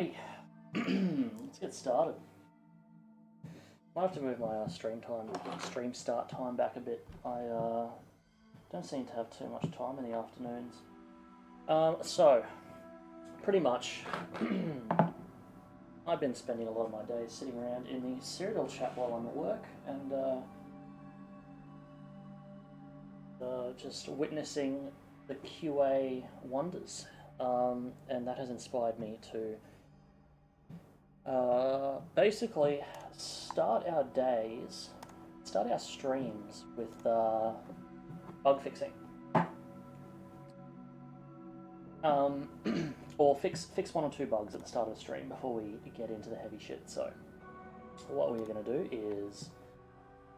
Alrighty, let's get started. Might have to move my stream start time back a bit. I don't seem to have too much time in the afternoons. So, pretty much, I've been spending a lot of my days sitting around in the Cyrodiil chat while I'm at work, and just witnessing the QA wonders. And that has inspired me to basically start our streams with bug fixing. Or fix one or two bugs at the start of the stream before we get into the heavy shit. So what we're going to do is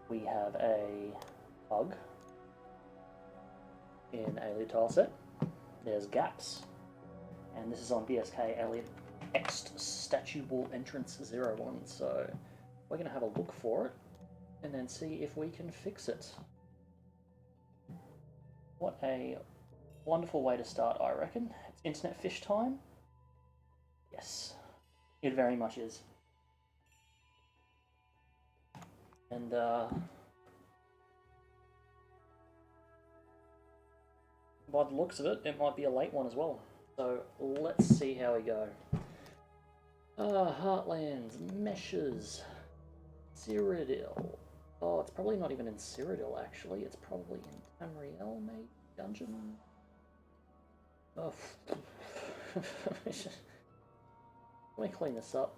we have a bug in Alien Tileset. There's gaps, and this is on BSK Alien Ext Statue Wall Entrance 01. So we're going to have a look for it and then see if we can fix it. What a wonderful way to start, I reckon. It's internet fish time. Yes, it very much is. And by the looks of it, it might be a late one as well. So let's see how we go. Heartlands, meshes, Cyrodiil. Oh, it's probably not even in Cyrodiil actually. It's probably in Tamriel, maybe? Dungeon? Oh. Let me clean this up.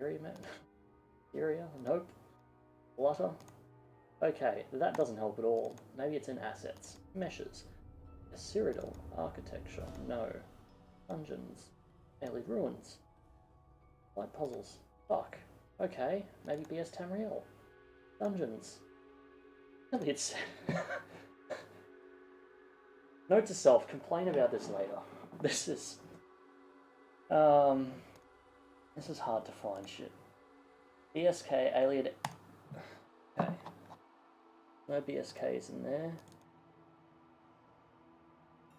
Area? Nope. Flutter? Okay, that doesn't help at all. Maybe it's in assets. Meshes. Cyrodiil. Architecture. No. Dungeons. Alien Ruins. Light puzzles. Fuck. Okay, maybe BS Tamriel. Dungeons. It's... Note to self, complain about this later. This is hard to find shit. BSK Alien. Okay. No BSKs in there.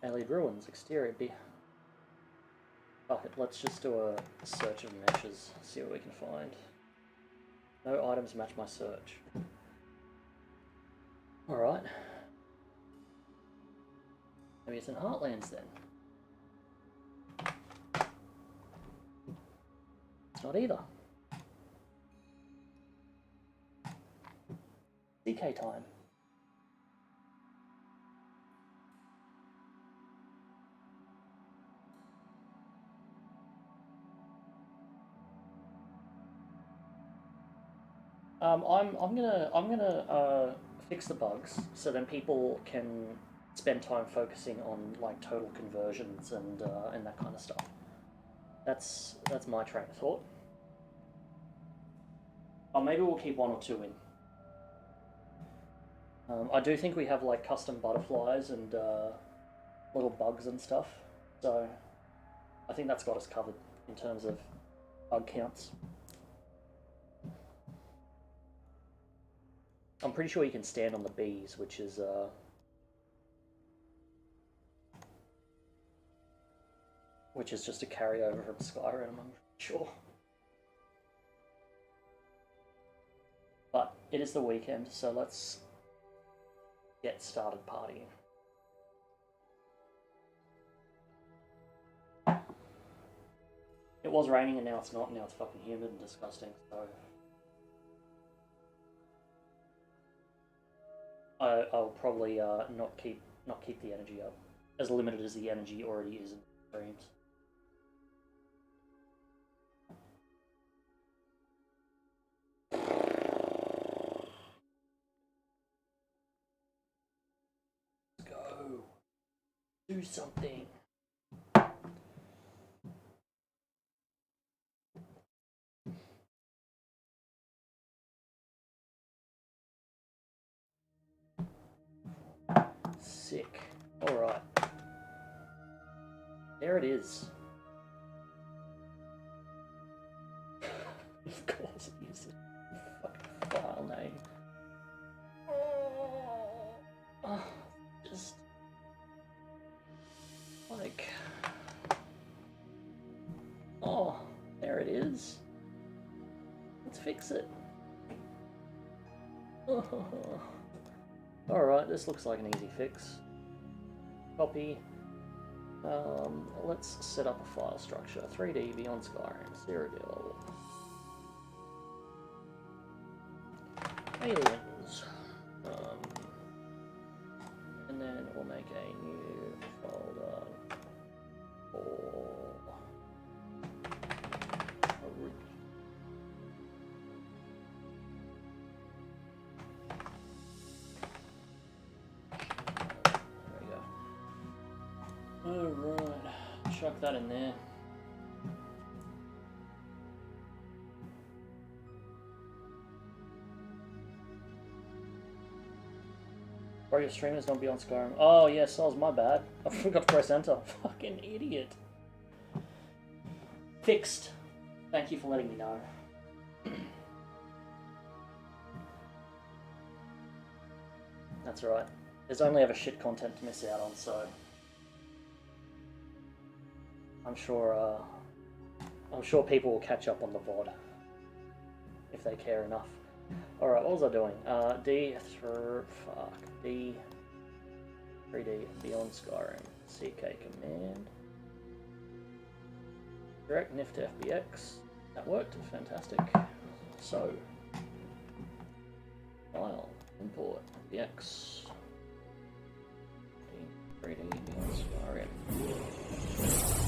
Alien Ruins, exterior B. Fuck it, let's just do a search of meshes, see what we can find. No items match my search. Alright. Maybe it's in Heartlands then. It's not either. CK time. I'm gonna fix the bugs so then people can spend time focusing on like total conversions and that kind of stuff. That's my train of thought. Or maybe we'll keep one or two in. I do think we have like custom butterflies and little bugs and stuff, so I think that's got us covered in terms of bug counts. I'm pretty sure you can stand on the bees, which is just a carryover from Skyrim, I'm sure. But it is the weekend, so let's get started partying. It was raining and now it's not, now it's fucking humid and disgusting, so... I'll probably not keep the energy up, as limited as the energy already is in the streams. Let's go. Do something. Sick. Alright. There it is. Of course it uses a fucking file name. fix it. Alright, this looks like an easy fix. Copy. Let's set up a file structure. 3D beyond Skyrim. Cyrodiil. Aliens. And then we'll make a new folder for a root. Alright, chuck that in there. Bro, your stream is not beyond Skyrim. Oh yeah, Souls, my bad. I forgot to press enter. Fucking idiot. Fixed. Thank you for letting me know. That's alright. There's only ever shit content to miss out on, so I'm sure people will catch up on the VOD if they care enough. Alright, what was I doing? D 3D beyond Skyrim. CK command. Direct NIF to FBX. That worked, fantastic. So file, import FBX. 3D beyond Skyrim.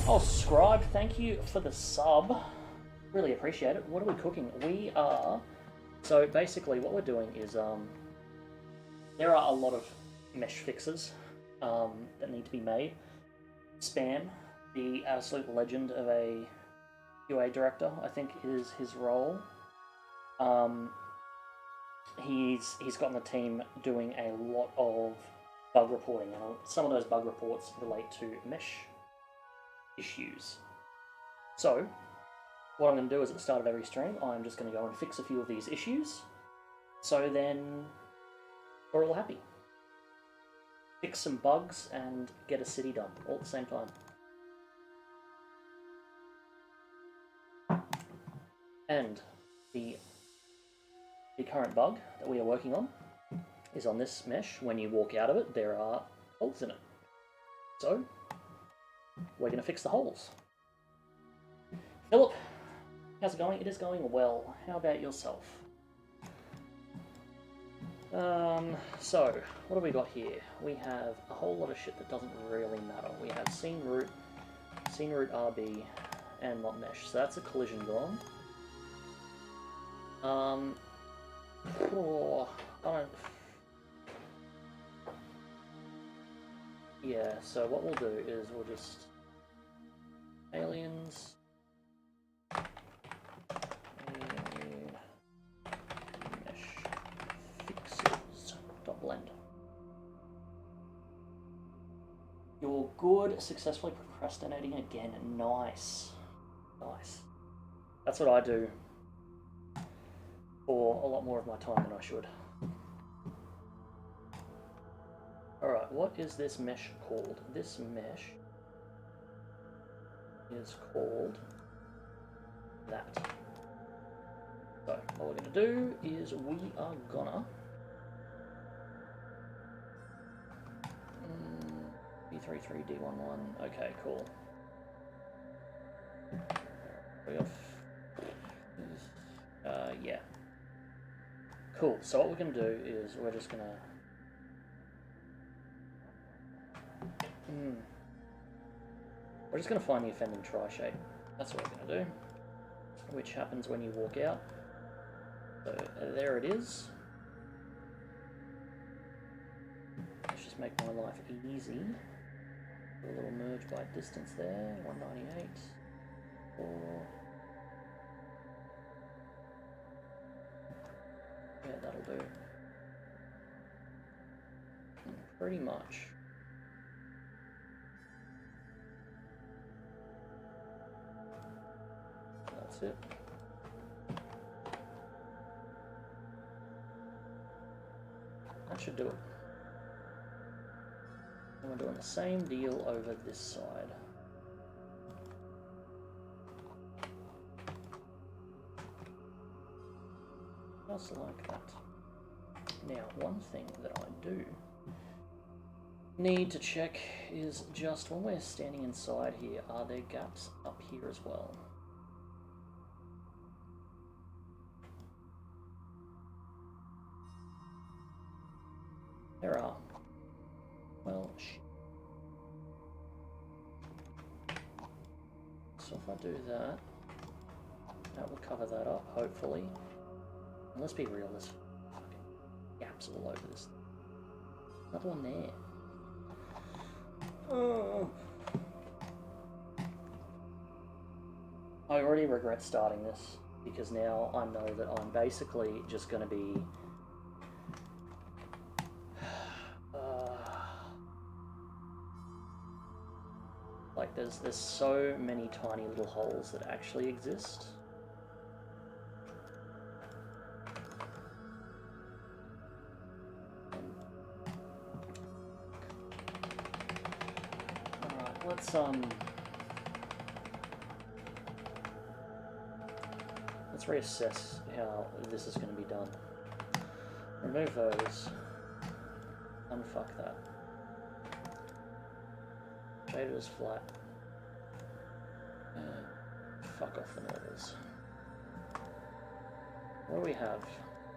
Oh, Scribe, thank you for the sub. Really appreciate it. What are we cooking? We are... So basically what we're doing is... there are a lot of mesh fixes that need to be made. Spam, the absolute legend of a QA director, I think is his role. He's gotten the team doing a lot of bug reporting, and some of those bug reports relate to mesh issues. So, what I'm going to do is at the start of every stream, I'm just going to go and fix a few of these issues, so then we're all happy. Fix some bugs and get a city done, all at the same time. And the current bug that we are working on is on this mesh. When you walk out of it, there are holes in it. So, we're going to fix the holes. Philip, how's it going? It is going well. How about yourself? So, what have we got here? We have a whole lot of shit that doesn't really matter. We have scene root RB, and not mesh. So that's a collision gone. Yeah, so what we'll do is we'll just aliens mesh fixes .blend. You're good. Successfully procrastinating again. Nice. Nice. That's what I do for a lot more of my time than I should. Alright, what is this mesh called? This mesh is called that. So, what we're going to do is we are gonna B33D11. Okay, cool. We have yeah. Cool. So what we're going to do is we're just going to find the offending tri-shape. That's what we're going to do, which happens when you walk out. So there it is. Let's just make my life easy. Do a little merge by distance there. 198. 4. Yeah, that'll do. Pretty much. That's it. That should do it. And we're doing the same deal over this side. Just like that. Now, one thing that I do need to check is just when we're standing inside here, are there gaps up here as well? There are. Well, shit. So if I do that, that will cover that up, hopefully. And let's be real, there's fucking gaps all over this. Another one there. Oh. I already regret starting this, because now I know that I'm basically just going to be like there's so many tiny little holes that actually exist. Alright, let's reassess how this is going to be done. Remove those. Unfuck that. Shade it as flat. Fuck off the normals. What do we have?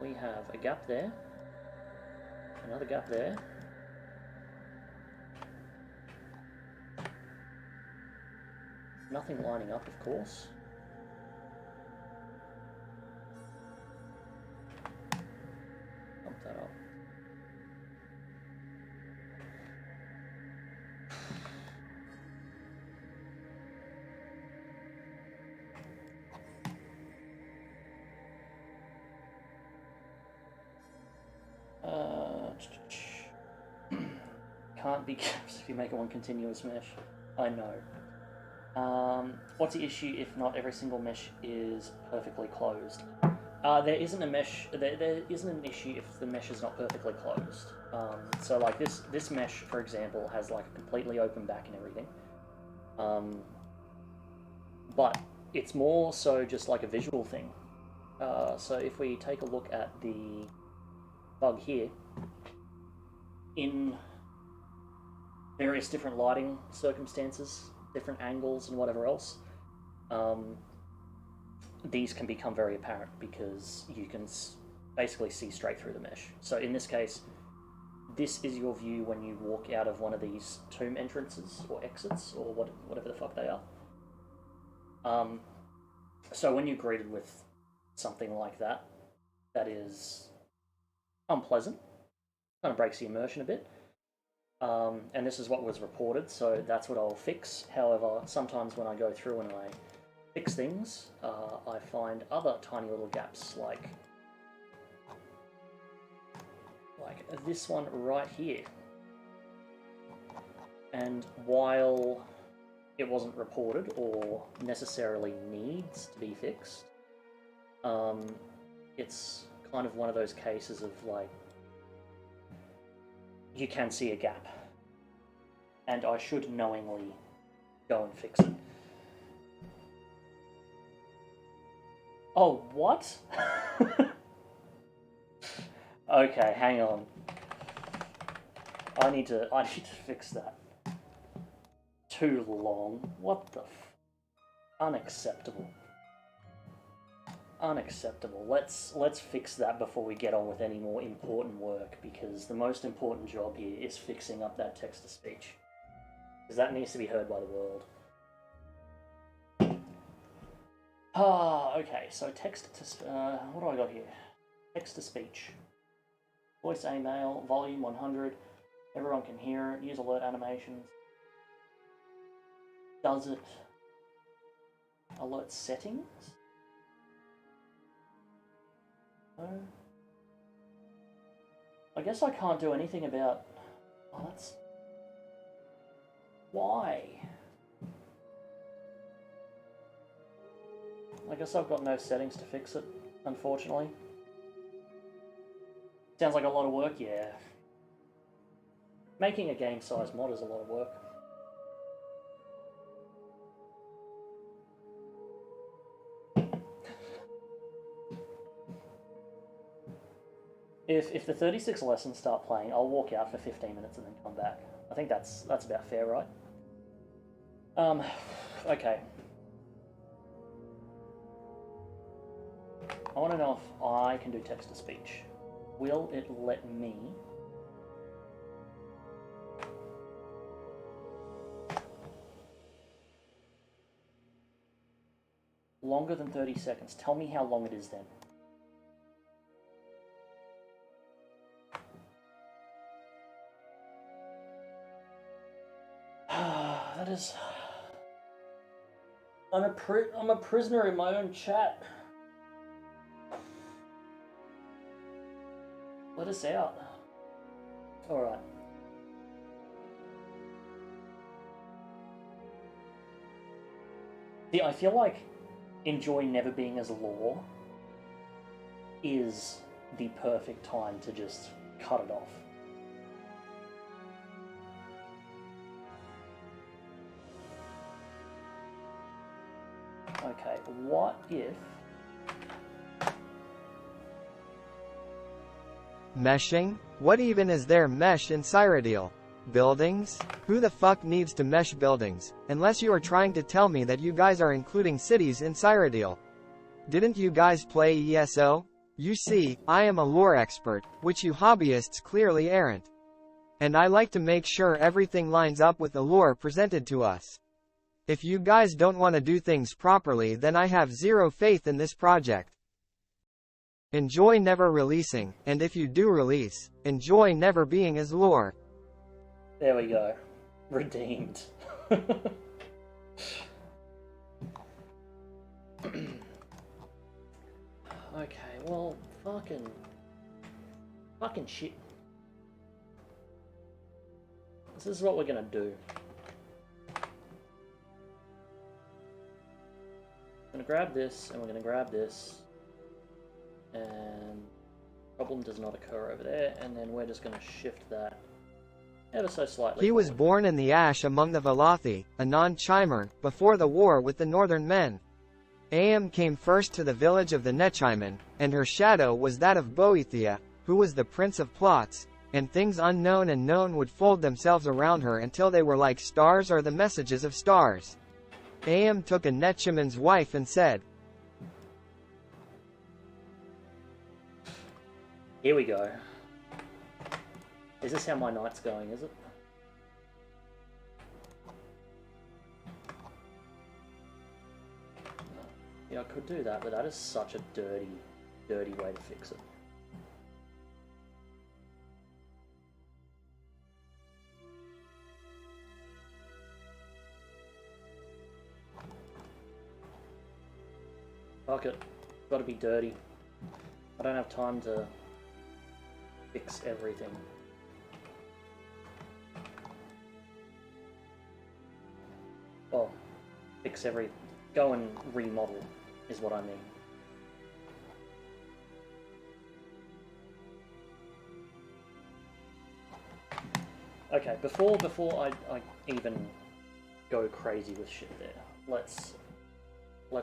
We have a gap there. Another gap there. Nothing lining up, of course. Pump that up. Can't be gaps if you make it one continuous mesh. I know. What's the issue if not every single mesh is perfectly closed? There isn't a mesh. There isn't an issue if the mesh is not perfectly closed. So like this mesh, for example, has like a completely open back and everything. But it's more so just like a visual thing. So if we take a look at the bug here, in various different lighting circumstances, different angles and whatever else, these can become very apparent because you can basically see straight through the mesh. So in this case, this is your view when you walk out of one of these tomb entrances or exits or whatever the fuck they are. So when you're greeted with something like that, that is unpleasant, kind of breaks the immersion a bit. And this is what was reported, so that's what I'll fix. However, sometimes when I go through and I fix things, I find other tiny little gaps, like this one right here. And while it wasn't reported or necessarily needs to be fixed, it's kind of one of those cases of like, you can see a gap, and I should knowingly go and fix it. Oh, what? Okay, hang on. I need to fix that. Too long. What the unacceptable. Unacceptable. Let's fix that before we get on with any more important work, because the most important job here is fixing up that text-to-speech, because that needs to be heard by the world. Okay, so what do I got here? Text-to-speech. Voice A male, volume 100, everyone can hear it, use alert animations. Does it alert settings? I guess I can't do anything about... Oh, that's... Why? I guess I've got no settings to fix it, unfortunately. Sounds like a lot of work, yeah. Making a game-sized mod is a lot of work. If the 36 lessons start playing, I'll walk out for 15 minutes and then come back. I think that's about fair, right? Okay. I want to know if I can do text-to-speech. Will it let me... Longer than 30 seconds. Tell me how long it is then. That is... I'm a prisoner in my own chat. Let us out. Alright. See, I feel like enjoy never being as law is the perfect time to just cut it off. Okay, what if... Meshing? What even is there mesh in Cyrodiil? Buildings? Who the fuck needs to mesh buildings, unless you are trying to tell me that you guys are including cities in Cyrodiil? Didn't you guys play ESO? You see, I am a lore expert, which you hobbyists clearly aren't. And I like to make sure everything lines up with the lore presented to us. If you guys don't want to do things properly, then I have zero faith in this project. Enjoy never releasing, and if you do release, enjoy never being as lore. There we go. Redeemed. Okay, well, fucking shit. This is what we're gonna do. We're gonna grab this, and we're gonna grab this, and problem does not occur over there, and then we're just gonna shift that ever so slightly. He was born in the ash among the Velothi, a non-chimer, before the war with the northern men. Am came first to the village of the Nechimen, and her shadow was that of Boethia, who was the prince of plots, and things unknown and known would fold themselves around her until they were like stars or the messages of stars. Am took a Nechimen's wife and said, Here we go. Is this how my night's going, is it? Yeah, I could do that, but that is such a dirty, dirty way to fix it. Fuck it. Gotta be dirty. I don't have time to fix everything. Well, fix every... Go and remodel is what I mean. Okay, before I even go crazy with shit there, let's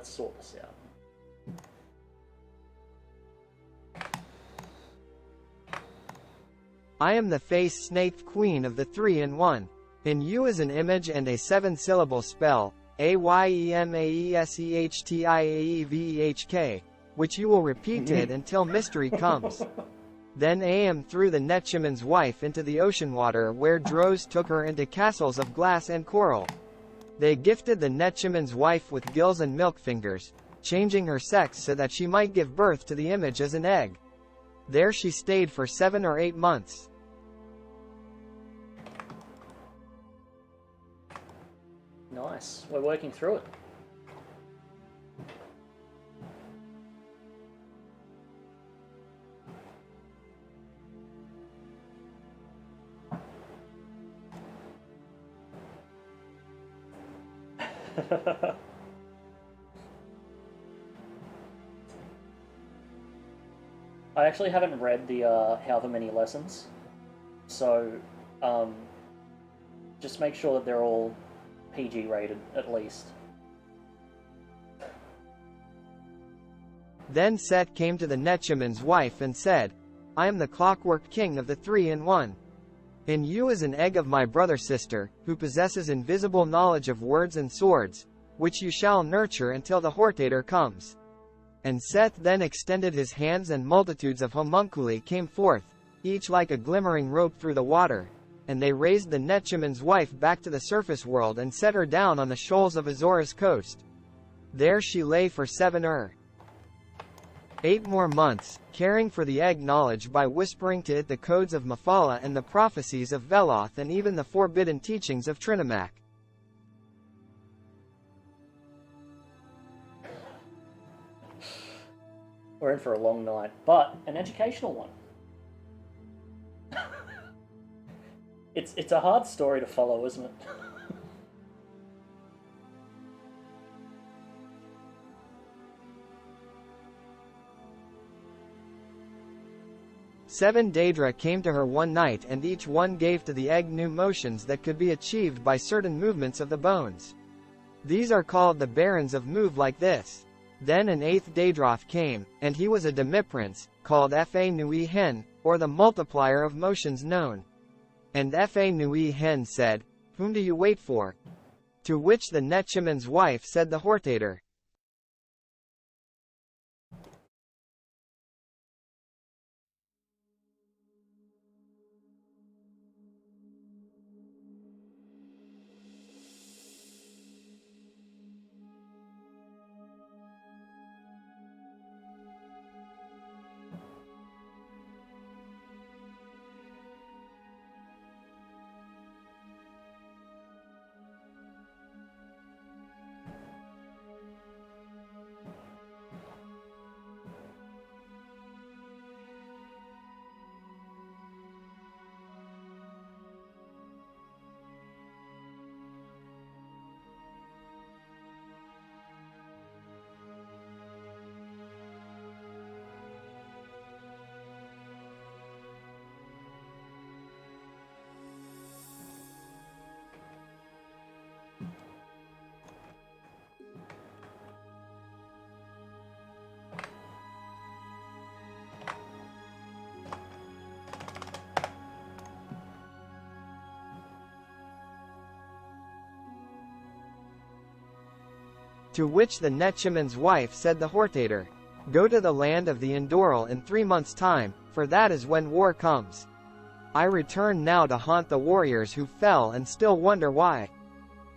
sort this out. I am the face-snaked queen of the 3-in-1. In you is an image and a 7-syllable spell, Ayemaesehtiaevehk, which you will repeat it until mystery comes. Then Am threw the Nechimen's wife into the ocean water, where drows took her into castles of glass and coral. They gifted the Nechimen's wife with gills and milk fingers, changing her sex so that she might give birth to the image as an egg. There she stayed for 7 or 8 months. Nice. We're working through it. I actually haven't read the however many lessons, so just make sure that they're all PG rated at least. Then Set came to the Nechimen's wife and said, I am the clockwork king of the 3-in-1. In you is an egg of my brother sister, who possesses invisible knowledge of words and swords, which you shall nurture until the Hortator comes. And Seth then extended his hands, and multitudes of homunculi came forth, each like a glimmering rope through the water, and they raised the Netchaman's wife back to the surface world and set her down on the shoals of Azora's coast. There she lay for 8 more months, caring for the egg knowledge by whispering to it the codes of Mephala and the prophecies of Veloth and even the forbidden teachings of Trinimac. We're in for a long night, but an educational one. It's a hard story to follow, isn't it? 7 Daedra came to her one night, and each one gave to the egg new motions that could be achieved by certain movements of the bones. These are called the barons of move like this. Then an 8th Daedroth came, and he was a demiprince, called Fa Nui Hen, or the multiplier of motions known. And Fa Nui Hen said, "Whom do you wait for?" To which the Netchaman's wife said, "The Hortator." To which the Netchaman's wife said, "The Hortator. Go to the land of the Endoral in 3 months' time, for that is when war comes. I return now to haunt the warriors who fell and still wonder why.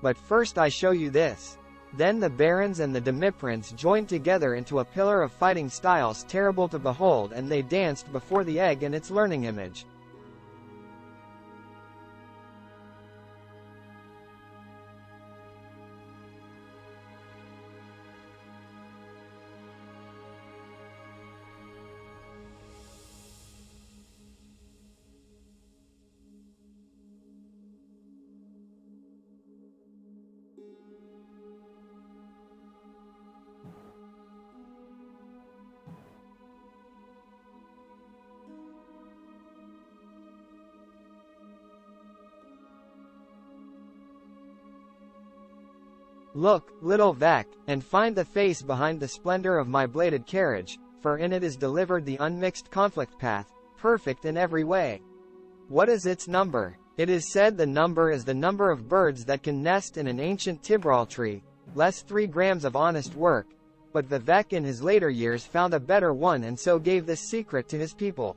But first I show you this." Then the barons and the demiprince joined together into a pillar of fighting styles terrible to behold, and they danced before the egg and its learning image. Look, little Vec, and find the face behind the splendor of my bladed carriage, for in it is delivered the unmixed conflict path, perfect in every way. What is its number? It is said the number is the number of birds that can nest in an ancient Tibral tree, less 3 grams of honest work. But Vivek in his later years found a better one, and so gave this secret to his people.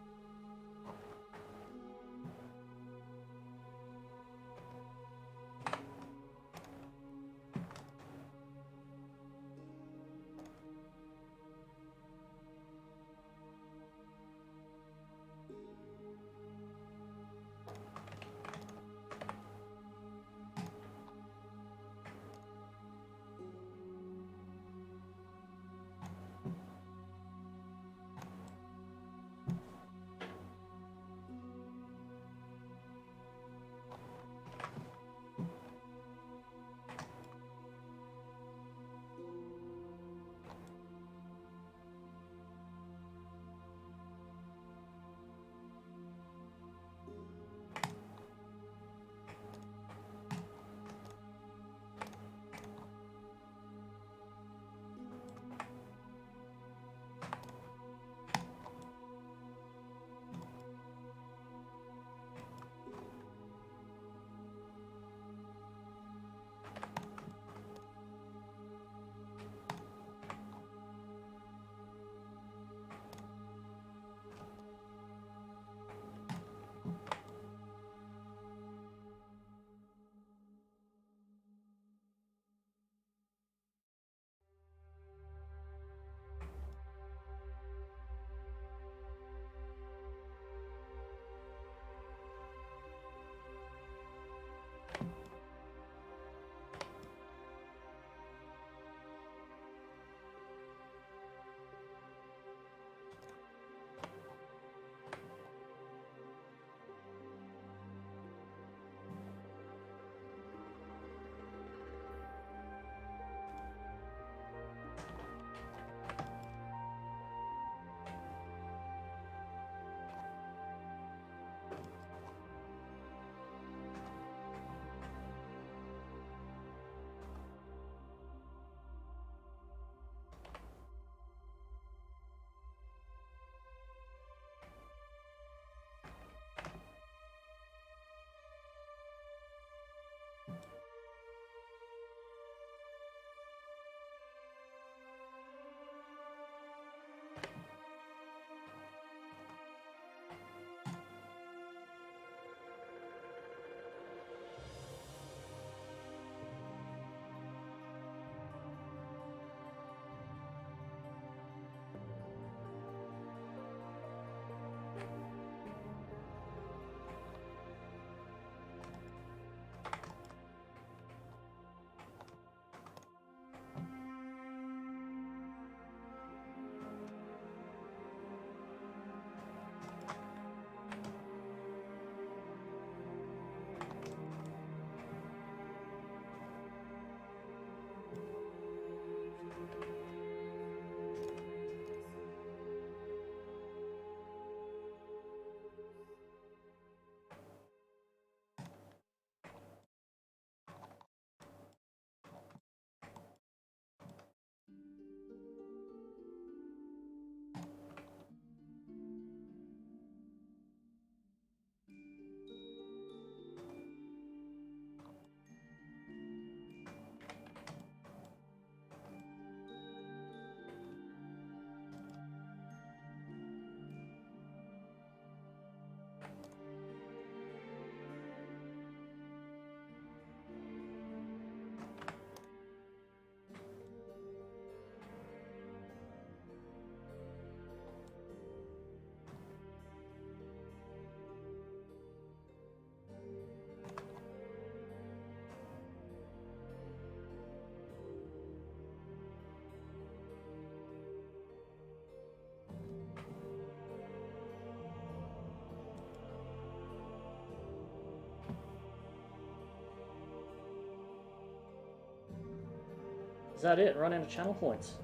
Is that it? Run out of channel points.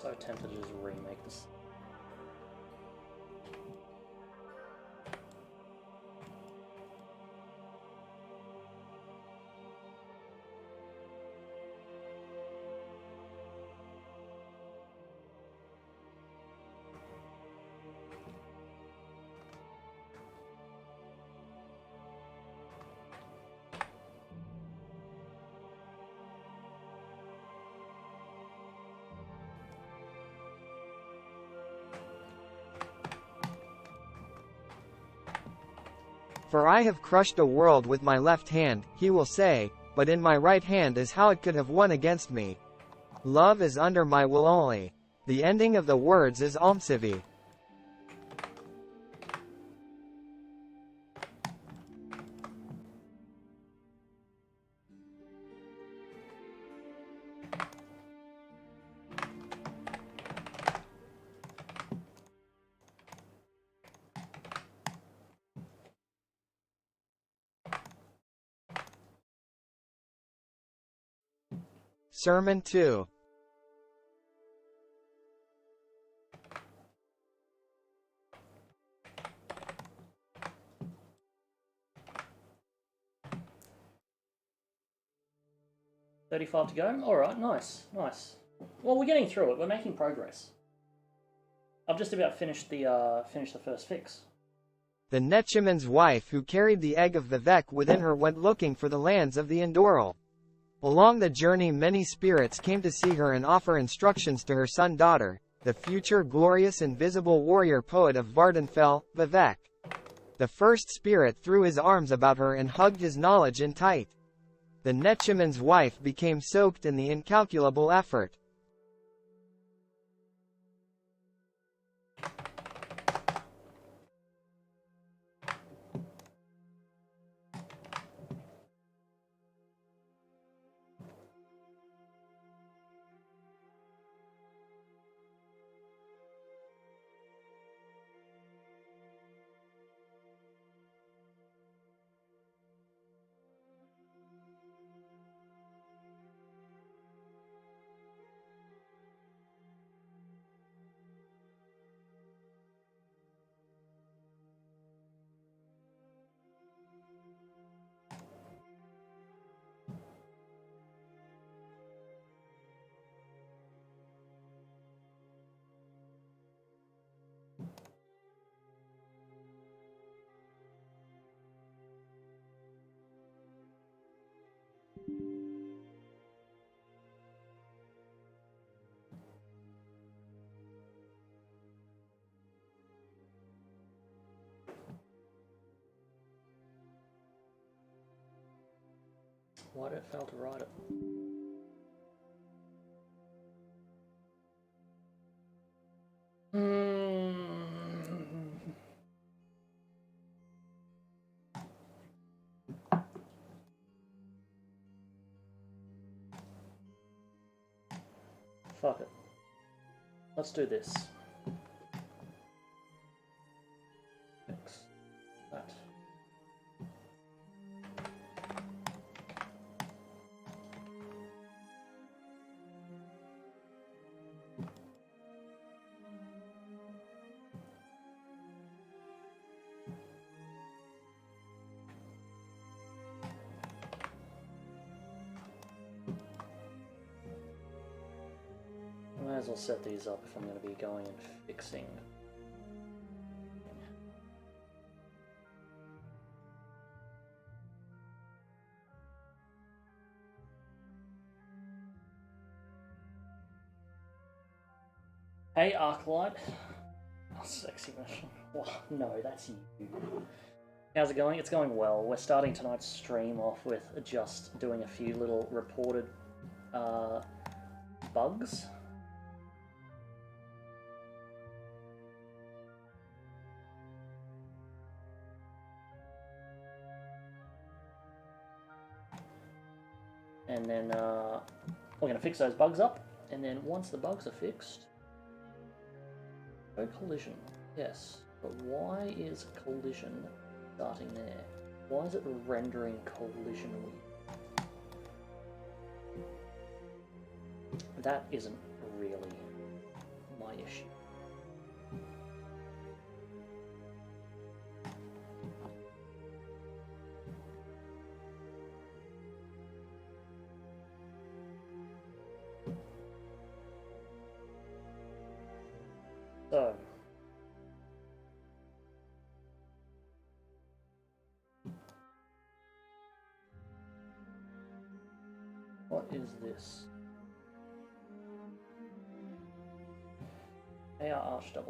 So tempted to just remake this. For I have crushed a world with my left hand, he will say, but in my right hand is how it could have won against me. Love is under my will only. The ending of the words is Omsivi. Sermon 2. $35 to go? Alright, nice, nice. Well, we're getting through it, we're making progress. I've just about finished the first fix. The Netchaman's wife who carried the egg of Vivek within her went looking for the lands of the Endoral. Along the journey many spirits came to see her and offer instructions to her son-daughter, the future glorious invisible warrior poet of Vardenfell, Vivek. The first spirit threw his arms about her and hugged his knowledge in tight. The Netchaman's wife became soaked in the incalculable effort. Why did it fail to write it? Fuck it. Let's do this. Fix that. as well set these up if I'm going to be going and fixing. Hey, Arclight. Oh, sexy mission. Oh, no, that's you. How's it going? It's going well. We're starting tonight's stream off with just doing a few little reported bugs. And then we're going to fix those bugs up. And then once the bugs are fixed, no collision. Yes, but why is collision starting there? Why is it rendering collision weird? That isn't really my issue. So, what is this? AR Arch 00,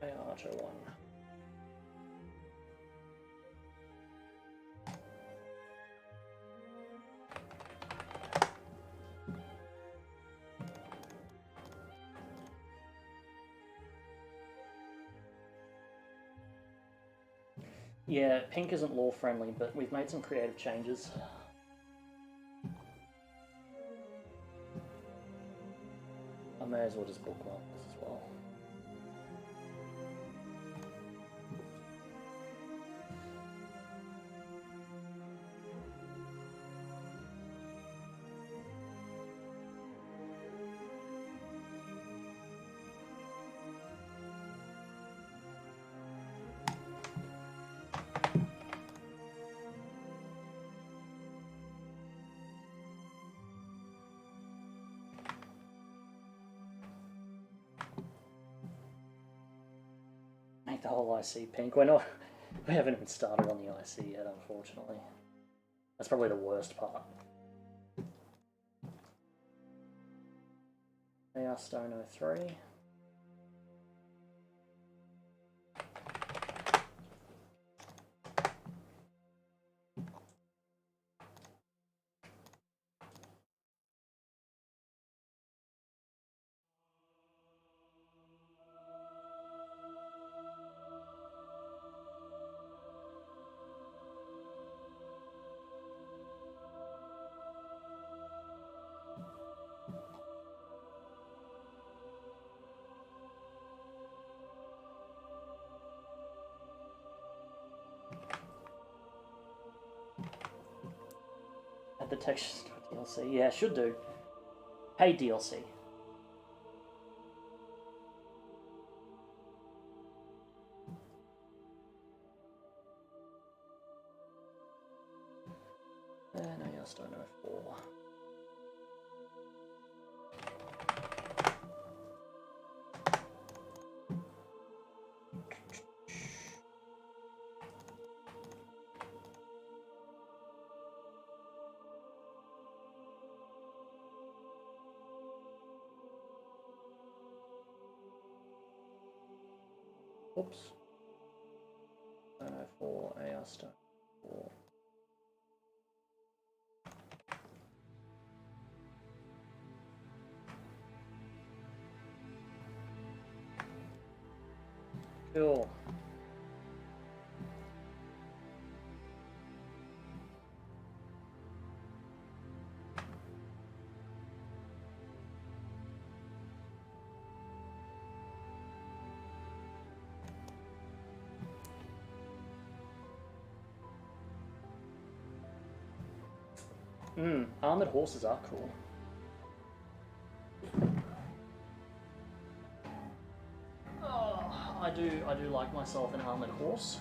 AR Arch 01. Yeah, pink isn't law friendly, but we've made some creative changes. I may as well just bookmark this as well. Make the whole IC pink. We haven't even started on the IC yet, unfortunately. That's probably the worst part. AR Stone 03. Add the textures to DLC. Yeah, should do. Hey, DLC. No, you just don't know 4. Oops. 904 AR Stone 4. Cool. Armored horses are cool. Oh, I do like myself an armored horse.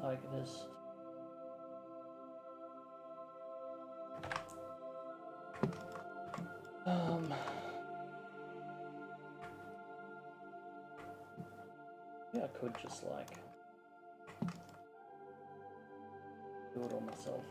like this. Yeah, I could just like do it all myself.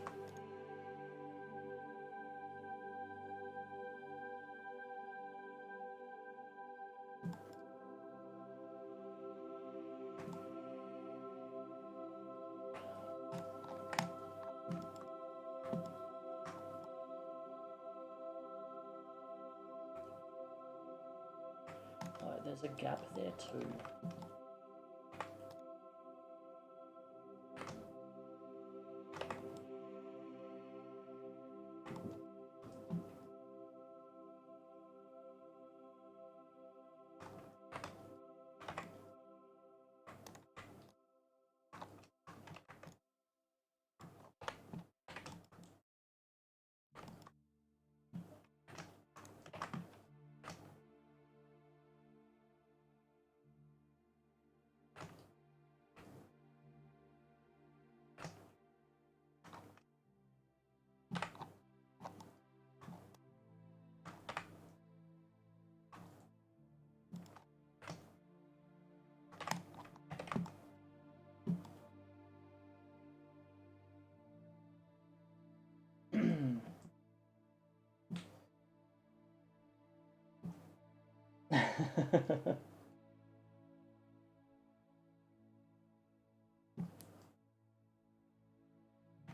Alright, there's a gap there too.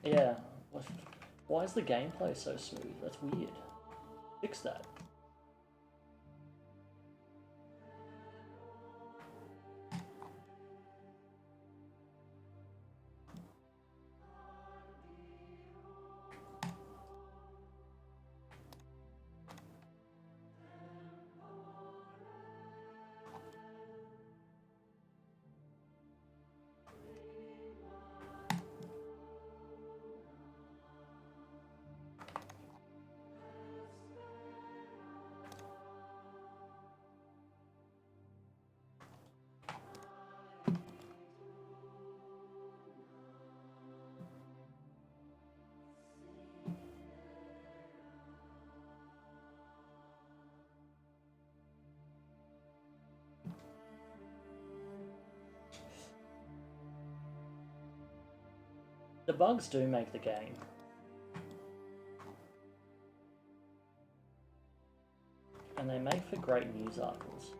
Yeah, why is the gameplay so smooth? That's weird. Fix that. The bugs do make the game. And they make for great news articles.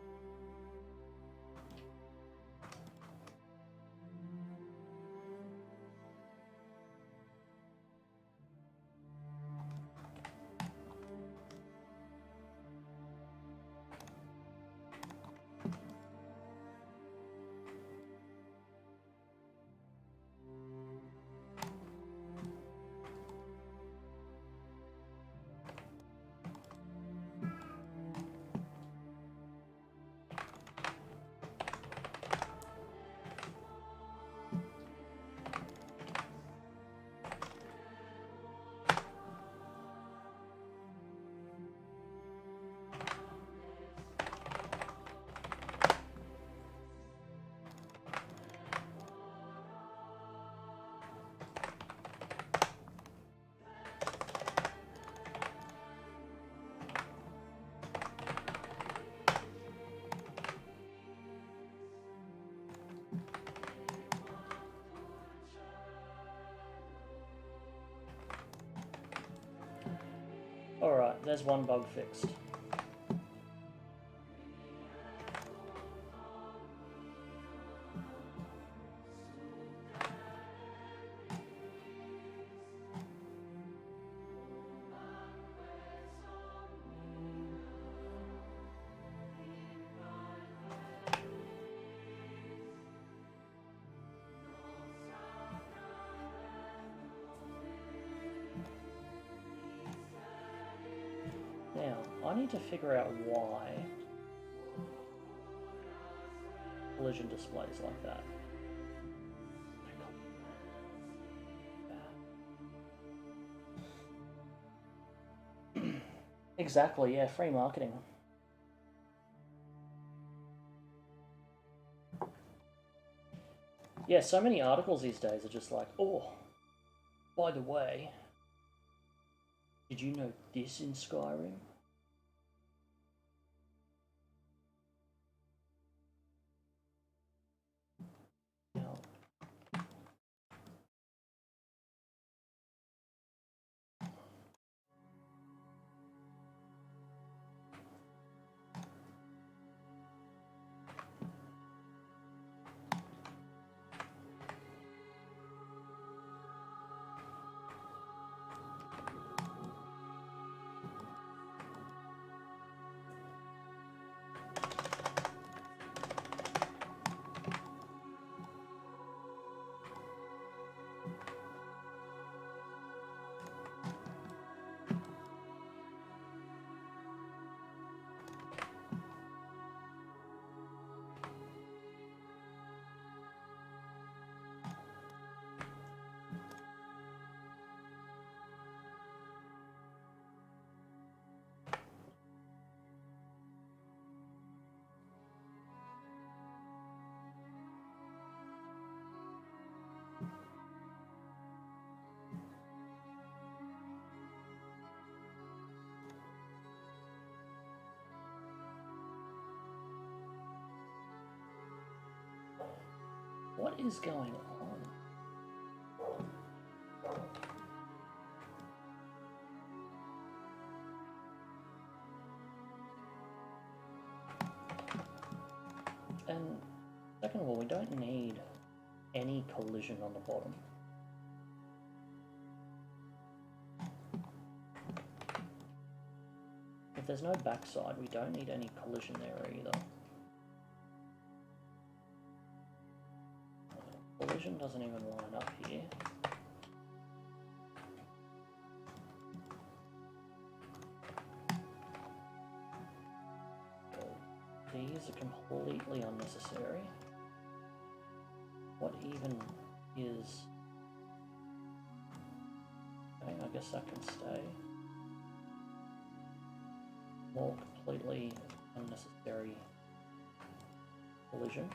Alright, there's one bug fixed. Now, I need to figure out why collision displays like that. Exactly, yeah, free marketing. Yeah, so many articles these days are just like, oh, by the way, did you know this in Skyrim? Now, what is going on? And second of all, we don't need any collision on the bottom. If there's no backside, we don't need any collision there either. Collision doesn't even line up here. These are completely unnecessary. What even is... Okay, I guess that can stay. More completely unnecessary collision.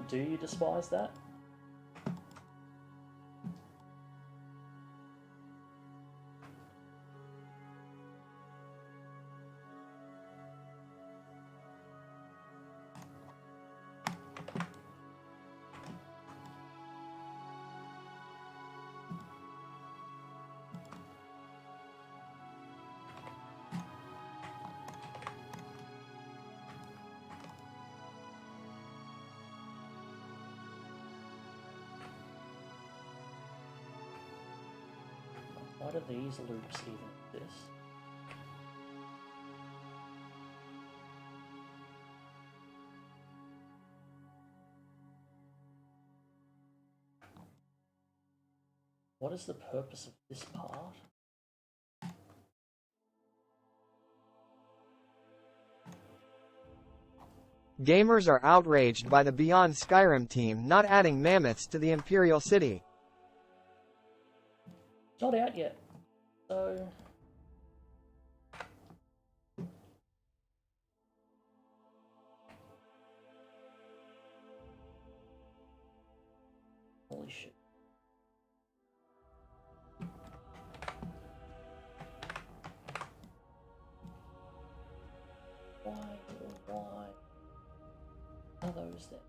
Do you despise that? Why do these loops even exist? What is the purpose of this part? Gamers are outraged by the Beyond Skyrim team not adding mammoths to the Imperial City. It's not out yet, so... Holy shit. Why are those there?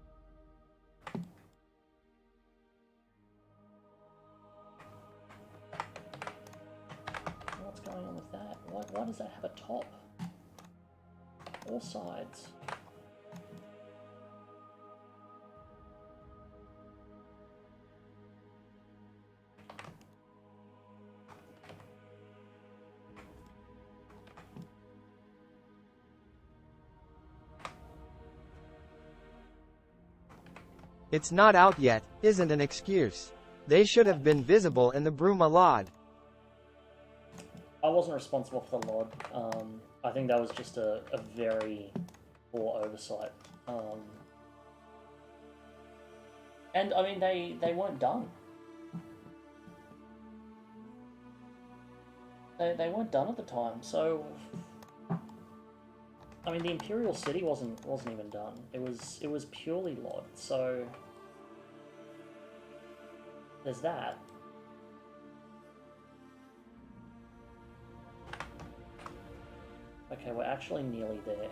What's going going on with that? Why does that have a top? All sides. It's not out yet, isn't an excuse. They should have been visible in the Bruma LOD. I wasn't responsible for the LOD. I think that was just a very poor oversight. And I mean, they weren't done. They weren't done at the time, so I mean, the Imperial City wasn't even done. It was purely LOD. So there's that. Okay, we're actually nearly there.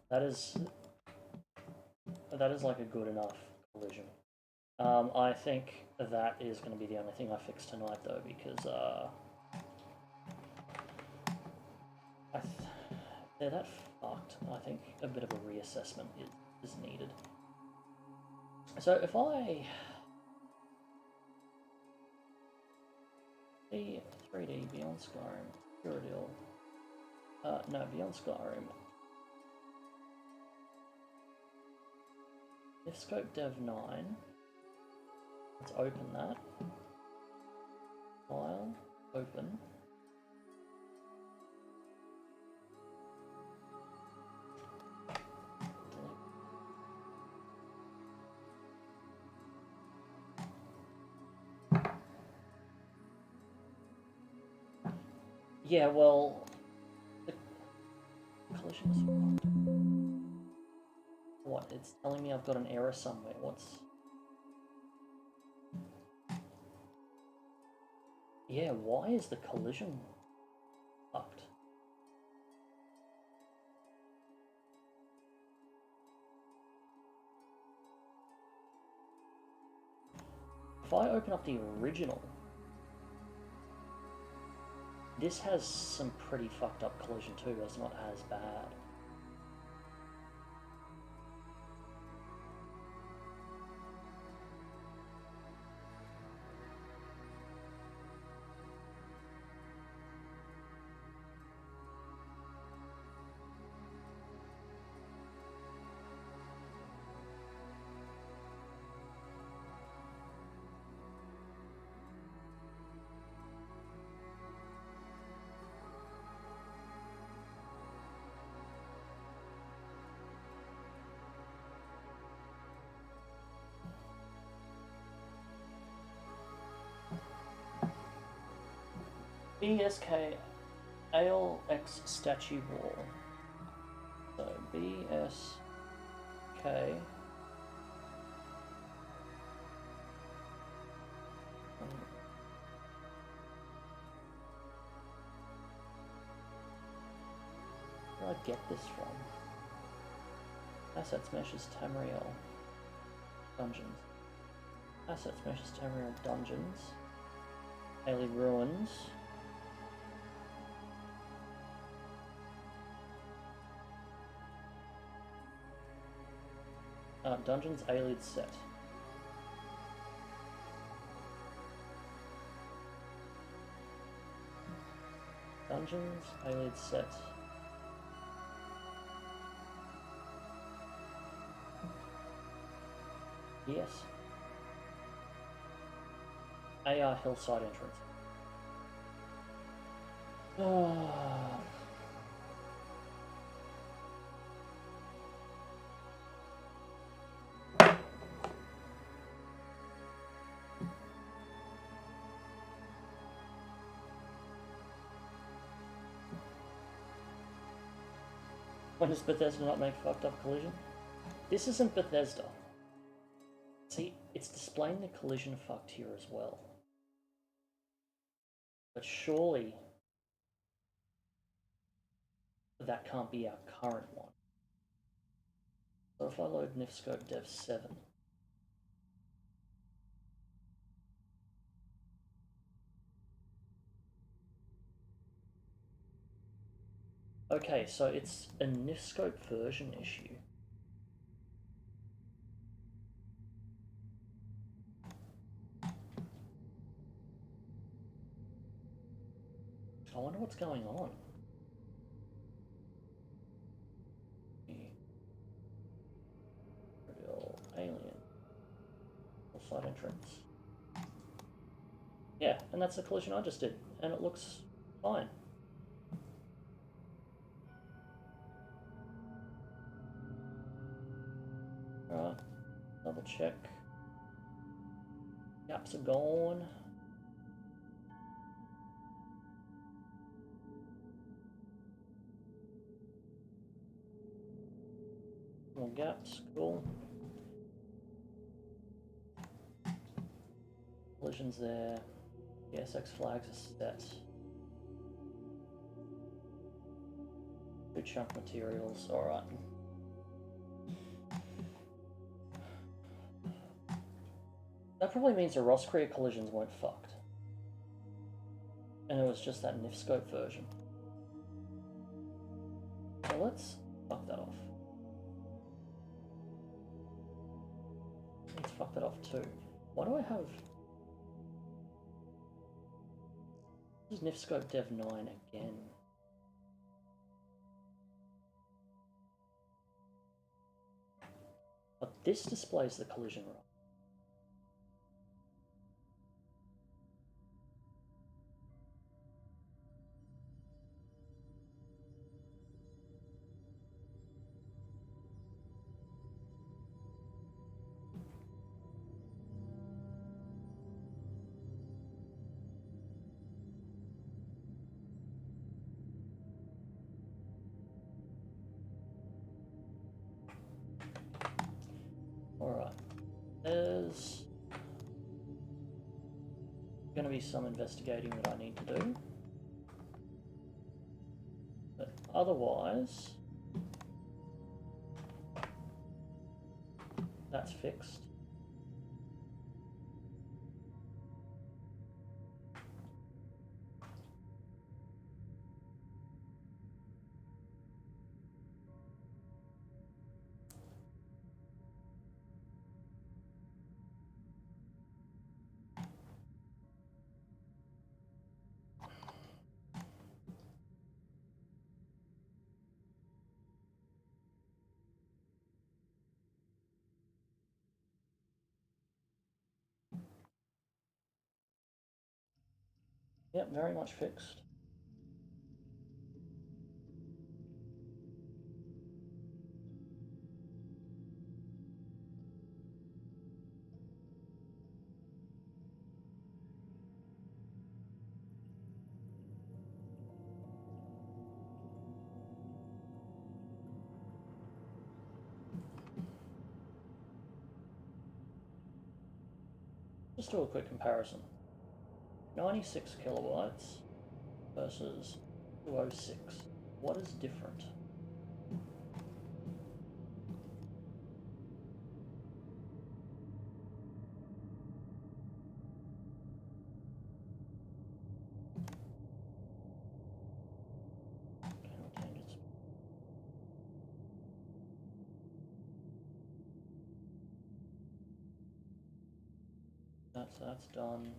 That is like a good enough collision. I think that is going to be the only thing I fix tonight, though, because they're that fucked. I think a bit of a reassessment is needed. So if I see 3D Beyond Skyrim, Cyrodiil, no, Beyond Skyrim. If scope dev 9, let's open that. File, open. Yeah, well, the collision is fucked. What? It's telling me I've got an error somewhere. What's... Yeah, why is the collision fucked? If I open up the original, this has some pretty fucked up collision too, but it's not as bad. BSK ALX statue wall. So BSK where did I get this from? Assets meshes Tamriel dungeons. Assets meshes Tamriel dungeons. Ailey ruins. Dungeons Aelid set. Dungeons Aelid set. Yes. AR hillside entrance. When does Bethesda not make fucked up collision? This isn't Bethesda. See, it's displaying the collision fucked here as well. But surely that can't be our current one. So if I load Nifscope Dev 7. Okay, so it's a Nifscope version issue. I wonder what's going on. Alien. Side entrance. Yeah, and that's the collision I just did, and it looks fine. Alright, double check. Gaps are gone. More gaps, cool. Collisions there. The SX flags are set. Good chunk materials, alright. That probably means the Roscrea collisions weren't fucked. And it was just that Nifscope version. So let's fuck that off. Let's fuck that off too. Why do I have... This is Nifscope Dev 9 again. But this displays the collision right. Alright, there's going to be some investigating that I need to do. But otherwise, that's fixed. Yep, very much fixed. Just do a quick comparison. 96 kilobytes versus 206. What is different? That's done.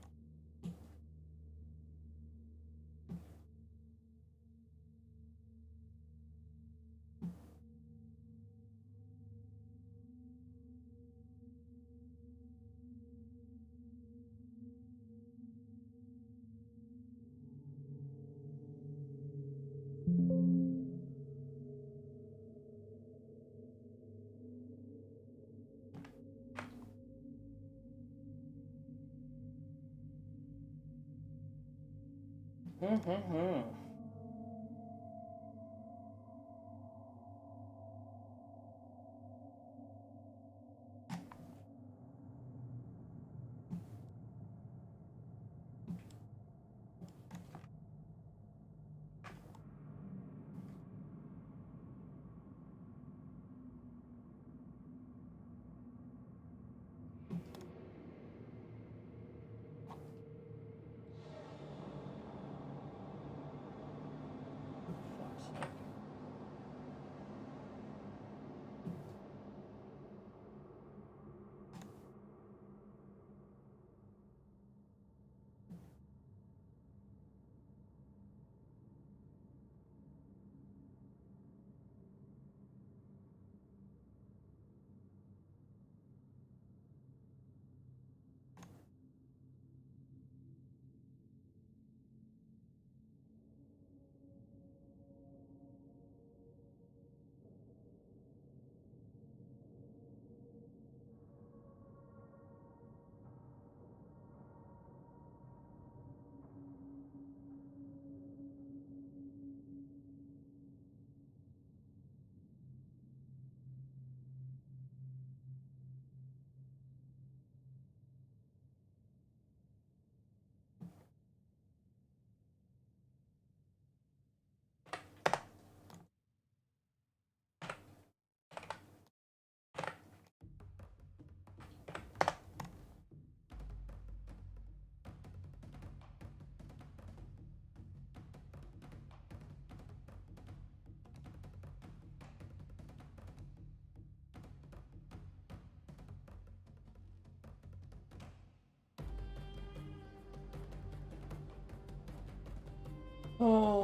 Oh.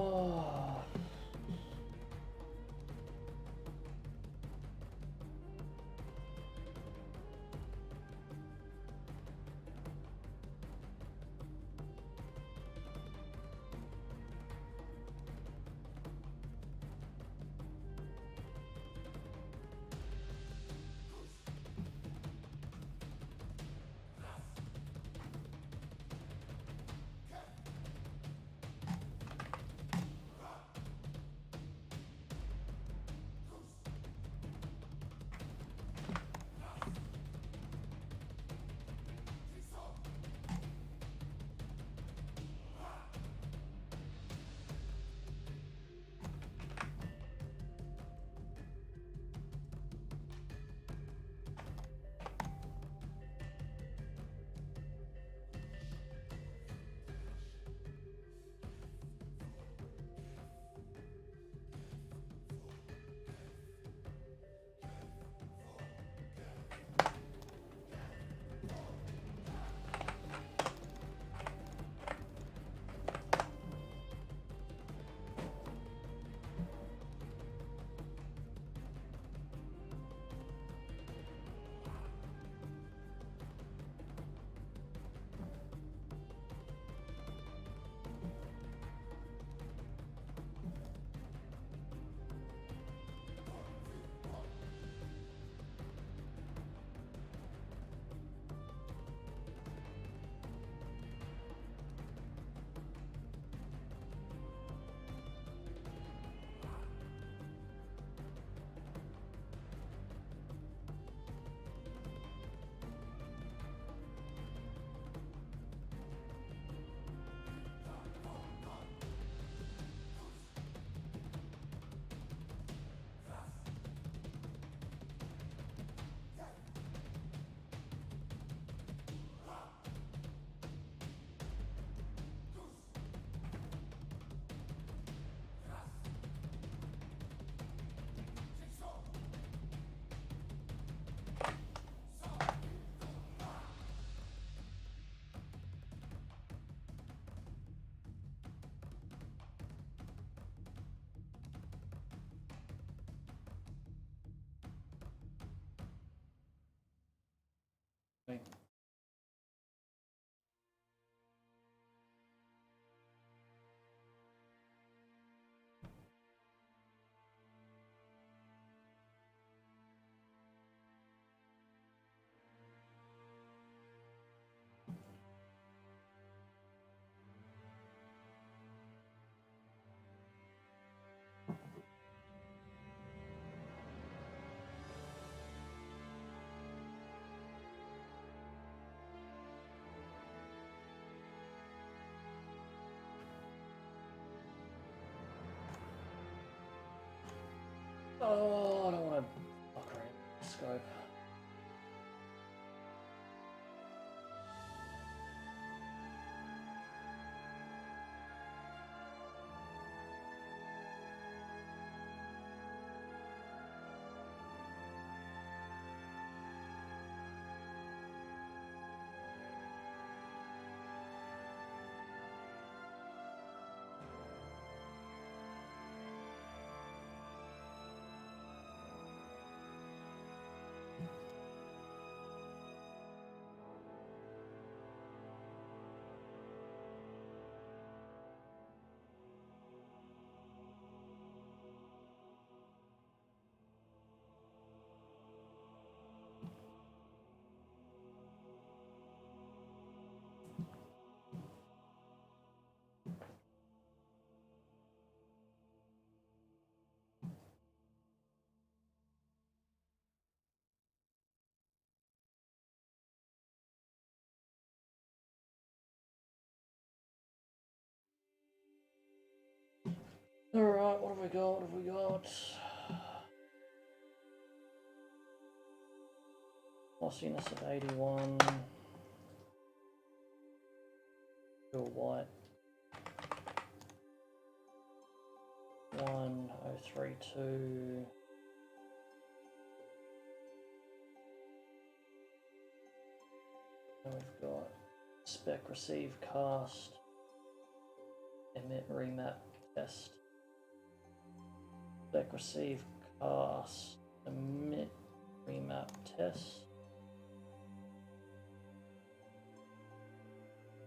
Oh, I don't want to fuck around with the scope. Alright, what have we got? What have we got? Glossiness of 81. Pure white. 1032. And we've got spec receive cast. Emit remap test. Spec receive cast. Emit remap test.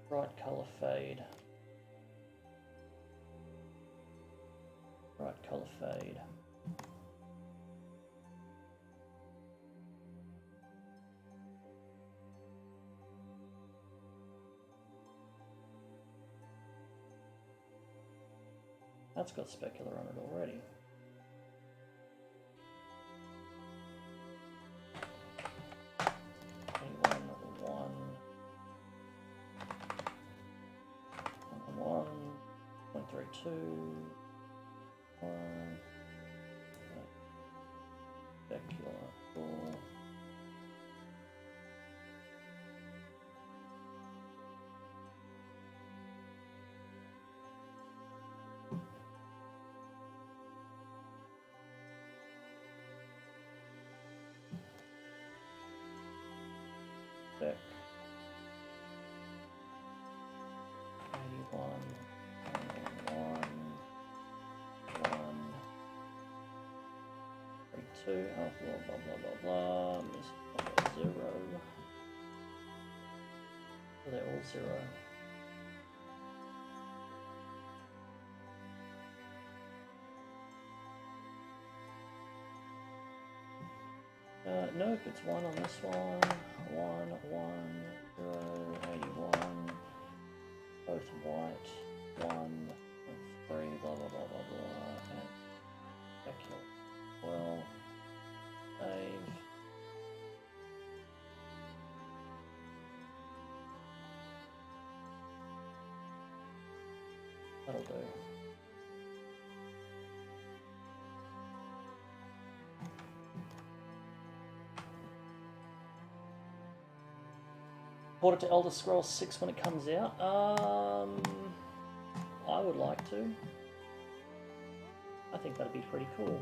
Bright color fade. Bright color fade. That's got specular on it already. Two, one, specular, cool. Spec 81. 2, alpha, blah blah blah blah, miss 0. They're all 0. Nope, it's 1 on this one. 1, 1, 0, 81. Both white. 1, 3, blah blah blah blah blah, and specular. Well. Save. That'll do. Port it to Elder Scrolls 6 when it comes out. I would like to. I think that'd be pretty cool.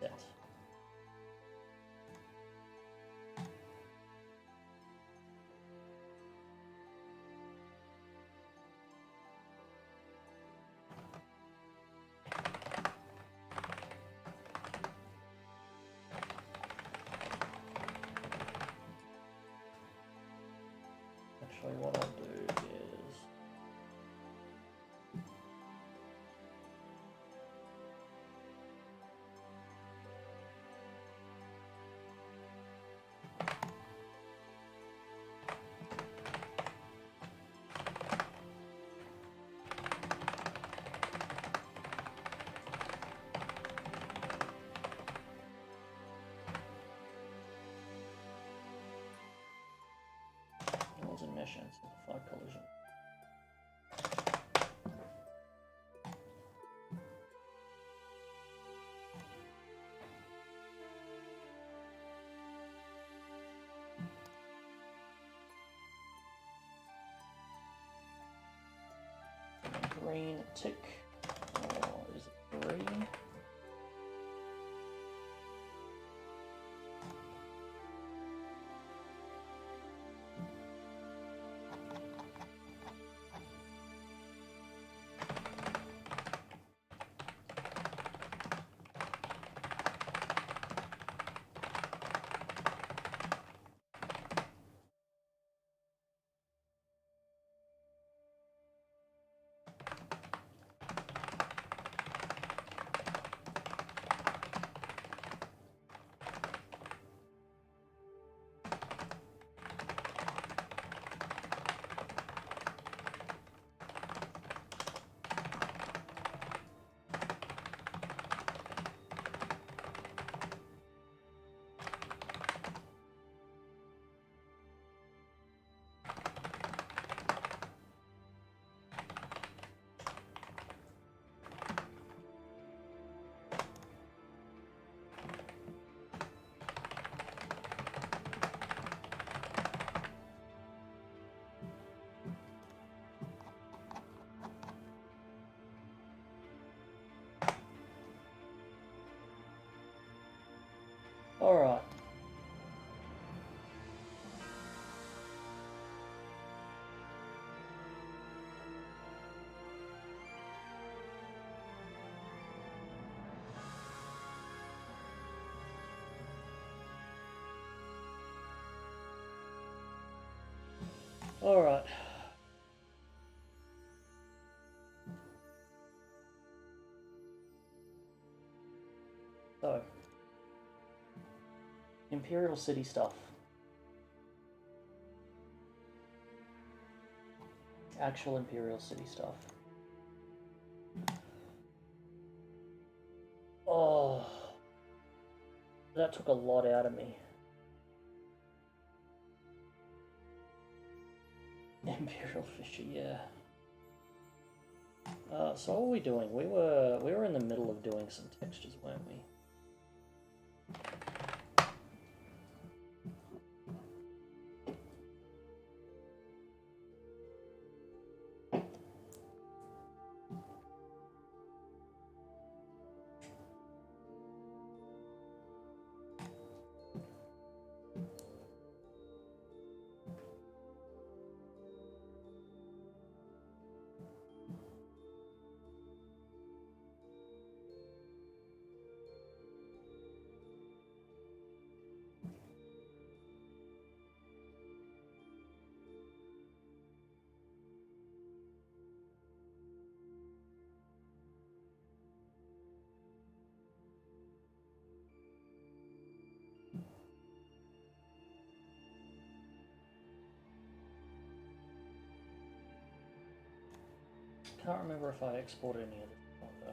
Set. Actually, what I'll do is and mesh and simplify collision. Green tick, or is it green? Alright. Alright. So, Imperial City stuff. Actual Imperial City stuff. Oh, that took a lot out of me. Imperial Fisher, yeah. So what were we doing? We were in the middle of doing some textures, weren't we? Can't remember if I exported any of this one though.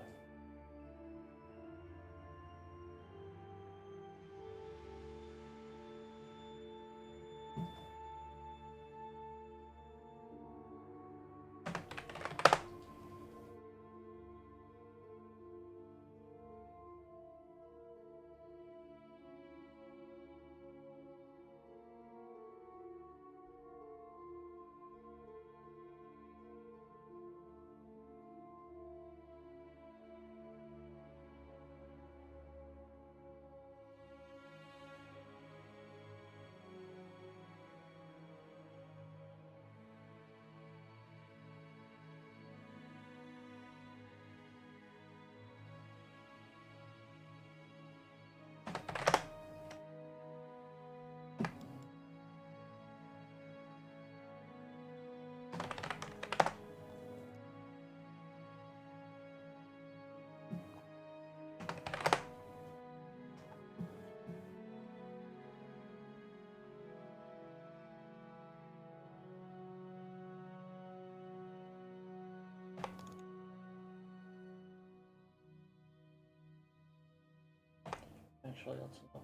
Actually, let's not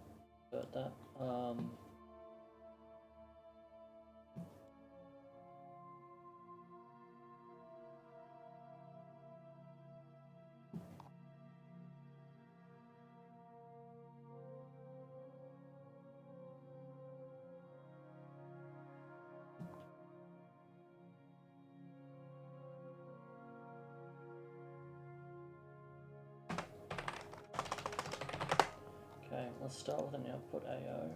convert that. Okay, let's start with an output AO.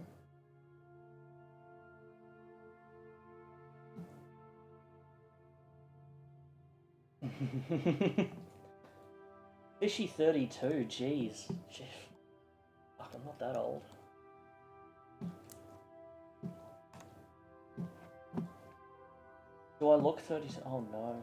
Fishy 32, jeez. Fuck, I'm not that old. Do I look 30? Oh no.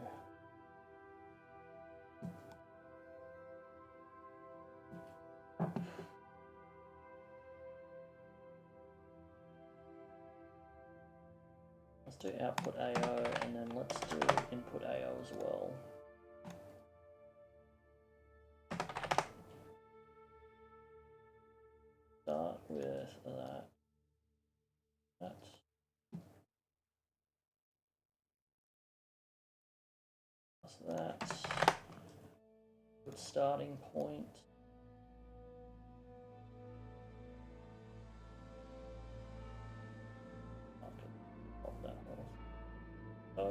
Let's do output AO and then let's do input AO as well. Start with that. Plus that. Good starting point. Pop that one. So.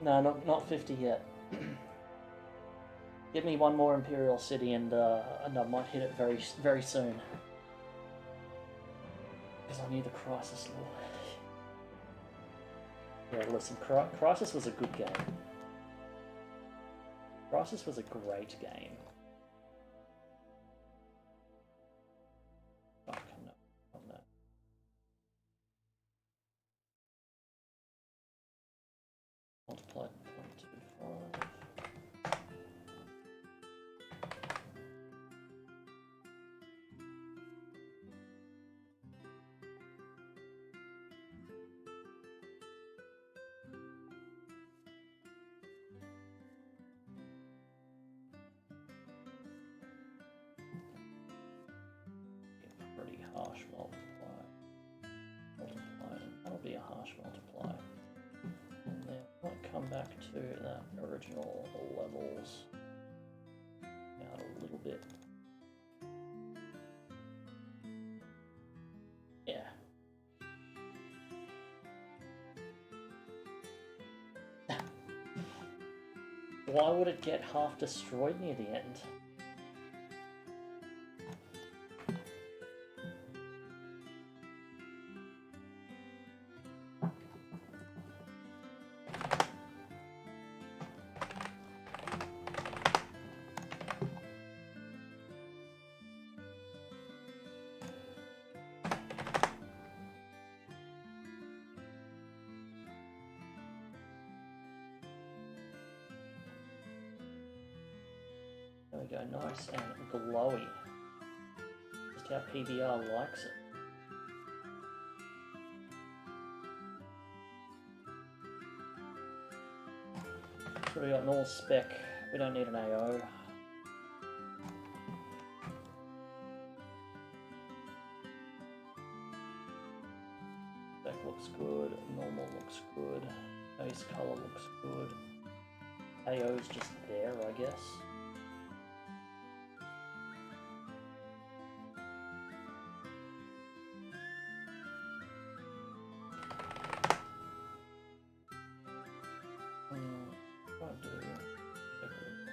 No, not 50 yet. Give me one more Imperial City and I might hit it very soon. Because I need the Crisis law. Yeah, listen, Crisis was a good game. Crisis was a great game. Fuck, no, not that. Multiplied 0.25. Pretty harsh multiply. That'll be a harsh multiply. And then I might come back to that original levels out a little bit. Yeah. Why would it get half destroyed near the end? There we go, nice and glowy. Just how PBR likes it. So we got an all spec, we don't need an AO. Spec looks good, normal looks good, base color looks good. AO's just there, I guess.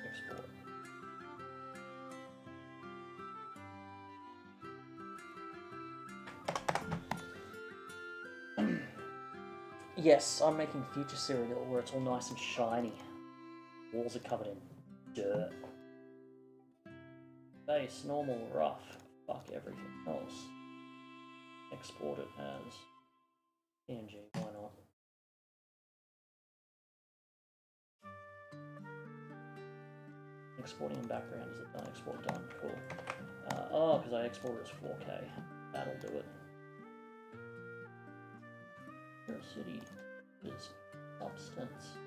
Export. Yes, I'm making future Cyrodiil where it's all nice and shiny. Walls are covered in dirt. Base, normal, rough. Fuck everything else. Export it as PNG, why not? Exporting in background, is it done? Export done, cool. Oh, because I exported as 4K. That'll do it. Imperial City is substance.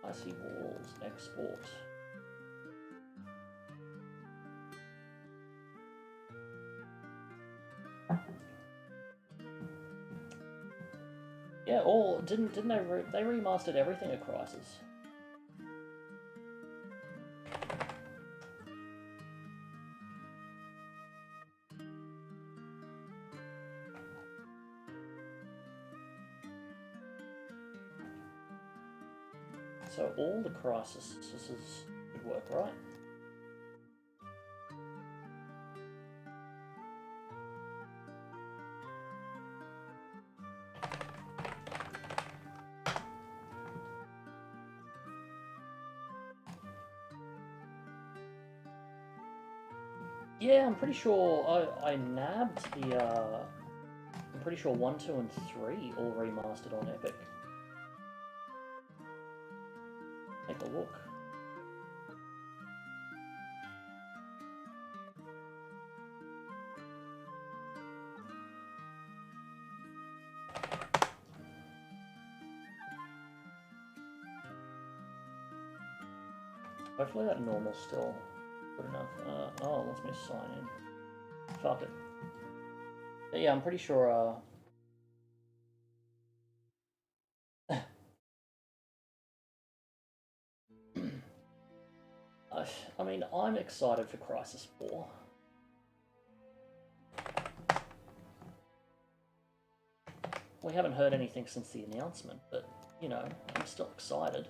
Icy walls, export. Yeah, all didn't they remastered everything at Crisis? So all the Crisis would work, right? Yeah, I'm pretty sure I nabbed the, I'm pretty sure 1, 2, and 3 all remastered on Epic. Take a look. Hopefully that normal's still good enough. Oh, it lets me sign in. Fuck it. But yeah, I'm pretty sure, I mean, I'm excited for Crisis 4. We haven't heard anything since the announcement, but you know, I'm still excited.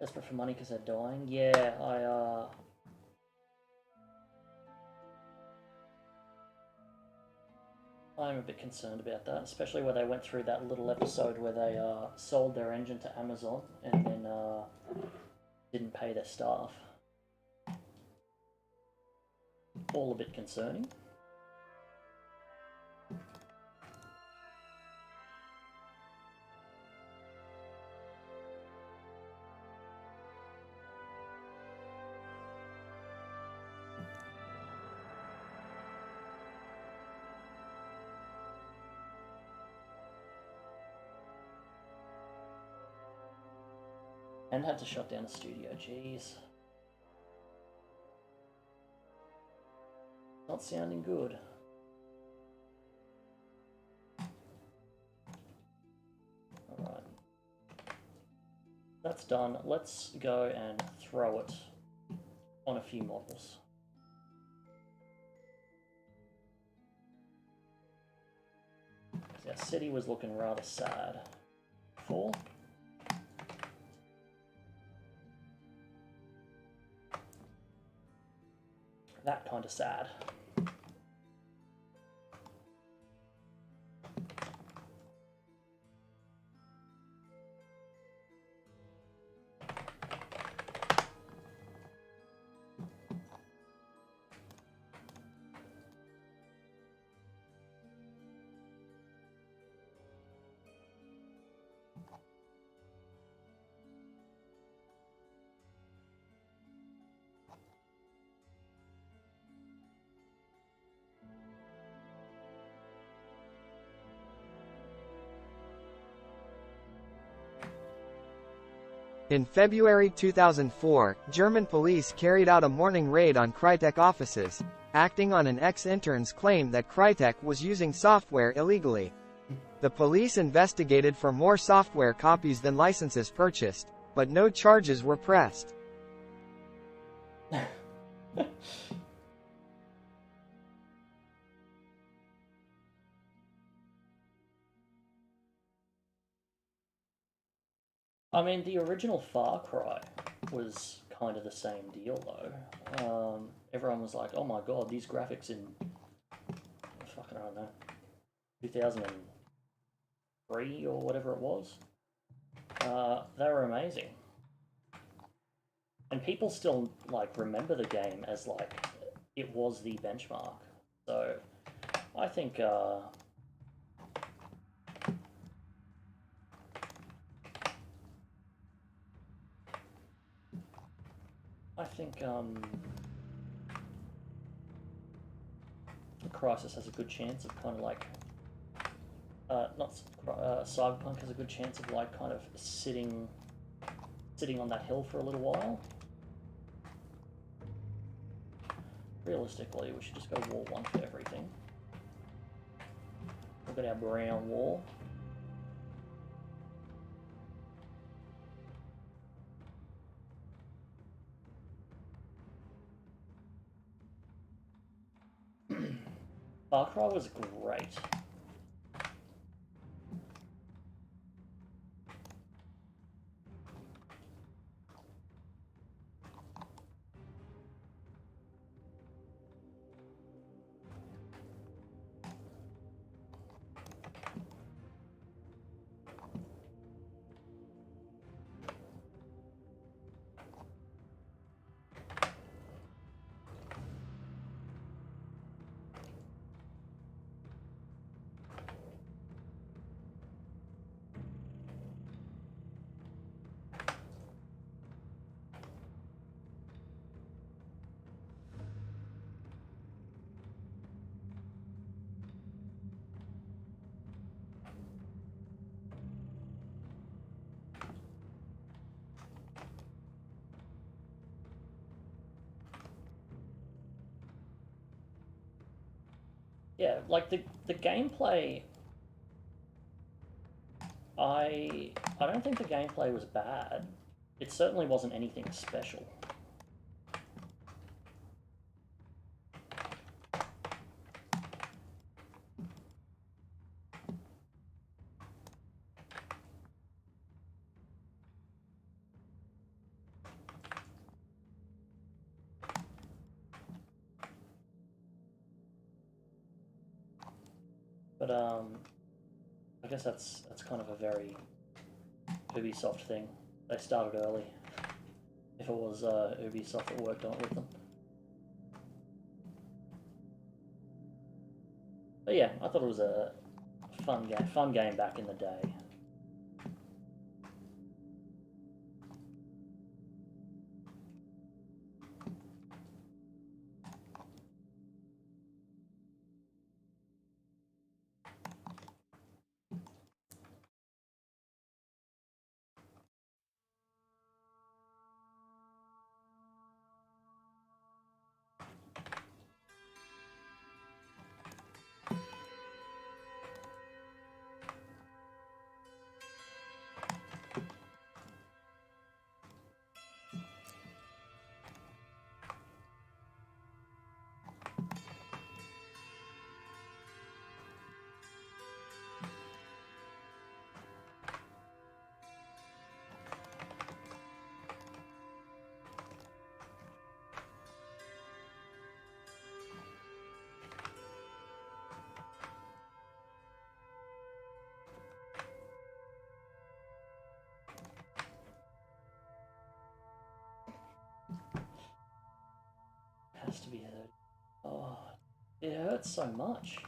Desperate for money because they're dying? Yeah, I'm a bit concerned about that, especially where they went through that little episode where they sold their engine to Amazon and then didn't pay their staff. All a bit concerning. And had to shut down the studio, jeez. Not sounding good. Alright. That's done. Let's go and throw it on a few models. Our city was looking rather sad before. That kind of sad. In February 2004, German police carried out a morning raid on Crytek offices, acting on an ex-intern's claim that Crytek was using software illegally. The police investigated for more software copies than licenses purchased, but no charges were pressed. I mean, the original Far Cry was kind of the same deal, though. Everyone was like, oh my god, these graphics in, fucking, I don't know, 2003 or whatever it was. They were amazing. And people still, like, remember the game as, like, it was the benchmark. So, I think, Crisis has a good chance of kind of like, Cyberpunk has a good chance of like kind of sitting on that hill for a little while. Realistically, we should just go War 1 for everything. Look at our brown wall. Far Cry was great. Yeah, like the gameplay, I I don't think the gameplay was bad. It certainly wasn't anything special. But I guess that's kind of a very Ubisoft thing. They started early. If it was Ubisoft that worked on it with them. But yeah, I thought it was a fun game back in the day. Has to be heard. Oh, it hurts so much.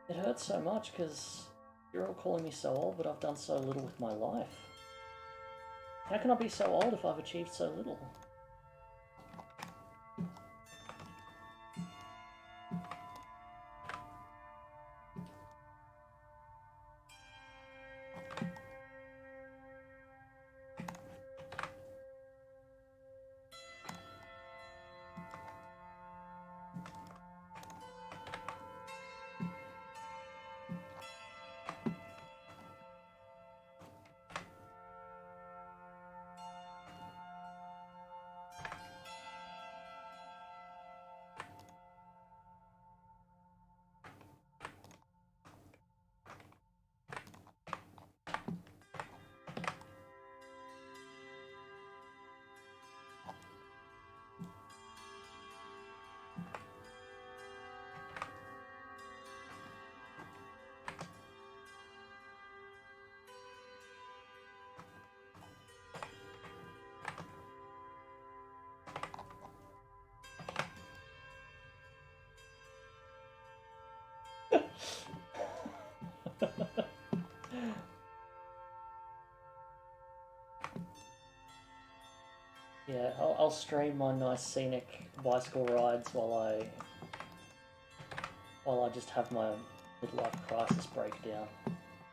It hurts so much because you're all calling me so old, but I've done so little with my life. How can I be so old if I've achieved so little? Yeah, I'll stream my nice scenic bicycle rides while I just have my midlife crisis breakdown.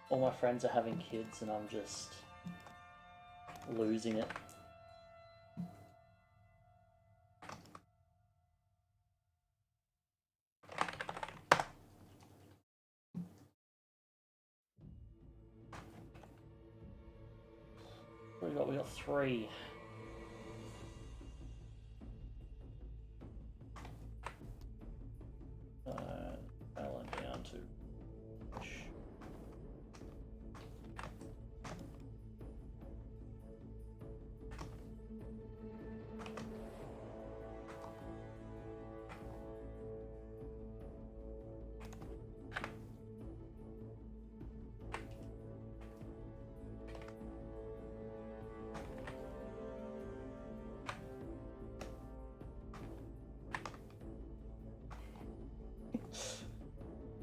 All my friends are having kids and I'm just losing it. What do we got? We got 3. Barreling down to push.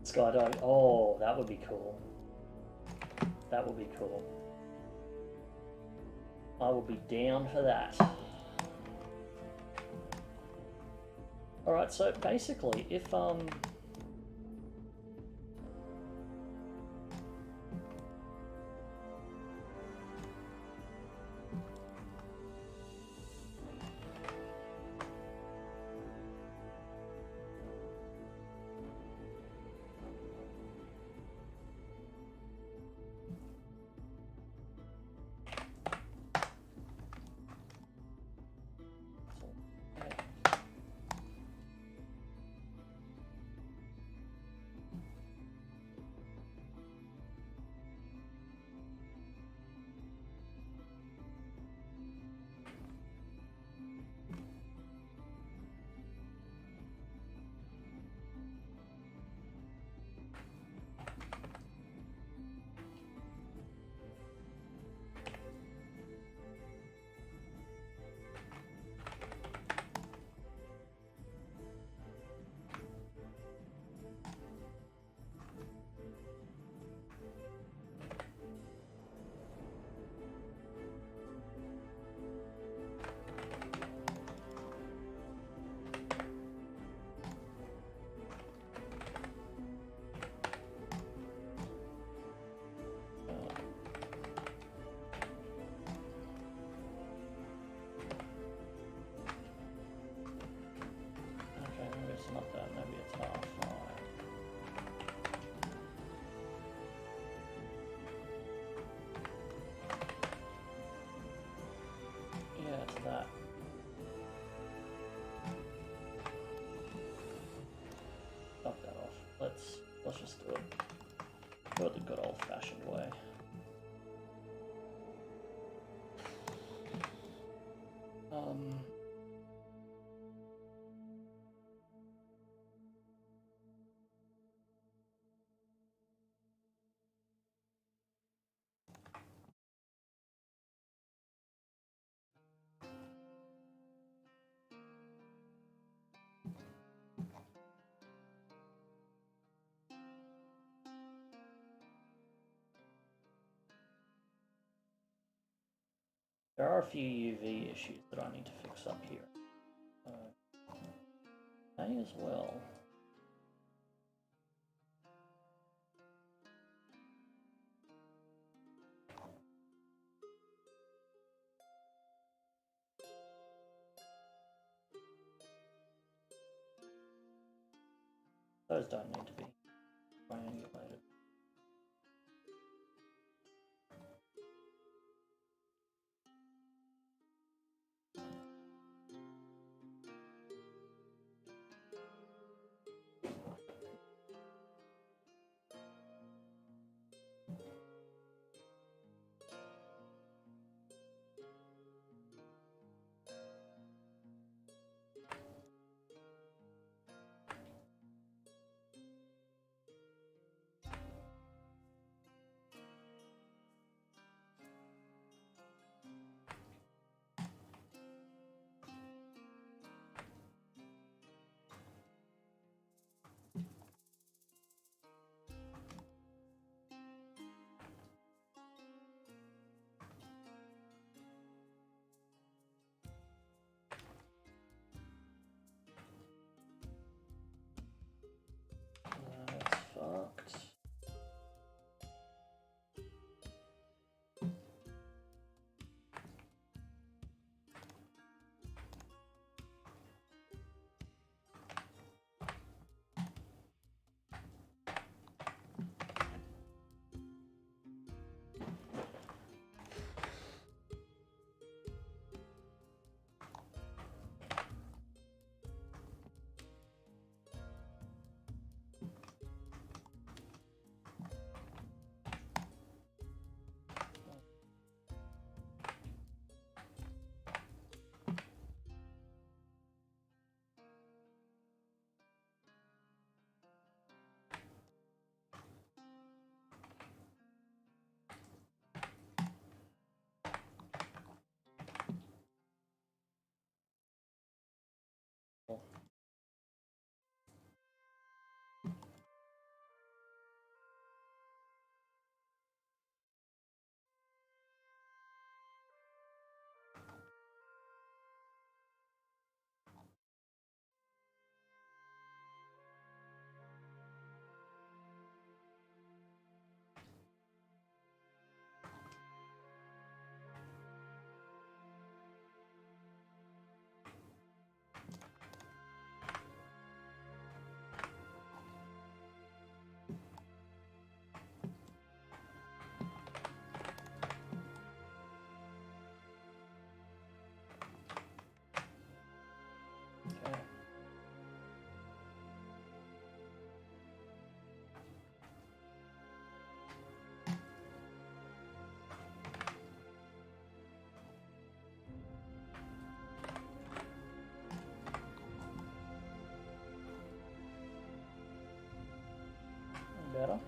Skydiving. Oh, that would be cool. That would be cool. I will be down for that. Alright, so basically, if There are a few UV issues that I need to fix up here. May as well. Those don't need to be triangulated. That's fucked. Okay. Better.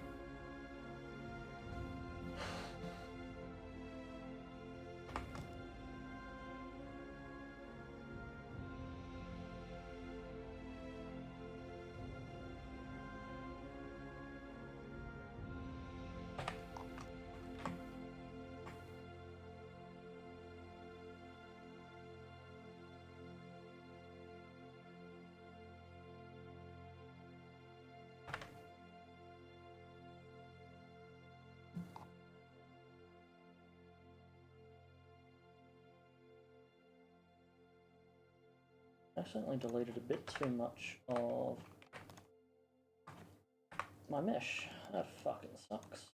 Accidentally deleted a bit too much of my mesh. That fucking sucks.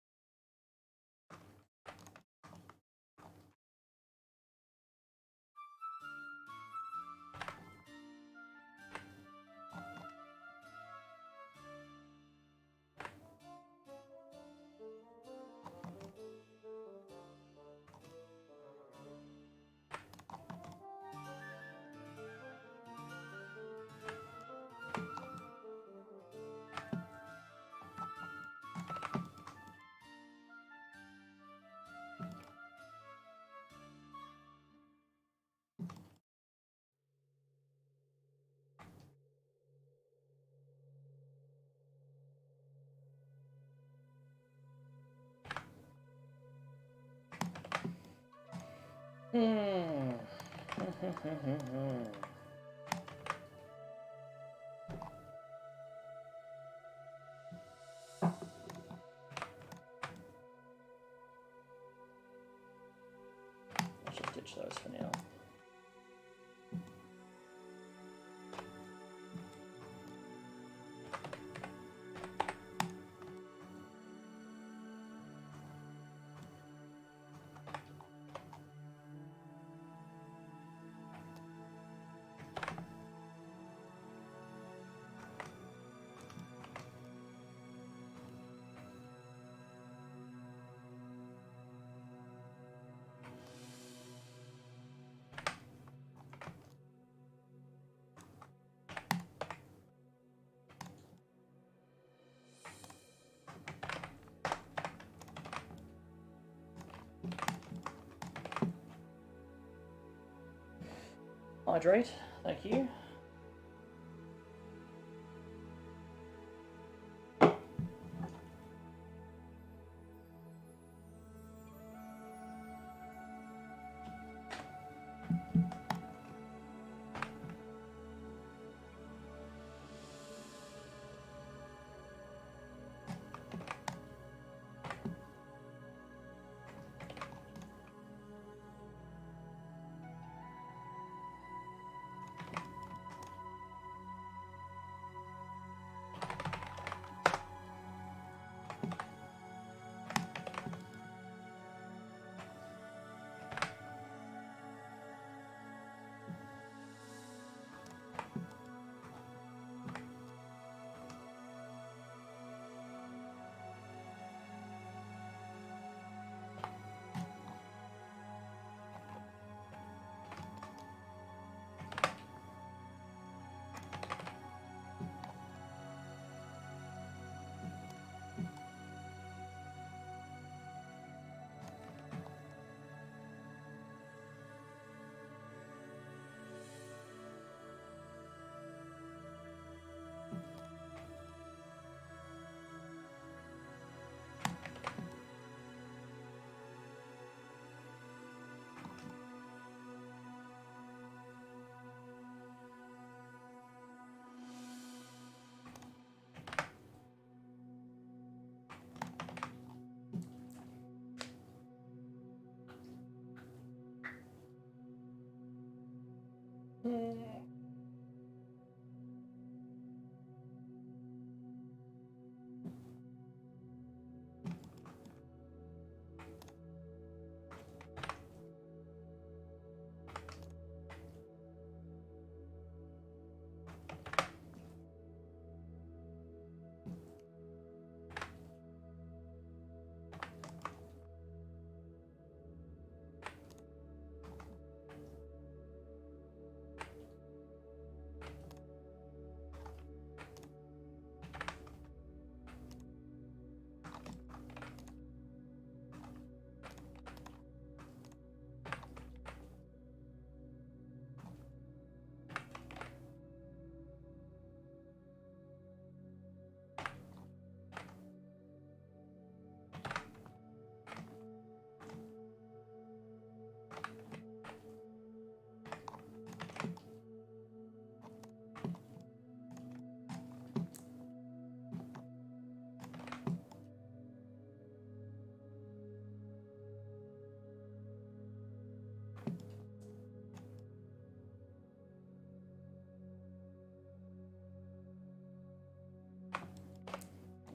Hmm. Let's just ditch those for now. Hydrate, thank you.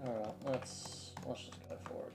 Alright, let's just go for it.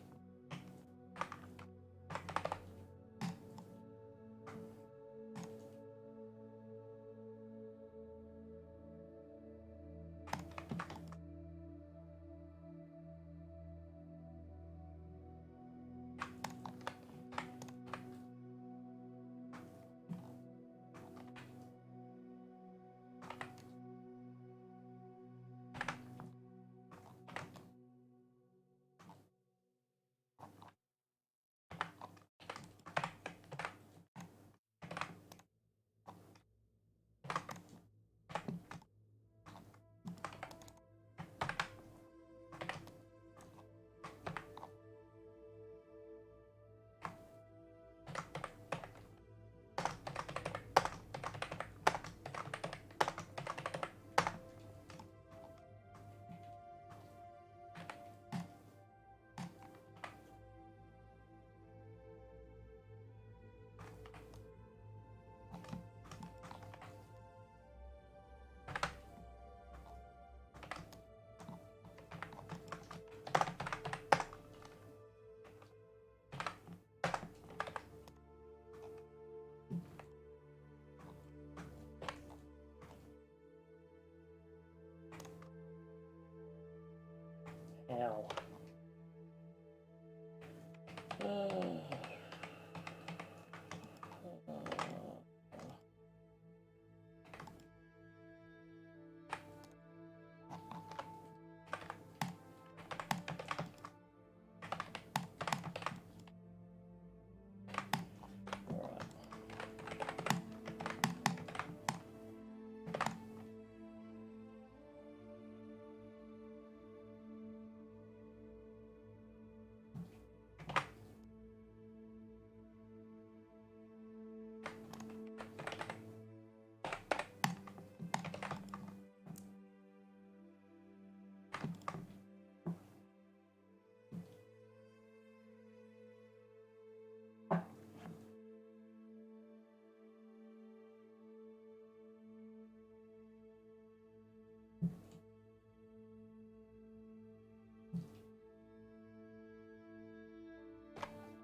Ow.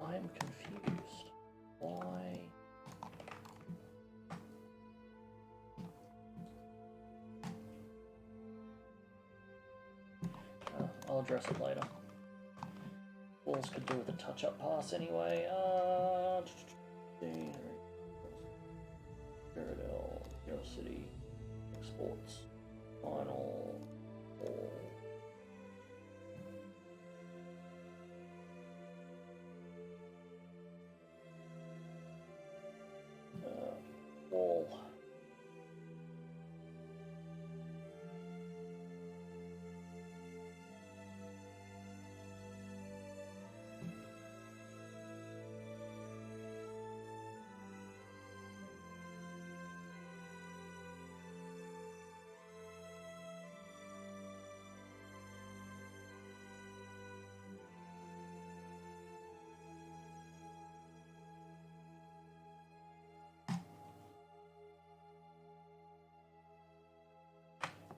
I am confused. Why? I'll address it later. Walls could do with a touch-up pass anyway. Cyrodiil, Imperial City, exports, final, all. Wall.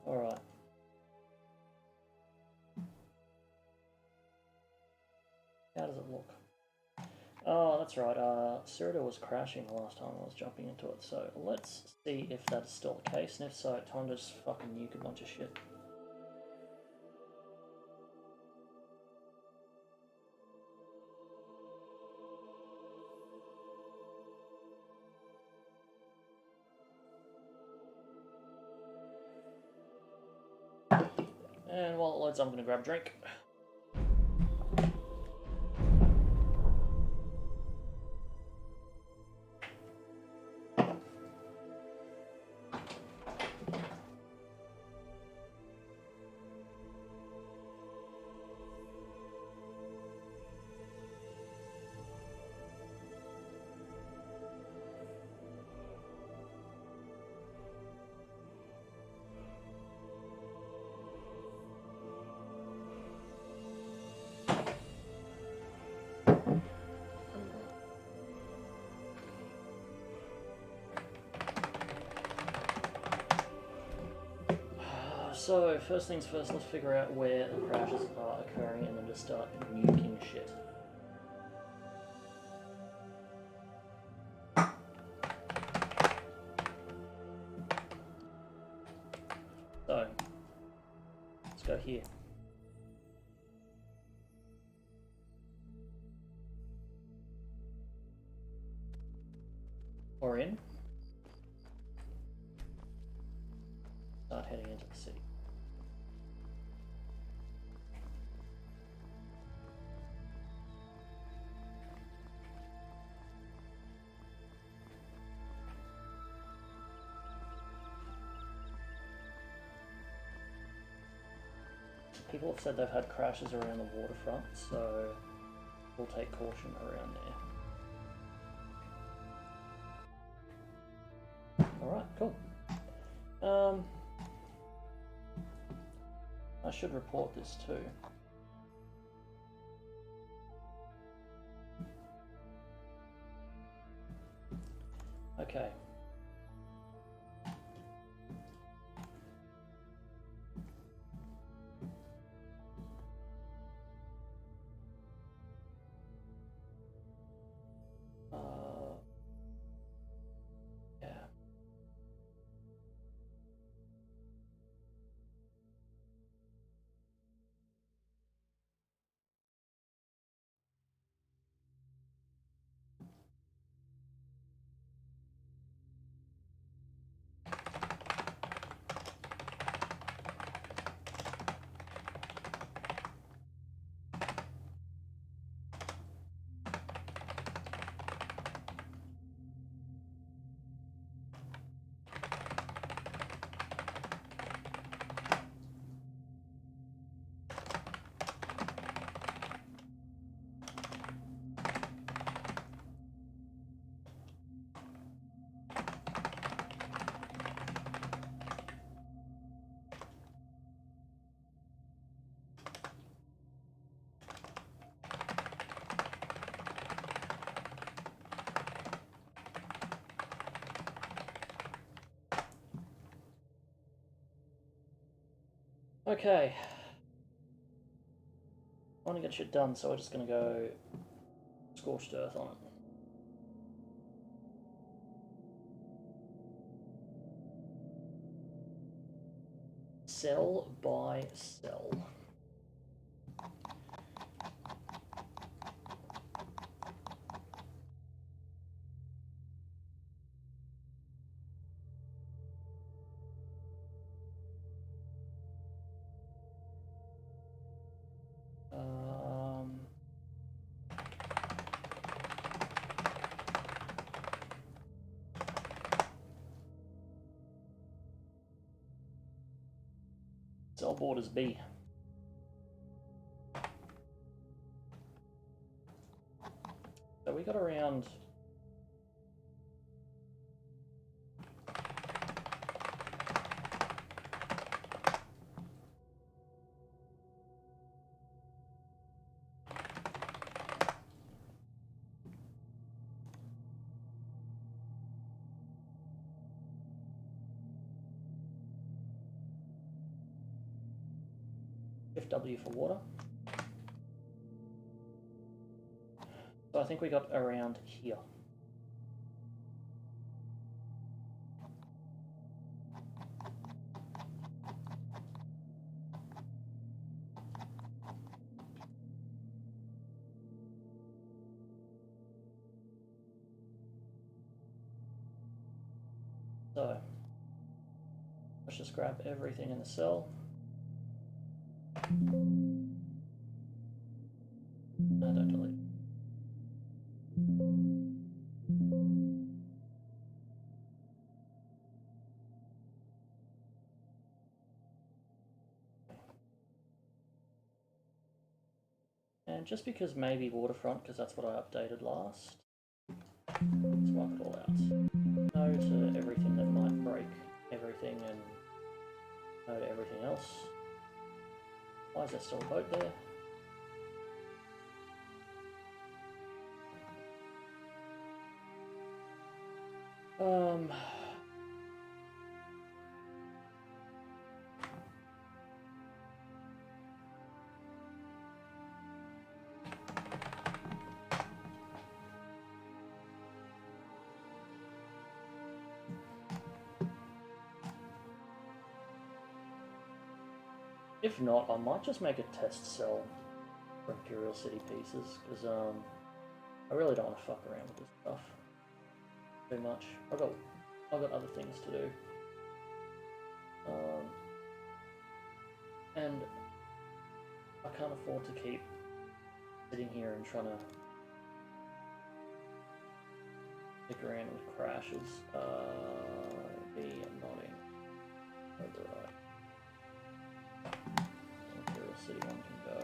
Alright. How does it look? Oh, that's right. Cyrodiil was crashing the last time I was jumping into it, so let's see if that's still the case, and if so, time to just fucking nuke a bunch of shit. And while it loads, I'm gonna grab a drink. So, first things first, let's figure out where the crashes are occurring and then just start nuking shit. So, let's go here. Or in. Start heading into the city. People have said they've had crashes around the waterfront, so we'll take caution around there. Alright, cool. I should report this too. Okay. Yeah. Okay. I want to get shit done, so we're just going to go Scorched Earth on it. Sell by sell. Sell borders B. So we got around W for water. So I think we got around here. So let's just grab everything in the cell. No, don't delete. And just because maybe waterfront, because that's what I updated last, let's wipe it all out. No to everything that might break everything, and no to everything else. Why is there still a boat there? If not, I might just make a test cell for Imperial City pieces, because I really don't want to fuck around with this stuff too much. I've got other things to do. And I can't afford to keep sitting here and trying to stick around with crashes. Be nodding. Override. Imperial City one can go.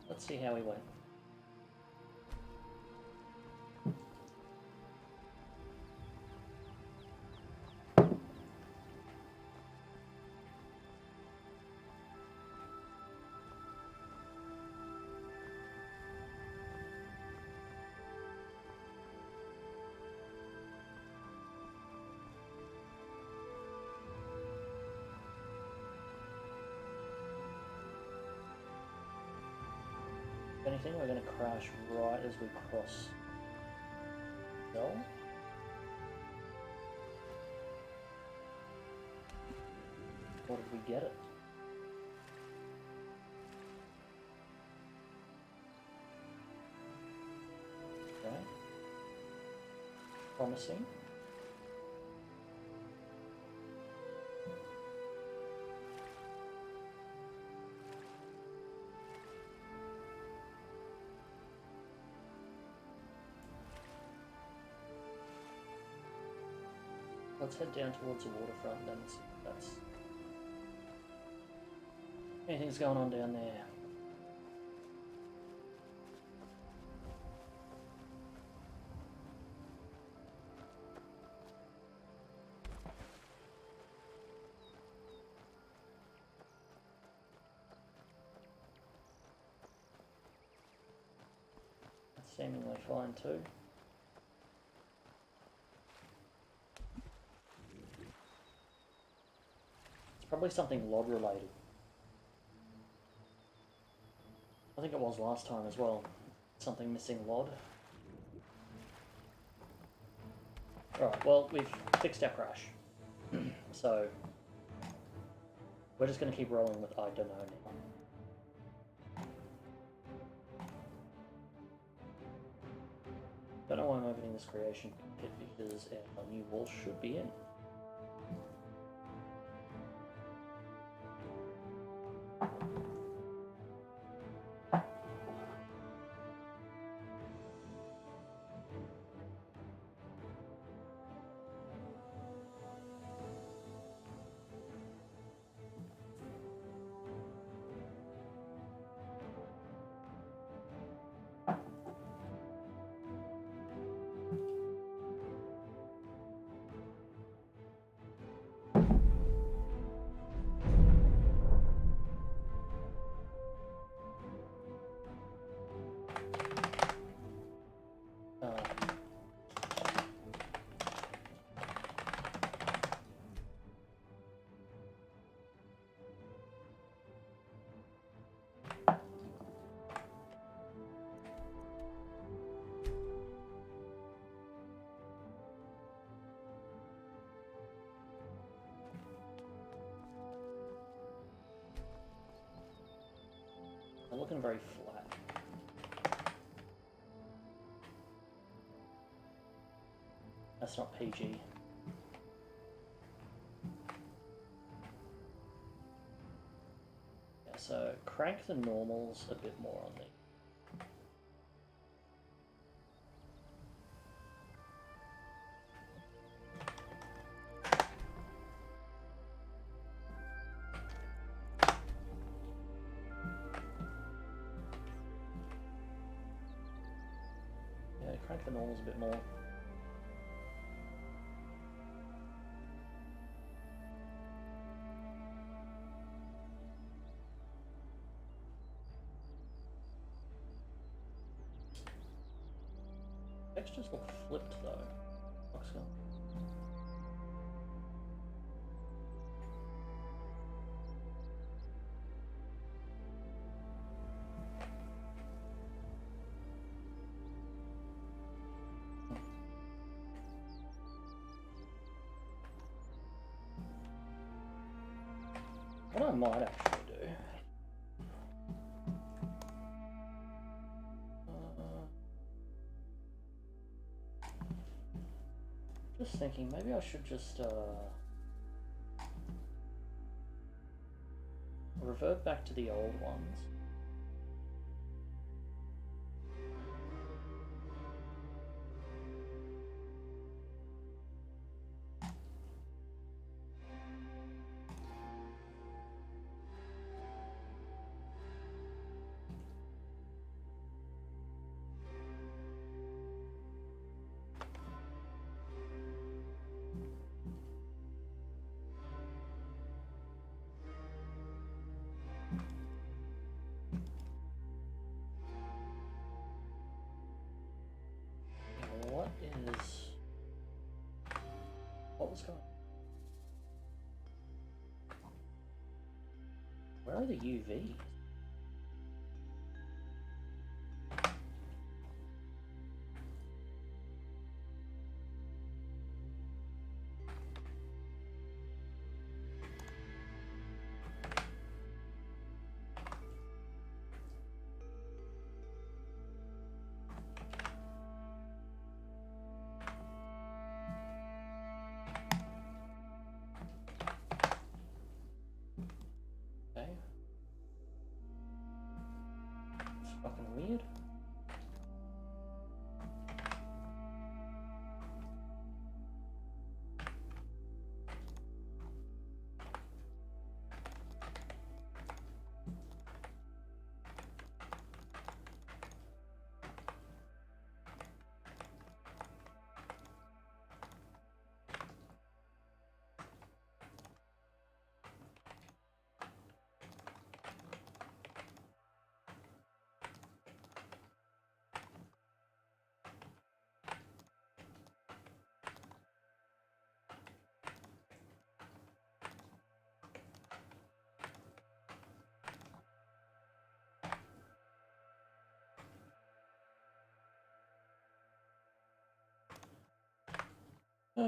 Let's see how we went. If anything, we're going to crash right as we cross Cell. Or did we get it? Okay. Promising. Let's head down towards the waterfront then and see if that's... anything's going on down there. That's seemingly fine too. Probably something log related. I think it was last time as well. Something missing LOD. Alright, well, we've fixed our crash. So, we're just going to keep rolling with I don't know now. Don't know why I'm opening this creation kit because our new wall should be in. They're looking very flat. That's not PG. Yeah, so crank the normals a bit more on these. Crank the normals a bit more. Textures look flipped though. Looks good. What I might actually do... just thinking, maybe I should just revert back to the old ones. What was going on? Where are the UVs? Okay. Okay,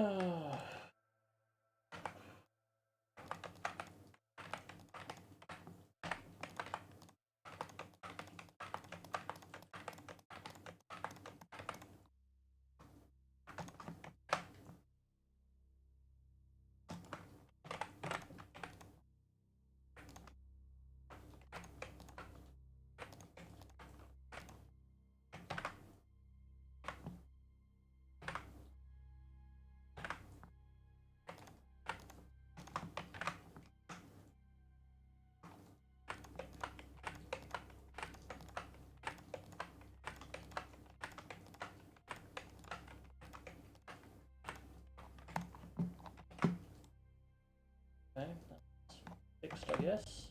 that's fixed, I guess.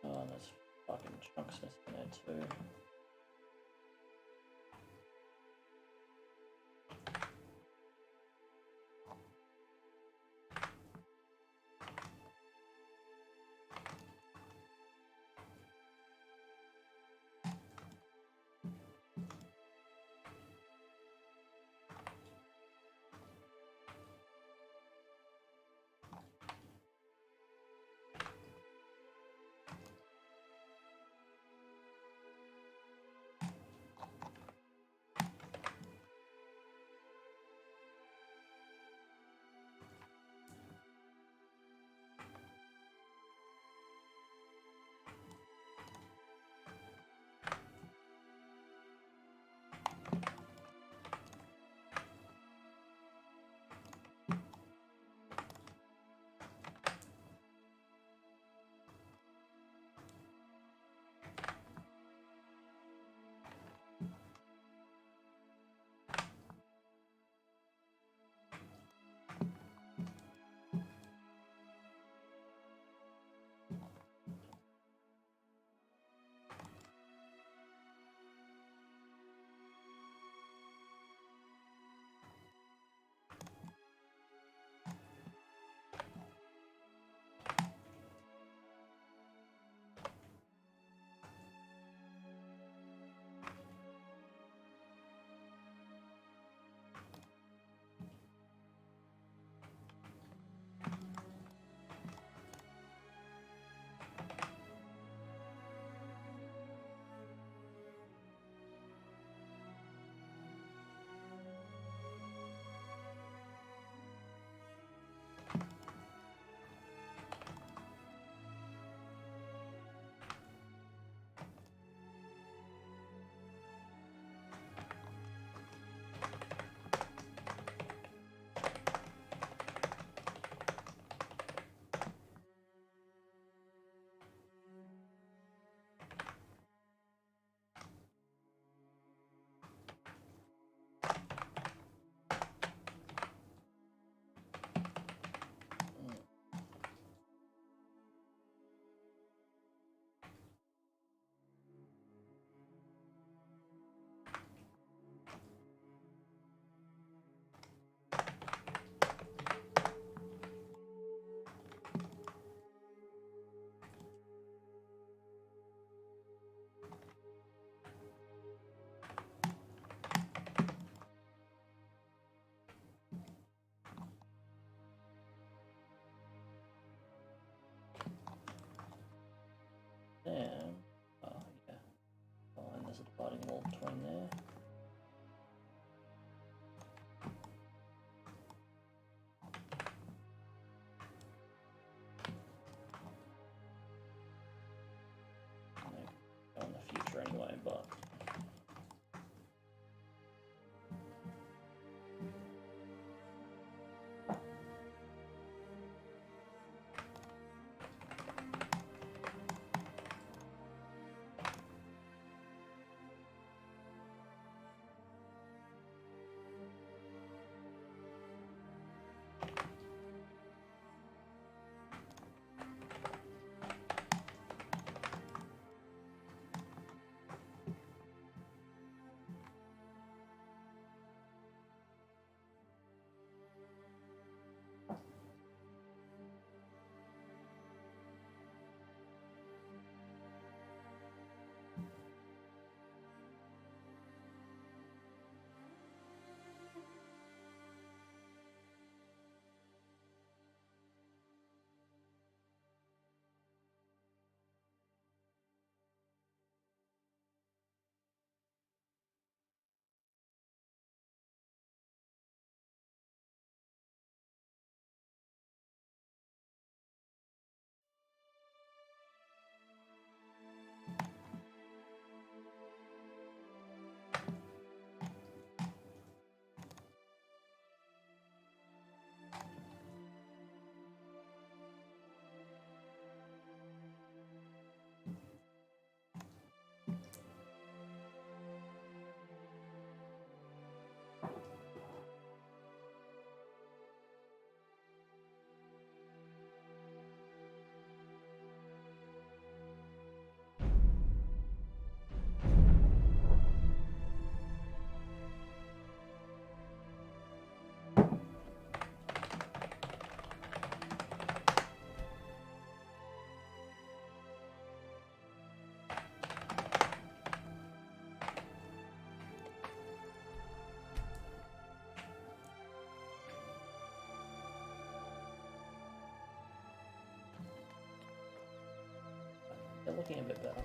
Oh, there's fucking chunks missing there too. between there. In the future anyway, but they're looking a bit better.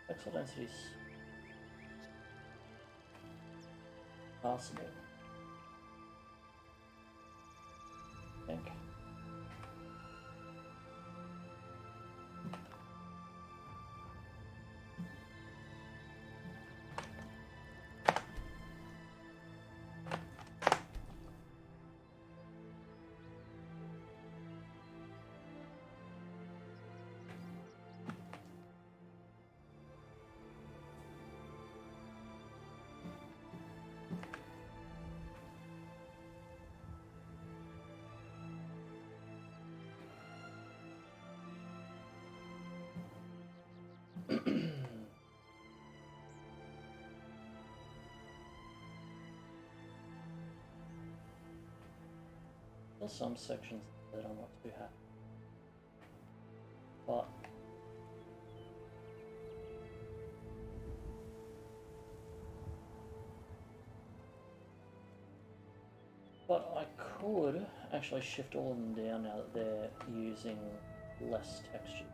Pixel density's passable, I think. There's some sections that I'm not too happy, but I could actually shift all of them down now that they're using less texture.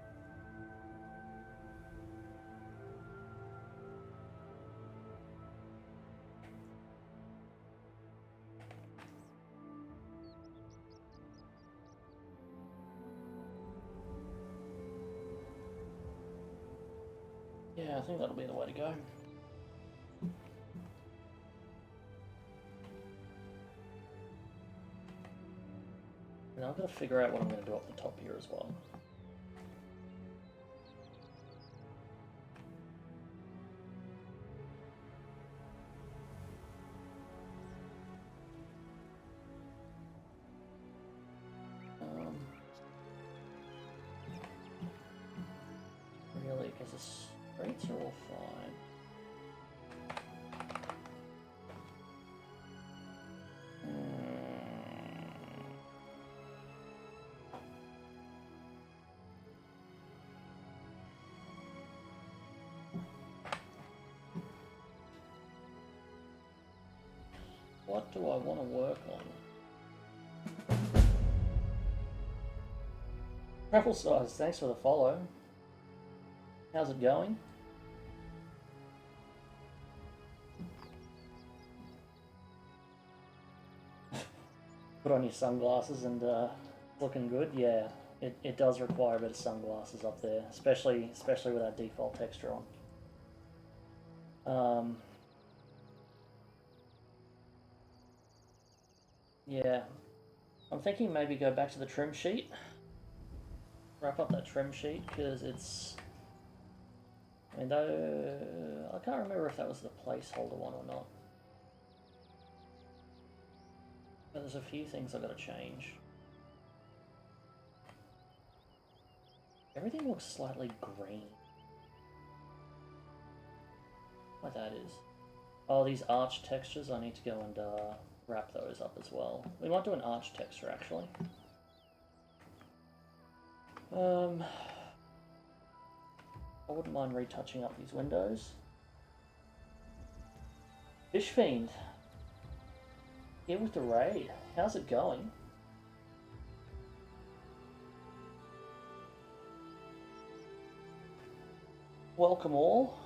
Yeah, I think that'll be the way to go. Now I've got to figure out what I'm going to do up the top here as well. Really, because the streets are all fine. What do I want to work on? Travel size, thanks for the follow. How's it going? Put on your sunglasses and looking good. Yeah, it does require a bit of sunglasses up there, especially with that default texture on. Yeah, I'm thinking maybe go back to the trim sheet. Wrap up that trim sheet because it's. I mean, though I can't remember if that was the placeholder one or not. But there's a few things I've got to change. Everything looks slightly green. What that is. Oh, these arch textures, I need to go and wrap those up as well. We might do an arch texture actually. I wouldn't mind retouching up these windows. Fish Fiend. Here with the raid. How's it going? Welcome all.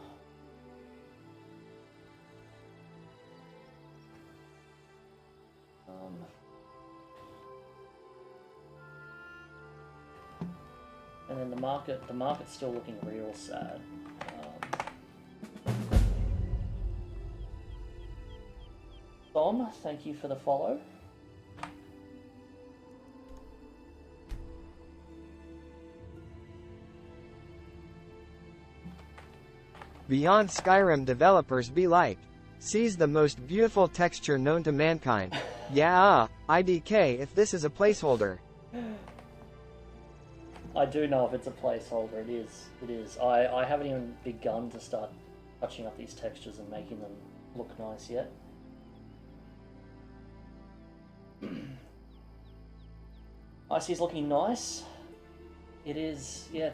And then the market's still looking real sad. Tom, thank you for the follow. Beyond Skyrim developers be like, sees the most beautiful texture known to mankind. Yeah, IDK if this is a placeholder. I do know if it's a placeholder, it is. It is. I haven't even begun to start touching up these textures and making them look nice yet. Icy's looking nice. It is. Yeah,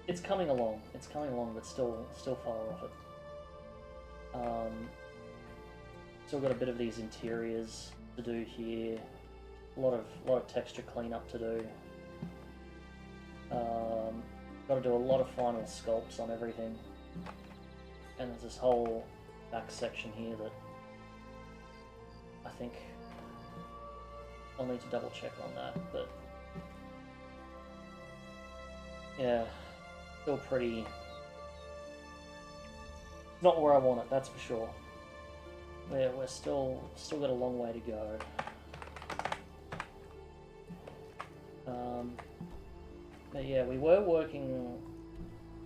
it's coming along. It's coming along, but still far off it. Still got a bit of these interiors to do here. A lot of texture cleanup to do. Got to do a lot of final sculpts on everything. And there's this whole back section here that I think I'll need to double check on that, but yeah, still pretty. Not where I want it, that's for sure. We're still got a long way to go. But yeah, we were working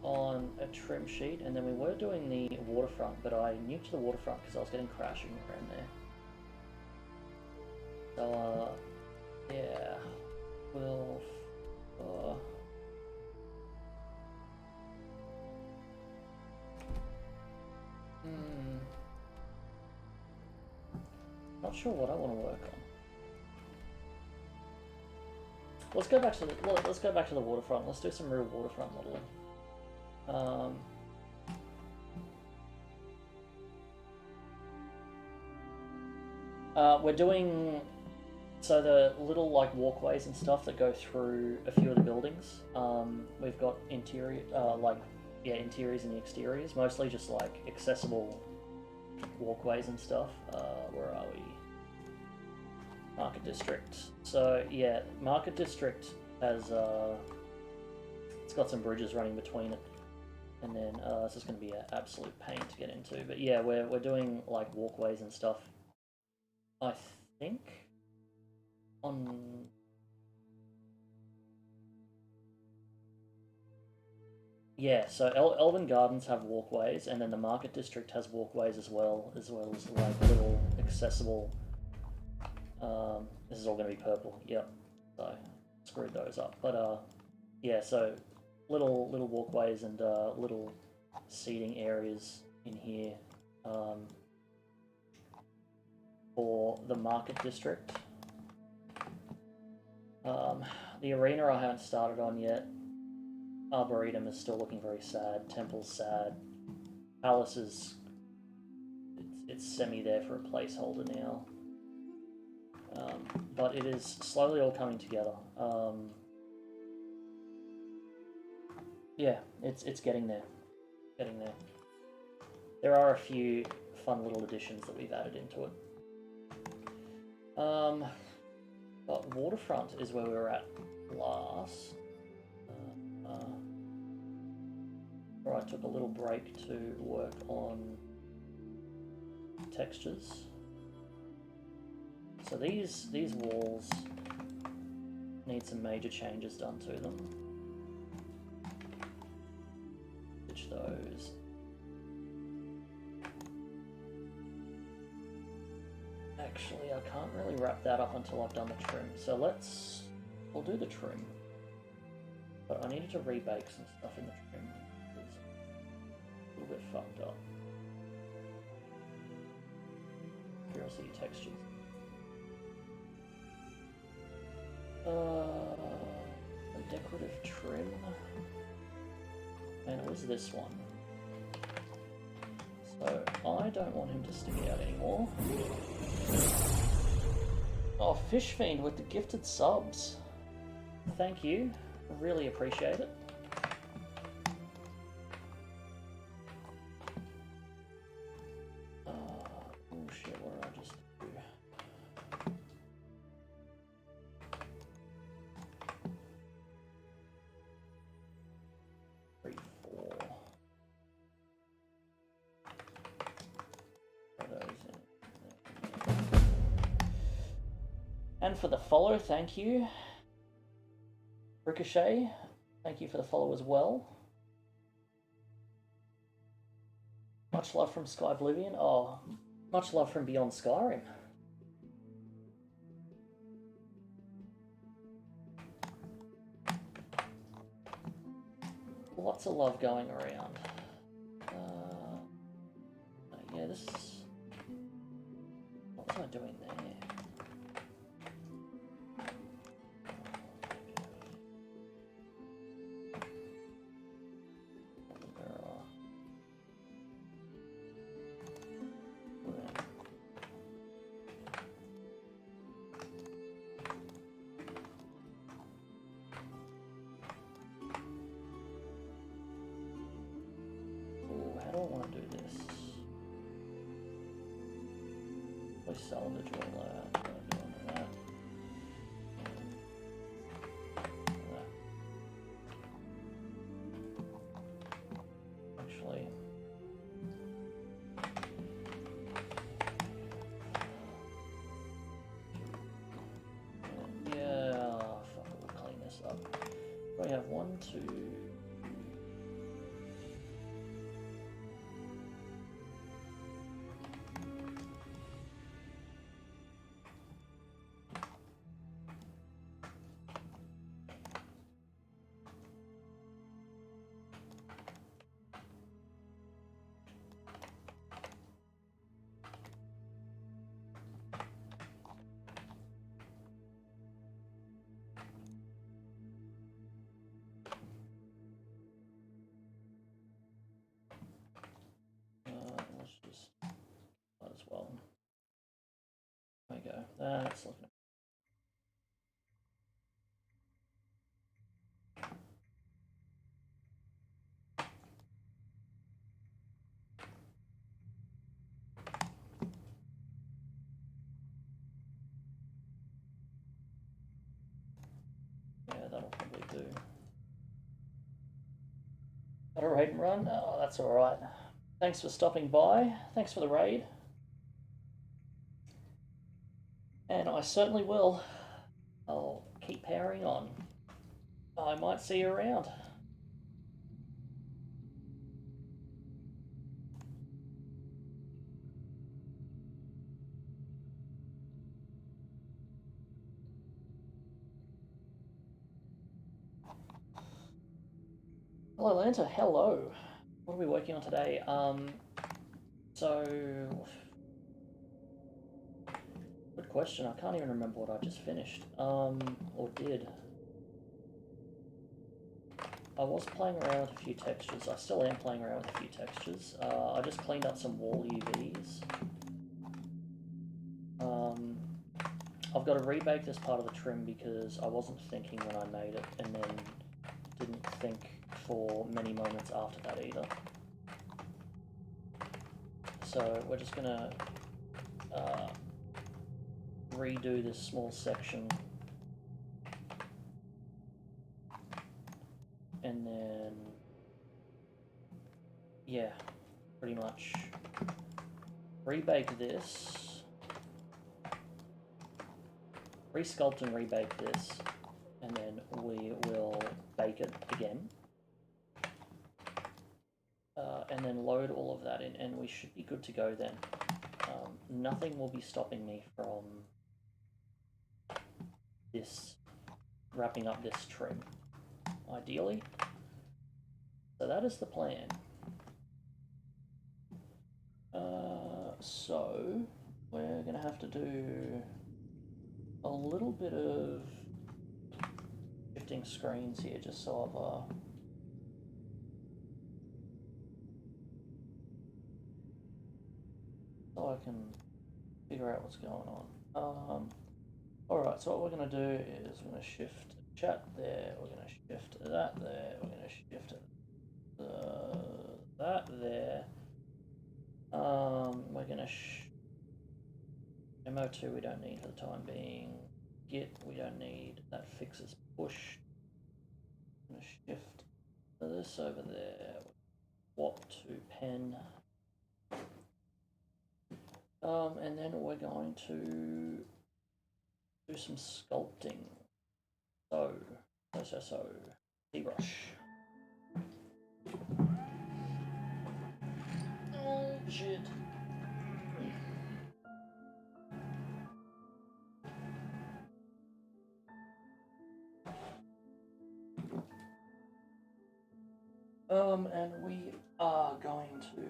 on a trim sheet, and then we were doing the waterfront, but I nuked the waterfront because I was getting crashing around there. So, yeah, we'll... Not sure what I want to work on. Let's go back to the waterfront. Let's do some real waterfront modeling. We're doing the little like walkways and stuff that go through a few of the buildings. We've got interiors and the exteriors, mostly just like accessible walkways and stuff. Where are we? Market District. So yeah, Market District has it's got some bridges running between it, and then this is going to be an absolute pain to get into. But yeah, we're doing like walkways and stuff. I think on yeah, so Elven Gardens have walkways, and then the Market District has walkways as well as like little accessible. This is all going to be purple. Yep. So screwed those up. But yeah. So little walkways and little seating areas in here for the Market District. The arena I haven't started on yet. Arboretum is still looking very sad. Temple's sad. Palace is it's semi there for a placeholder now. but it is slowly all coming together. Yeah, it's getting there. Getting there. There are a few fun little additions that we've added into it. But Waterfront is where we were at last. Where I took a little break to work on textures. So these walls need some major changes done to them. Stitch those. Actually, I can't really wrap that up until I've done the trim. So we'll do the trim. But I needed to rebake some stuff in the trim. It's a little bit fucked up. Imperial City textures. A decorative trim. And it was this one. So I don't want him to stick out anymore. Oh, Fish Fiend with the gifted subs. Thank you. Really appreciate it. Oh shit, what did I just do? 3, 4. And for the follow, thank you. Ricochet, thank you for the follow as well. Much love from Sky Oblivion. Oh, much love from Beyond Skyrim. Lots of love going around. Yeah, this is... What was I doing there? Salvage all that. Actually, yeah, fuck it, we'll clean this up. We have 1, 2. As well. There we go. That's looking. Yeah, that'll probably do. Got a raid and run? Oh, that's alright. Thanks for stopping by. Thanks for the raid. And I certainly will. I'll keep powering on. I might see you around. Hello, Lanta. Hello. What are we working on today? So... Good question. I can't even remember what I just finished. Or did. I was playing around with a few textures. I still am playing around with a few textures. I just cleaned up some wall UVs. I've I've got to rebake this part of the trim because I wasn't thinking when I made it, and then didn't think for many moments after that either. So we're just gonna redo this small section, and then yeah, pretty much rebake this, resculpt and rebake this, and then we will bake it again. And then load all of that in, and we should be good to go then. Nothing will be stopping me from this, wrapping up this trim, ideally. So that is the plan. So we're going to have to do a little bit of shifting screens here, just so I can figure out what's going on. Alright, so what we're going to do is we're going to shift chat there, we're going to shift that there, we're going to shift that there. We're going to MO2 we don't need for the time being. Git we don't need, that fixes push. I'm going to shift this over there, swap to pen. And then we're going to do some sculpting. So, ZBrush. Oh shit. And we are going to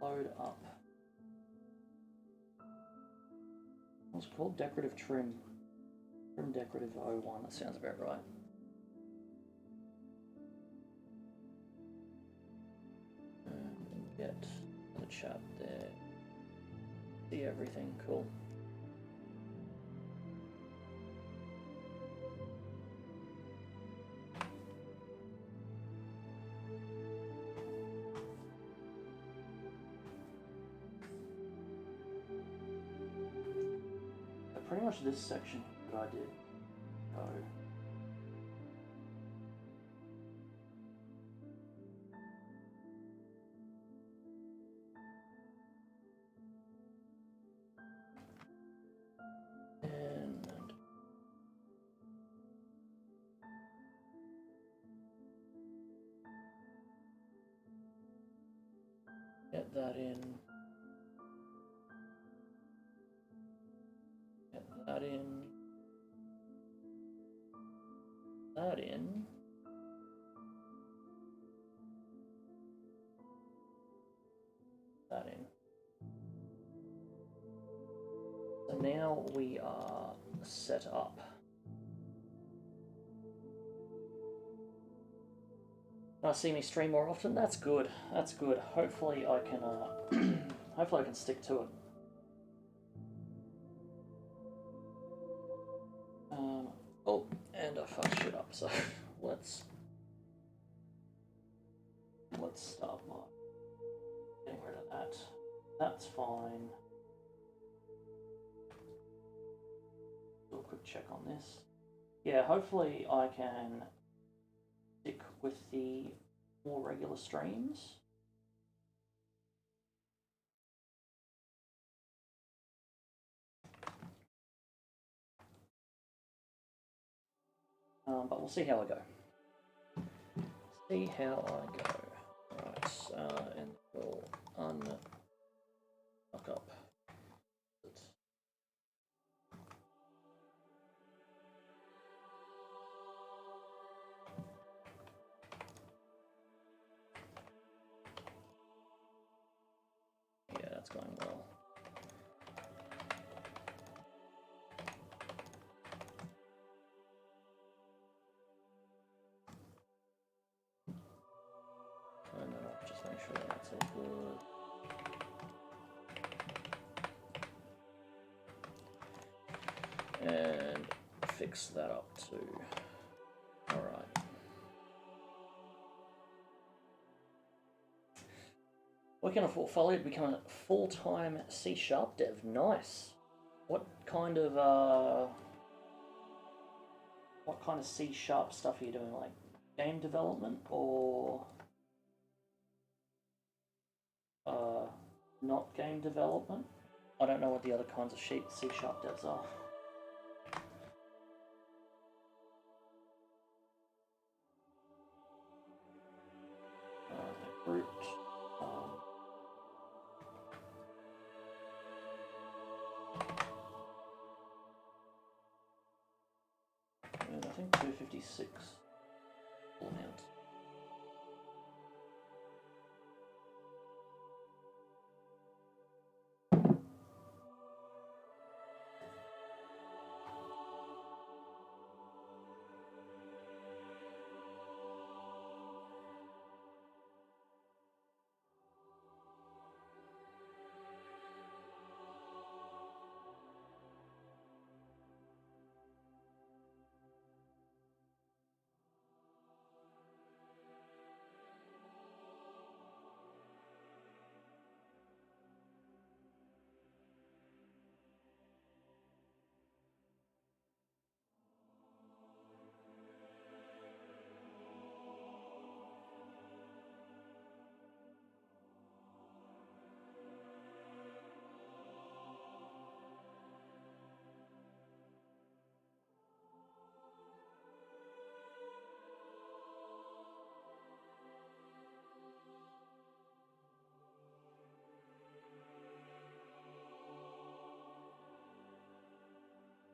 load up. What's it called? Decorative trim. Trim decorative 01, that sounds about right. Get the chat there. See everything, cool. Pretty much this section that I did. And get that in. That in, that in, that in. So now we are set up. Now see me stream more often. That's good. That's good. Hopefully I can. Hopefully I can stick to it. Oh, and I fucked shit up, so let's start by getting rid of that. That's fine. Do a quick check on this. Yeah, hopefully I can stick with the more regular streams. But we'll see how I go. See how I go. Right, and we'll unlock up. Yeah, that's going well. And then I'll just make sure that's all good. fix that up too. Alright. Working on a portfolio to become a full-time C# dev. Nice. What kind of C# stuff are you doing? Like game development or not game development? I don't know what the other kinds of C# devs are. The root. And I think 256 full amount.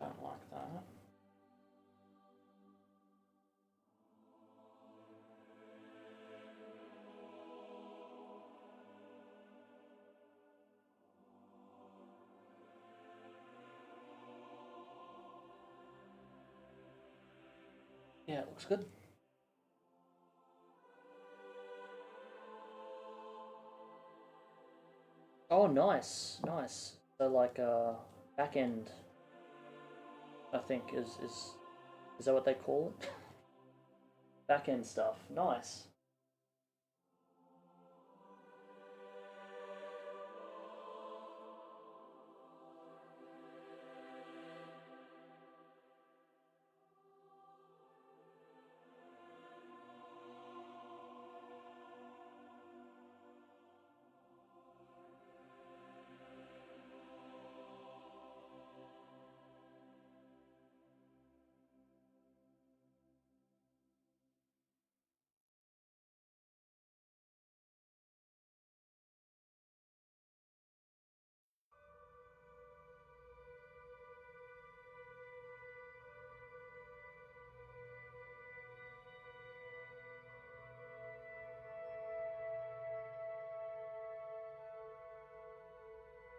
Don't like that. Yeah, it looks good. Oh, nice, nice. So like back end, I think is that what they call it? Back end stuff. Nice.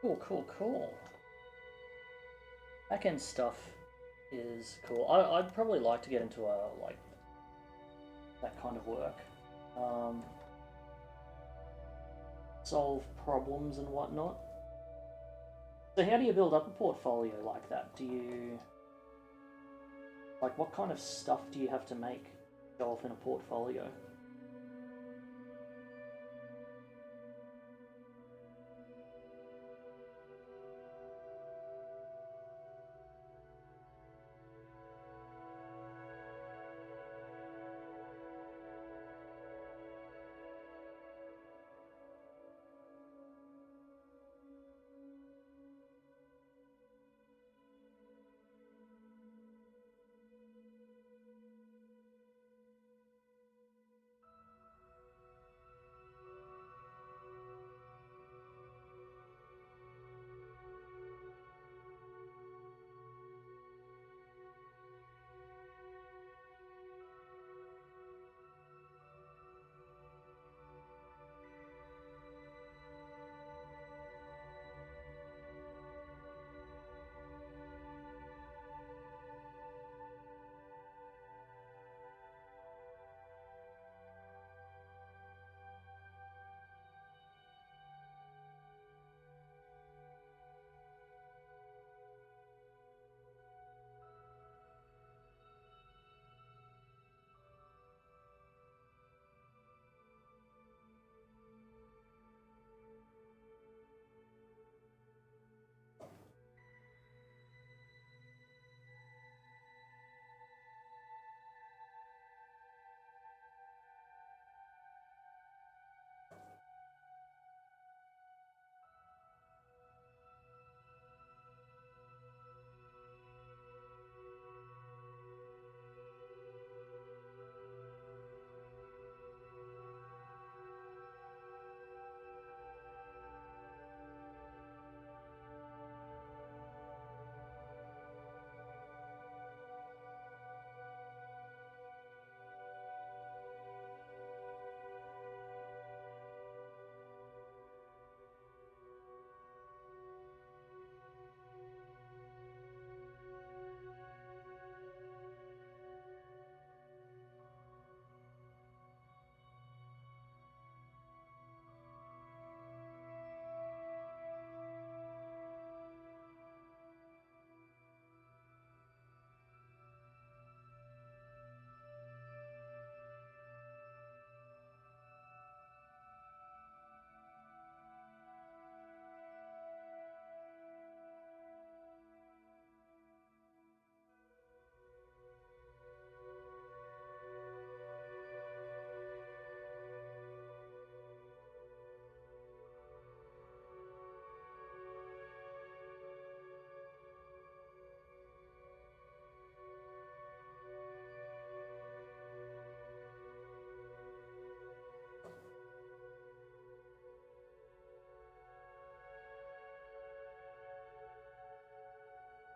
Cool, cool, cool. Back end stuff is cool. I'd probably like to get into like that kind of work. Solve problems and whatnot. So how do you build up a portfolio like that? Do you like what kind of stuff do you have to make to go off in a portfolio?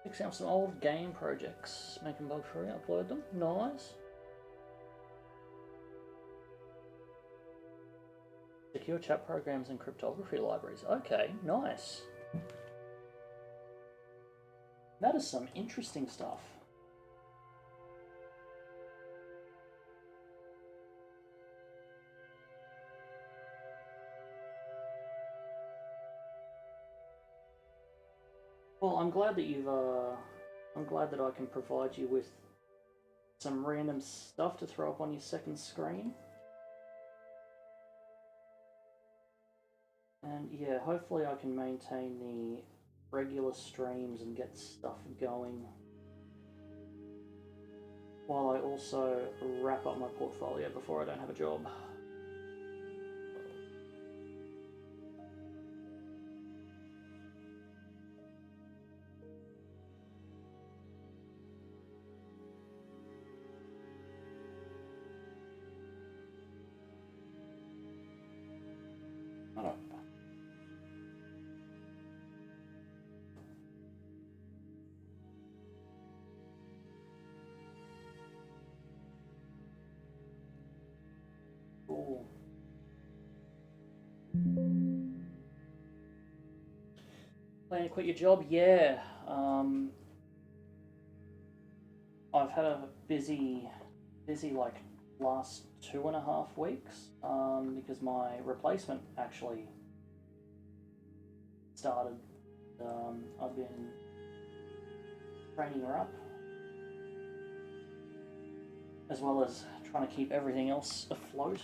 Fix out some old game projects, make them bug free, upload them. Nice. Secure chat programs and cryptography libraries. Okay, nice. That is some interesting stuff. Well, I'm glad that you've, I'm glad that I can provide you with some random stuff to throw up on your second screen. And yeah, hopefully I can maintain the regular streams and get stuff going while I also wrap up my portfolio before I don't have a job. Oh. Cool. Planning to quit your job? Yeah. I've had a busy like last 2.5 weeks because my replacement actually started. I've been training her up as well as trying to keep everything else afloat.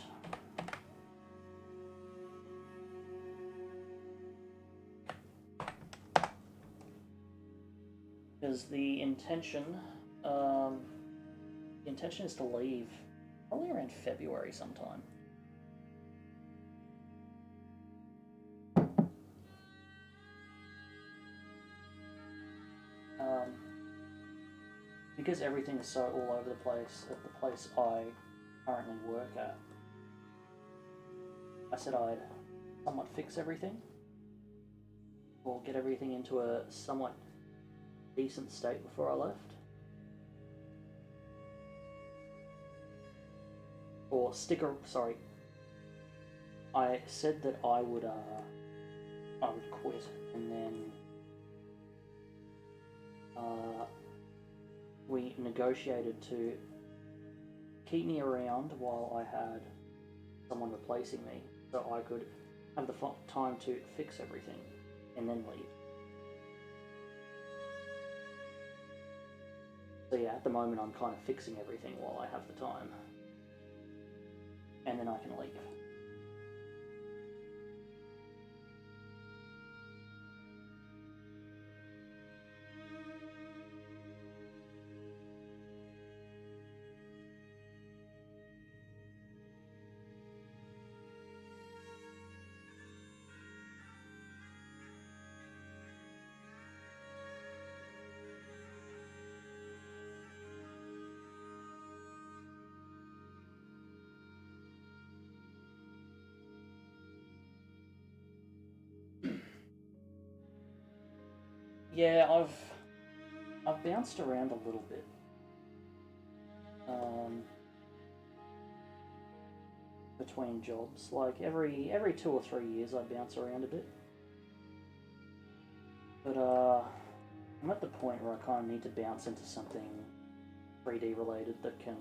Because the intention is to leave probably around February sometime. Because everything is so all over the place at the place I currently work at, I said I'd somewhat fix everything or get everything into a somewhat decent state before I left. Or sorry. I said that I would quit and then we negotiated to keep me around while I had someone replacing me so I could have the time to fix everything and then leave. So yeah, at the moment I'm kind of fixing everything while I have the time. And then I can leave. Yeah, I've bounced around a little bit. Between jobs, like every 2 or 3 years, I bounce around a bit. But I'm at the point where I kind of need to bounce into something 3D related that can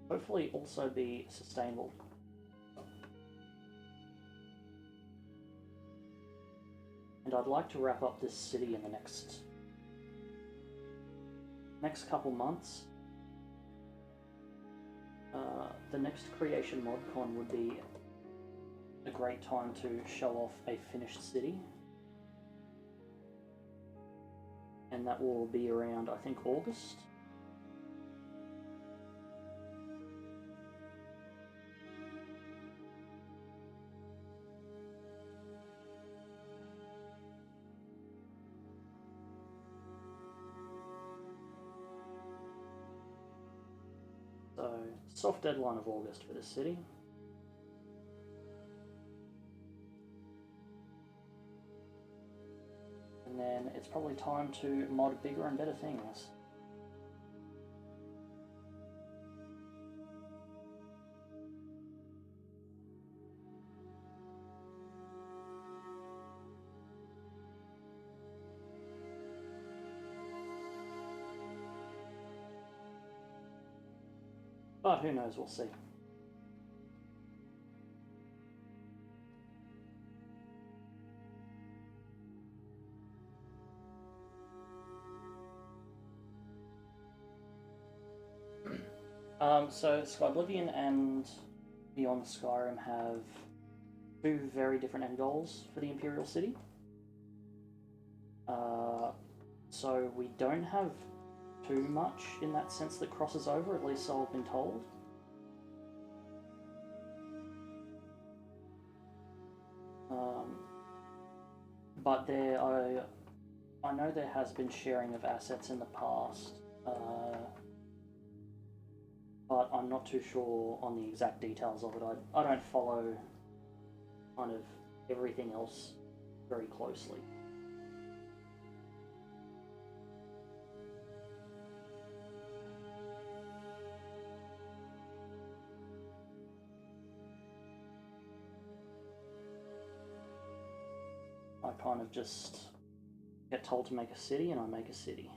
hopefully also be sustainable. And I'd like to wrap up this city in the next couple months. The next Creation ModCon would be a great time to show off a finished city. And that will be around, I think, August. So, soft deadline of August for this city. And And then it's probably time to mod bigger and better things. But who knows, we'll see. So Skyblivion and Beyond Skyrim have two very different end goals for the Imperial City. So we don't have too much in that sense that crosses over, at least so I've been told. But I know there has been sharing of assets in the past, but I'm not too sure on the exact details of it. I don't follow kind of everything else very closely. I kind of just get told to make a city and I make a city.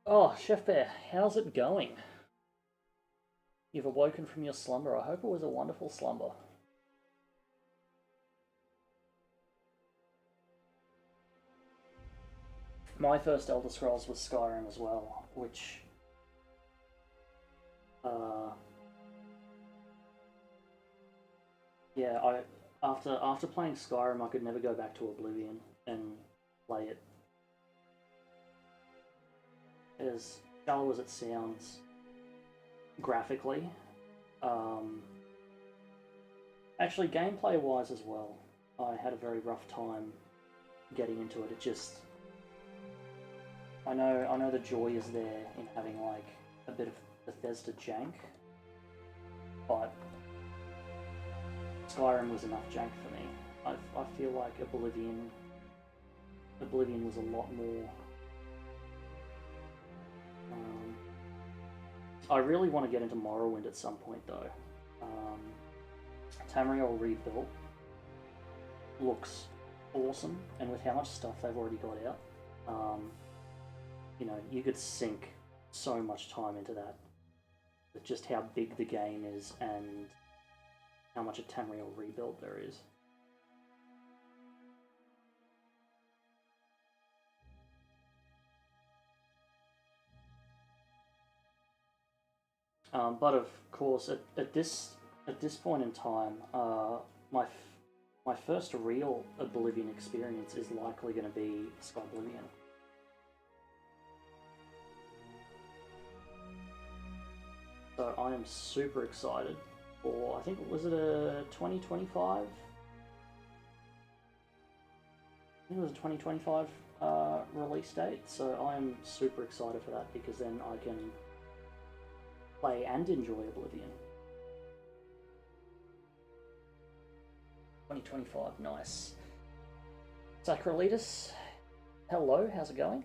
Oh, Chef Bear, how's it going? You've awoken from your slumber. I hope it was a wonderful slumber. My first Elder Scrolls was Skyrim as well, which... yeah, after playing Skyrim, I could never go back to Oblivion and play it. As shallow as it sounds, graphically, actually gameplay-wise as well, I had a very rough time getting into it. It just, I know the joy is there in having like a bit of Bethesda jank, but Skyrim was enough jank for me. I feel like Oblivion was a lot more. I really want to get into Morrowind at some point though. Tamriel Rebuilt looks awesome, and with how much stuff they've already got out, you know, you could sink so much time into that. With just how big the game is and how much a Tamriel Rebuilt there is. But of course, at this point in time, my first real Oblivion experience is likely going to be Skyblivion. So I am super excited for, I think, was it a 2025? I think it was a 2025 release date, so I am super excited for that because then I can play and enjoy Oblivion. 2025, nice. Sacrolitus, hello, how's it going?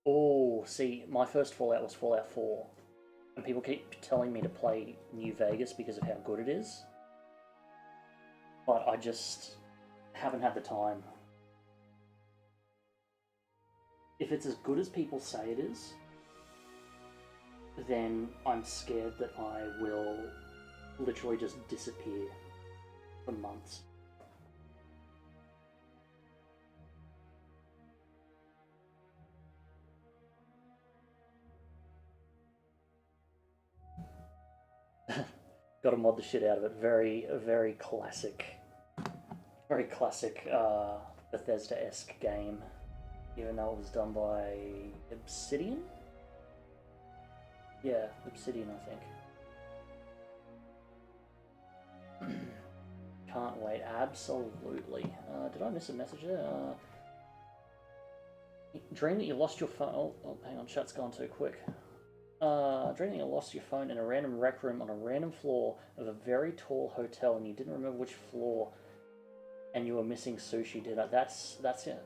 Oh, see, my first Fallout was Fallout 4, and people keep telling me to play New Vegas because of how good it is, but I just haven't had the time. If it's as good as people say it is, then I'm scared that I will literally just disappear for months. Gotta mod the shit out of it. Very, very classic. Very classic Bethesda-esque game, even though it was done by Obsidian? Yeah, Obsidian, I think. Can't wait, absolutely. Did I miss a message there? Dream that you lost your phone. Oh, hang on, chat's gone too quick. Dream that you lost your phone in a random rec room on a random floor of a very tall hotel and you didn't remember which floor and you were missing sushi dinner. That's it.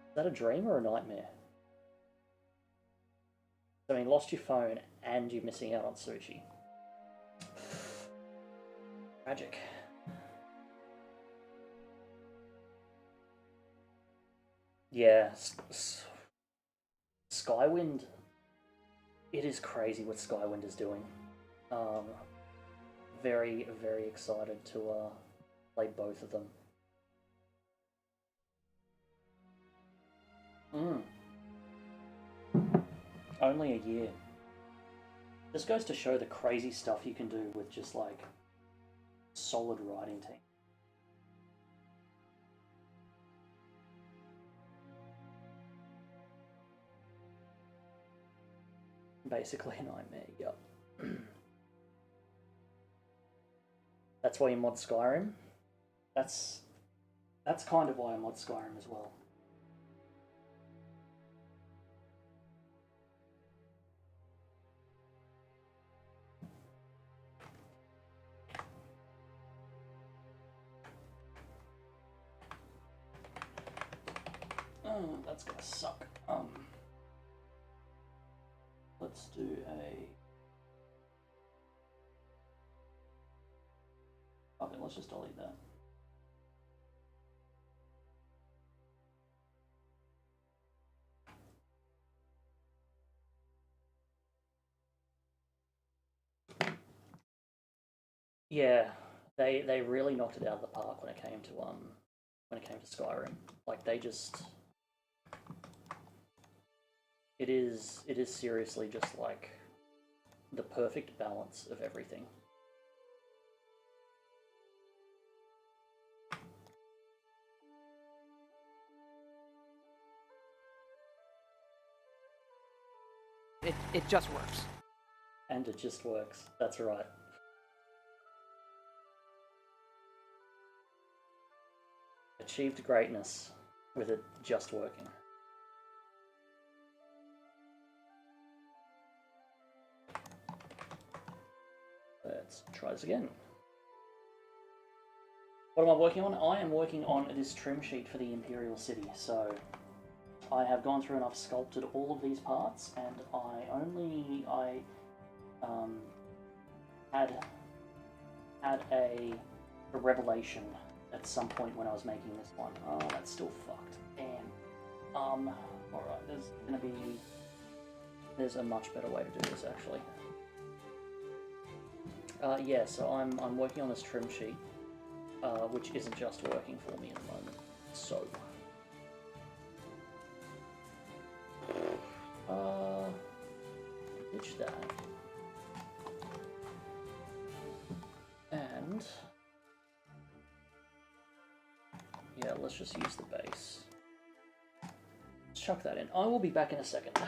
Is that a dream or a nightmare? I mean, lost your phone and you're missing out on sushi. Tragic. Yeah, Skywind. It is crazy what Skywind is doing. Very, very excited to play both of them. Only a year. This goes to show the crazy stuff you can do with just like solid writing team. Basically a nightmare, yep. That's why you mod Skyrim. That's kind of why I mod Skyrim as well. Oh, that's gonna suck. Let's do a... Okay, let's just delete that. Yeah, they really knocked it out of the park when it came to Skyrim. Like they just... It is seriously just like the perfect balance of everything. It just works. And it just works. That's right. Achieved greatness with it just working. Let's try this again. What am I working on? I am working on this trim sheet for the Imperial City. So I have gone through and I've sculpted all of these parts, and I had a revelation at some point when I was making this one. Oh, that's still fucked. Damn. Alright, there's a much better way to do this actually. Yeah, so I'm working on this trim sheet, which isn't just working for me at the moment. So, ditch that, and yeah, let's just use the base. Let's chuck that in. I will be back in a second.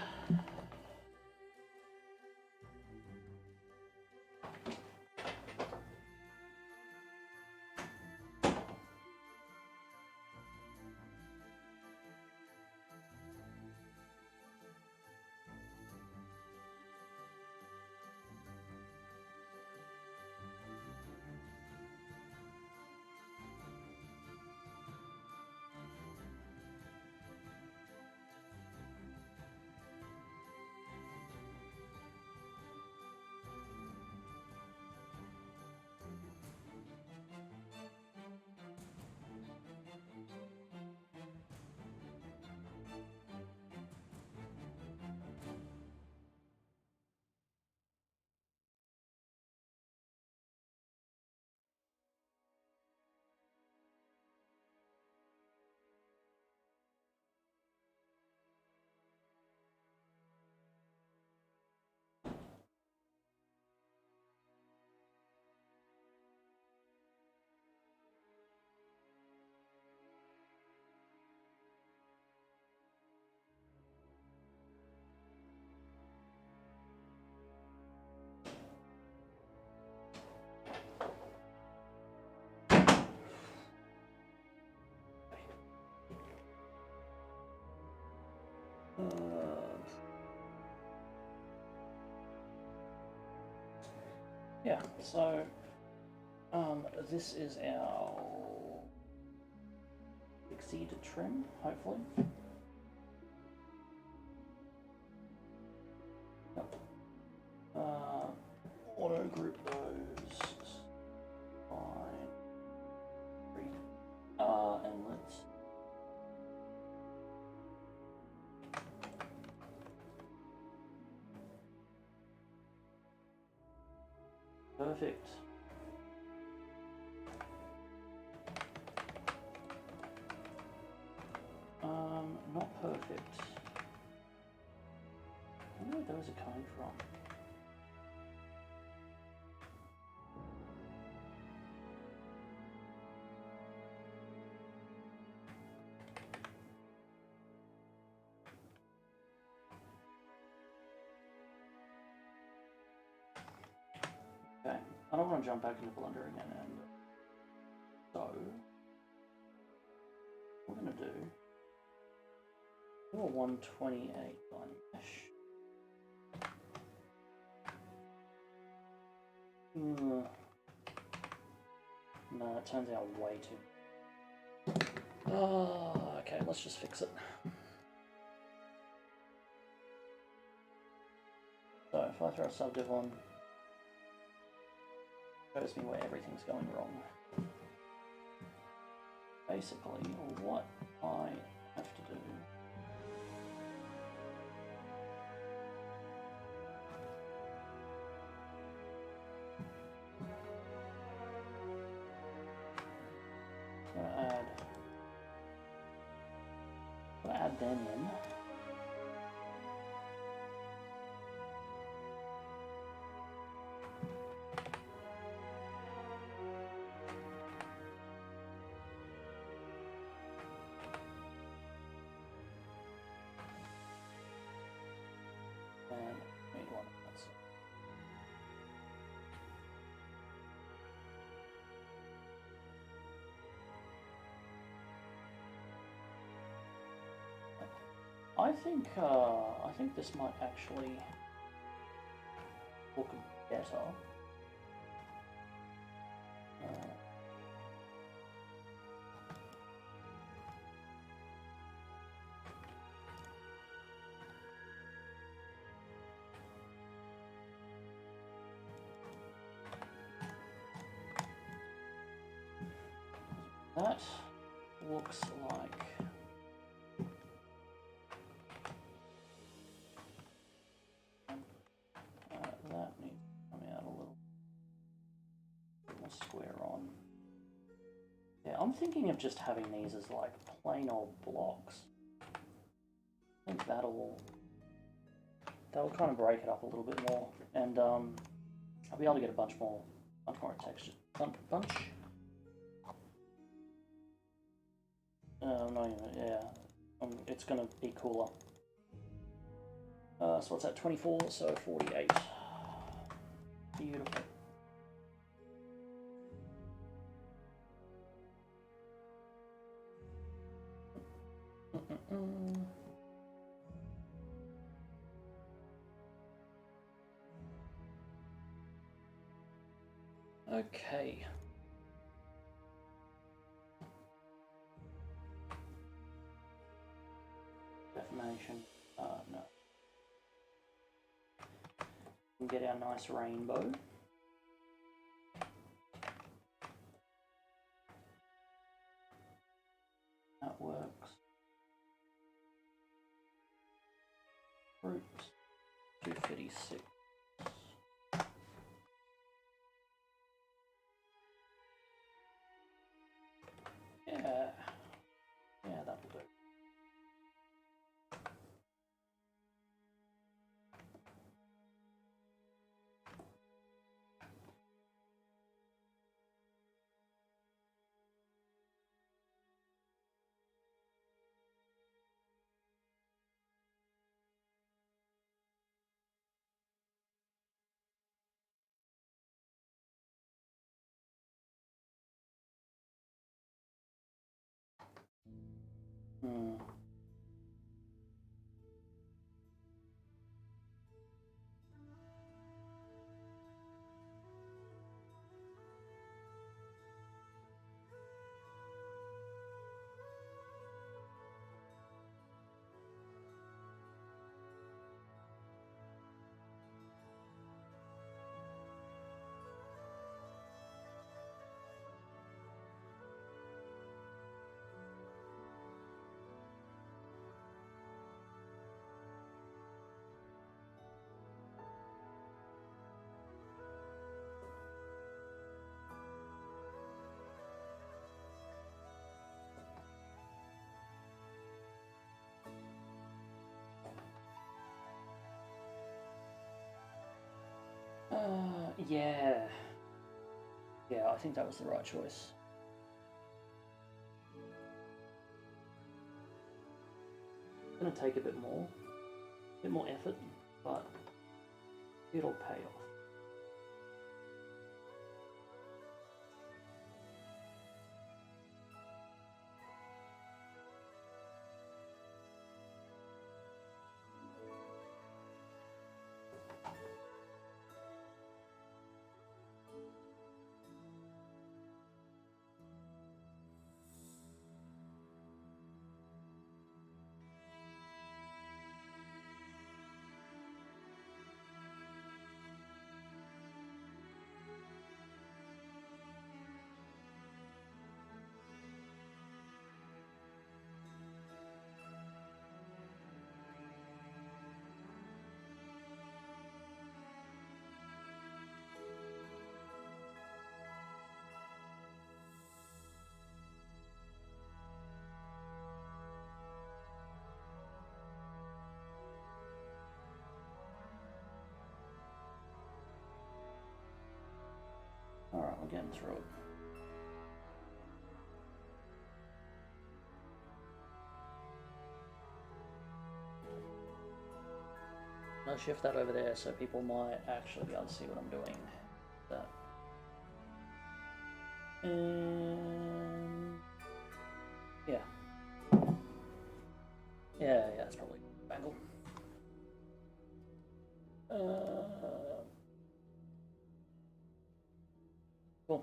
Yeah, so this is our exceeded trim, hopefully. Yep. Auto group those. Fine. And let's. Perfect. Not perfect. I wonder where those are coming from. Okay, I don't want to jump back into Blender again, and so what we're going to do a 128 line mesh. No, it turns out way too. Oh, okay, let's just fix it. So if I throw a subdiv on, it shows me where everything's going wrong. Basically, what I have to do add them in. And made one of that. I think this might actually look better. That looks like that needs to come out a little more square on. Yeah, I'm thinking of just having these as like plain old blocks. I think that'll kind of break it up a little bit more, and I'll be able to get a bunch more texture. Bunch. Not even, yeah. It's gonna be cooler. So what's that? 24, so 48. Beautiful. Okay. Reformation. No. We can get our nice rainbow. That works. Fruits. 256. Yeah. Yeah, that'll do. Yeah. Yeah, I think that was the right choice. It's gonna take a bit more effort, but it'll pay off. Alright, we're getting through it. I'll shift that over there so people might actually be able to see what I'm doing. That. Yeah. Yeah, that's probably a angle. Cool.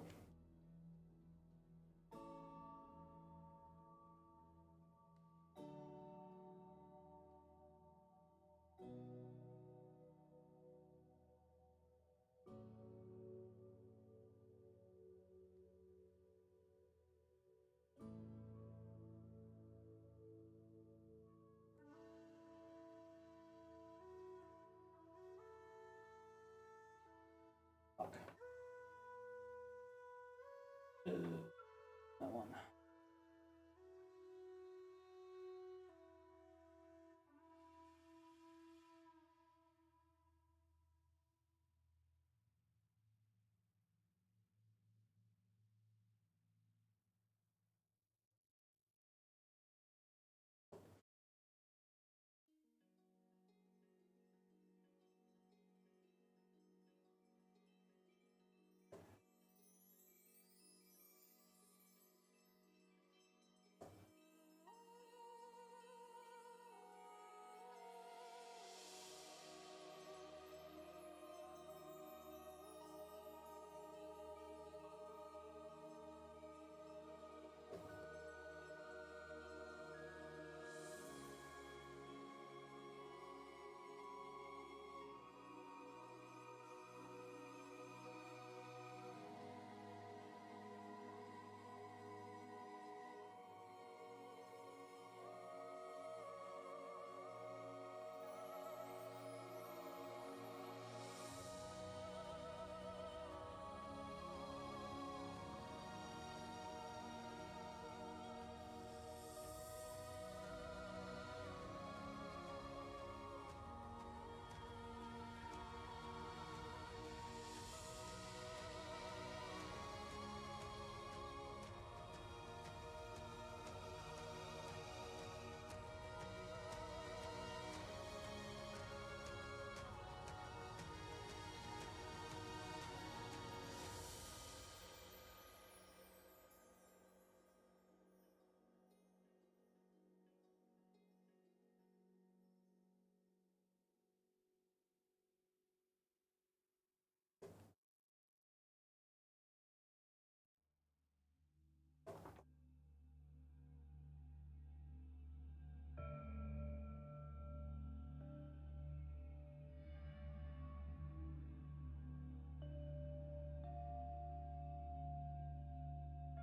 Fuck. That one.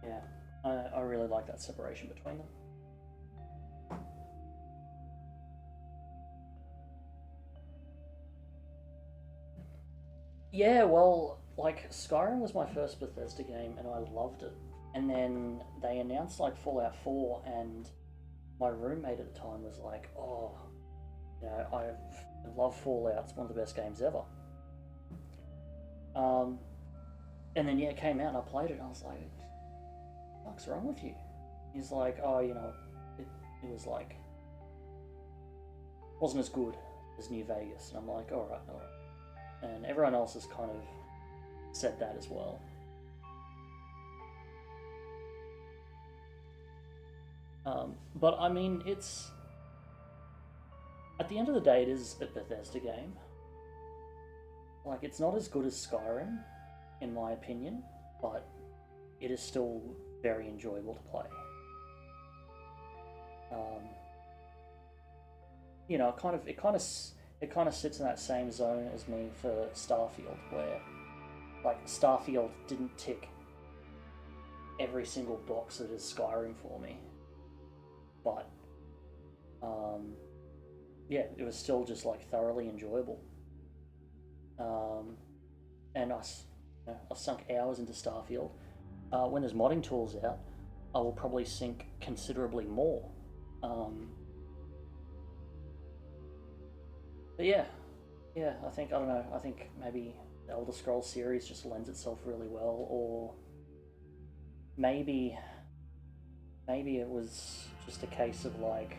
Yeah, I really like that separation between them. Yeah, well, like Skyrim was my first Bethesda game and I loved it. And then they announced like Fallout 4 and my roommate at the time was like, "Oh, I love Fallout. It's one of the best games ever." And then yeah, it came out and I played it and I was like, what's wrong with you? He's like, oh, you know, it was like, wasn't as good as New Vegas. And I'm like, alright. And everyone else has kind of said that as well. But I mean, it's, at the end of the day, it is a Bethesda game. Like, it's not as good as Skyrim, in my opinion, but it is still very enjoyable to play. You know, it kind of sits in that same zone as me for Starfield, where like Starfield didn't tick every single box that is Skyrim for me, but yeah, it was still just like thoroughly enjoyable. And I sunk hours into Starfield. When there's modding tools out, I will probably sink considerably more. But yeah, I don't know, I think maybe the Elder Scrolls series just lends itself really well, or maybe it was just a case of like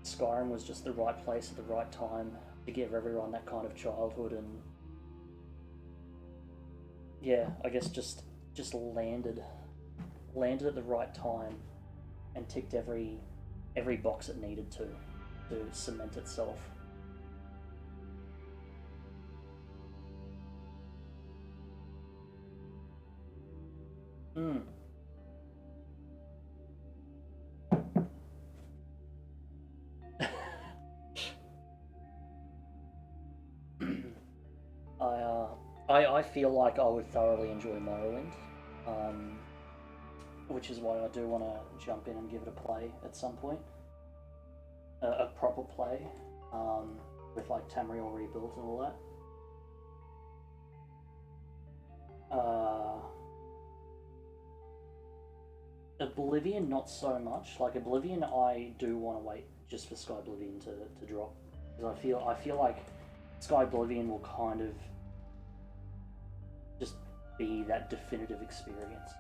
Skyrim was just the right place at the right time to give everyone that kind of childhood, and yeah, I guess just landed at the right time and ticked every box it needed to cement itself. I feel like I would thoroughly enjoy Morrowind, which is why I do want to jump in and give it a play at some point, a proper play, with like Tamriel rebuilt and all that. Oblivion, not so much. Like Oblivion, I do want to wait just for Sky Oblivion to drop, because I feel like Sky Oblivion will kind of just be that definitive experience,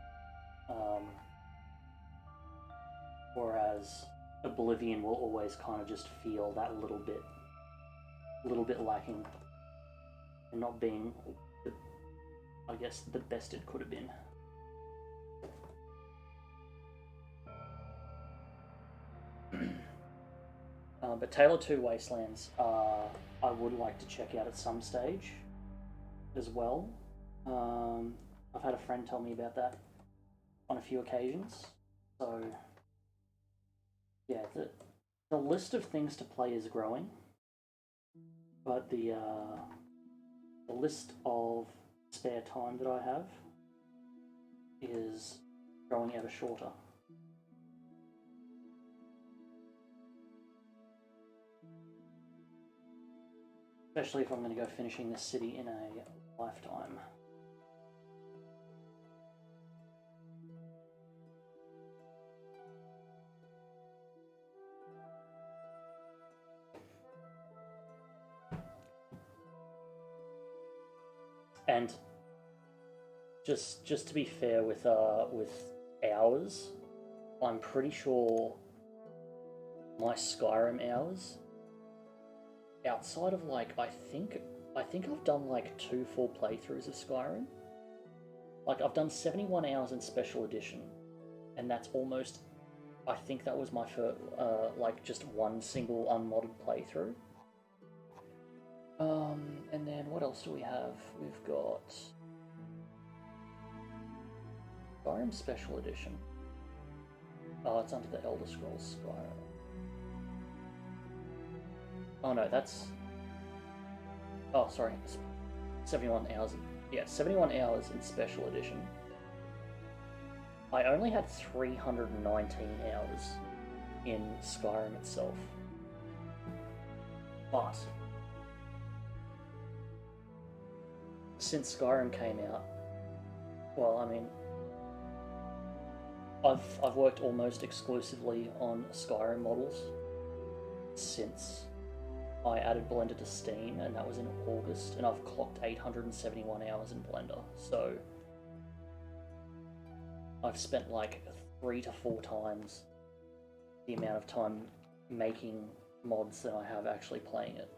whereas Oblivion will always kind of just feel that little bit lacking, and not being, I guess, the best it could have been. But Tale 2 Wastelands, I would like to check out at some stage as well. I've had a friend tell me about that on a few occasions. So yeah, the list of things to play is growing, but the list of spare time that I have is growing ever shorter. Especially if I'm going to go finishing this city in a lifetime. And just to be fair with hours, I'm pretty sure my Skyrim hours, outside of like I think I've done like 2 full playthroughs of Skyrim. Like I've done 71 hours in Special Edition, and that's almost, I think that was my first like just one single unmodded playthrough. And then what else do we have? We've got Skyrim Special Edition. Oh, it's under the Elder Scrolls Skyrim. Oh no, that's... Oh, sorry. 71 hours. Yeah, 71 hours in Special Edition. I only had 319 hours in Skyrim itself. But since Skyrim came out, well, I mean, I've worked almost exclusively on Skyrim models since I added Blender to Steam, and that was in August, and I've clocked 871 hours in Blender. So I've spent like 3 to 4 times the amount of time making mods than I have actually playing it.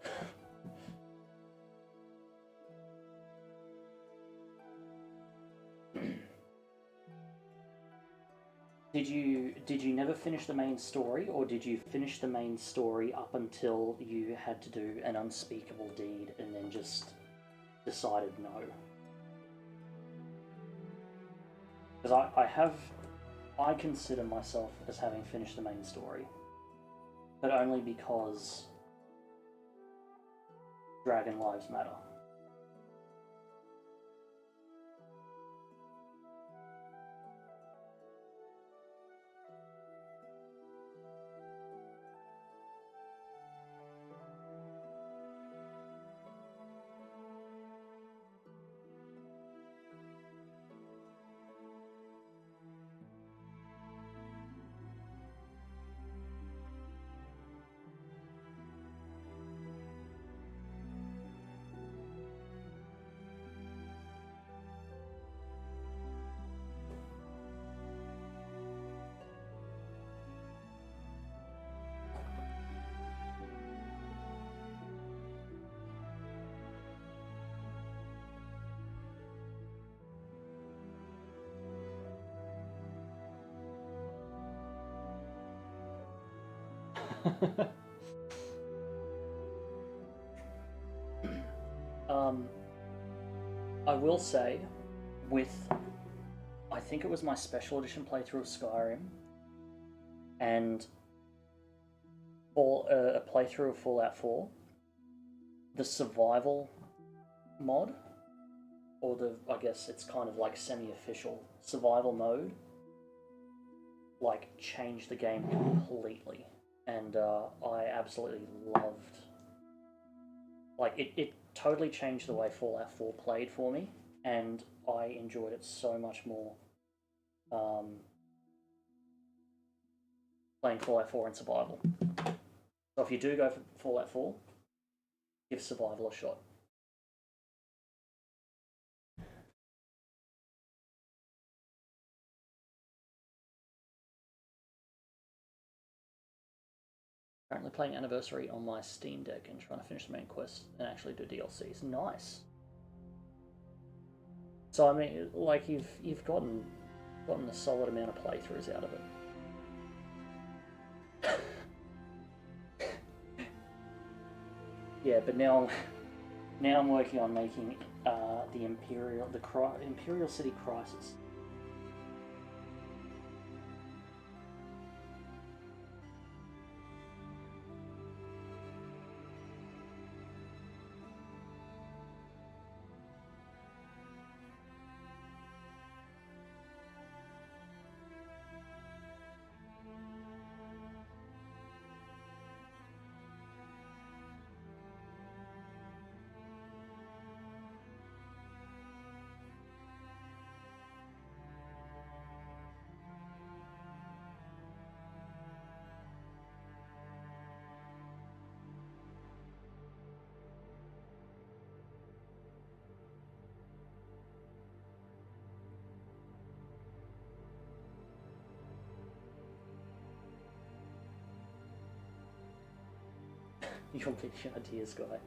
Did you never finish the main story, or did you finish the main story up until you had to do an unspeakable deed and then just decided no? Because I consider myself as having finished the main story, but only because dragon lives matter. I will say, I think it was my special edition playthrough of Skyrim, and a playthrough of Fallout 4, the survival mod, or I guess it's kind of like semi-official survival mode, like changed the game completely, and I absolutely loved. Like it totally changed the way Fallout 4 played for me, and I enjoyed it so much more. Playing Fallout 4 in survival. So if you do go for Fallout 4, give survival a shot. Currently playing Anniversary on my Steam Deck and trying to finish the main quest and actually do DLCs. Nice. So I mean, like you've gotten a solid amount of playthroughs out of it. Yeah, but now I'm working on making the Imperial City Crisis. You'll be the ideas guy.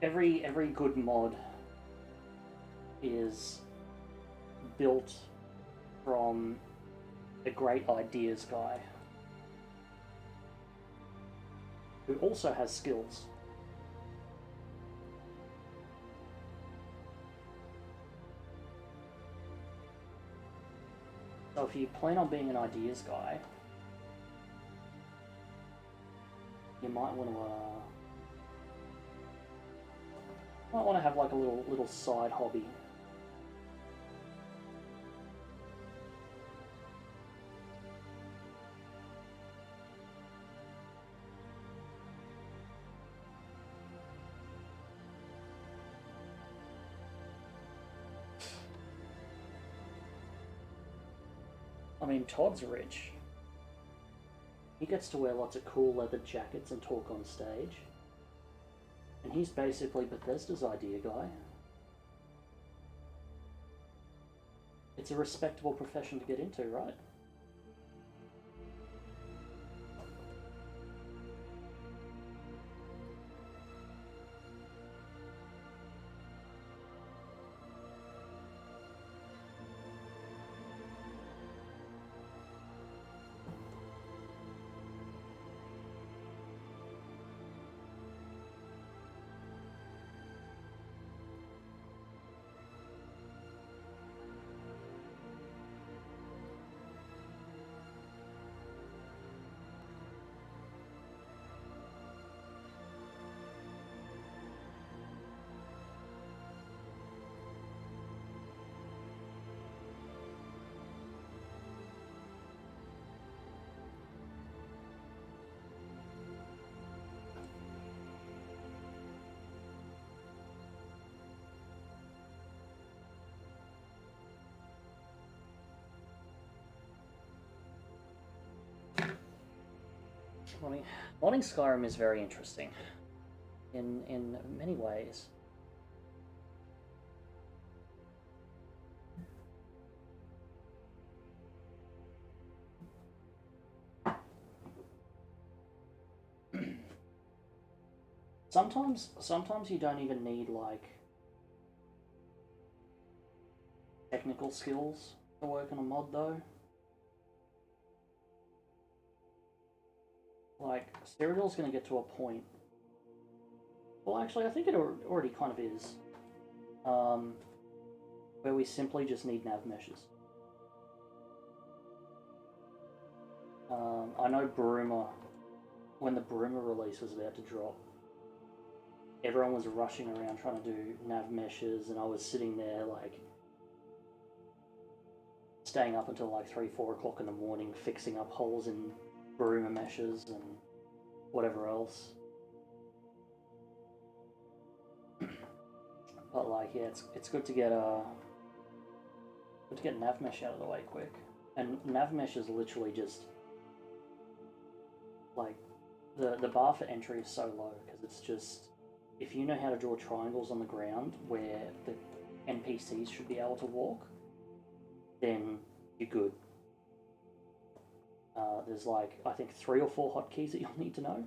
Every good mod is built from a great ideas guy who also has skills. So if you plan on being an ideas guy, you might want to have like a little side hobby. I mean, Todd's rich. He gets to wear lots of cool leather jackets and talk on stage. And he's basically Bethesda's idea guy. It's a respectable profession to get into, right? Modding Skyrim is very interesting in many ways. Sometimes you don't even need like technical skills to work on a mod though. Like, Cyrodiil's going to get to a point... Well, actually, I think it already kind of is. Where we simply just need nav meshes. I know Bruma, when the Bruma release was about to drop, everyone was rushing around trying to do nav meshes, and I was sitting there, like, staying up until like 3-4 o'clock in the morning, fixing up holes in Bruma meshes and whatever else. But like, yeah, it's good to get nav mesh out of the way quick. And nav mesh is literally just like the bar for entry is so low because it's just if you know how to draw triangles on the ground where the NPCs should be able to walk, then you're good. There's like, I think 3 or 4 hotkeys that you'll need to know,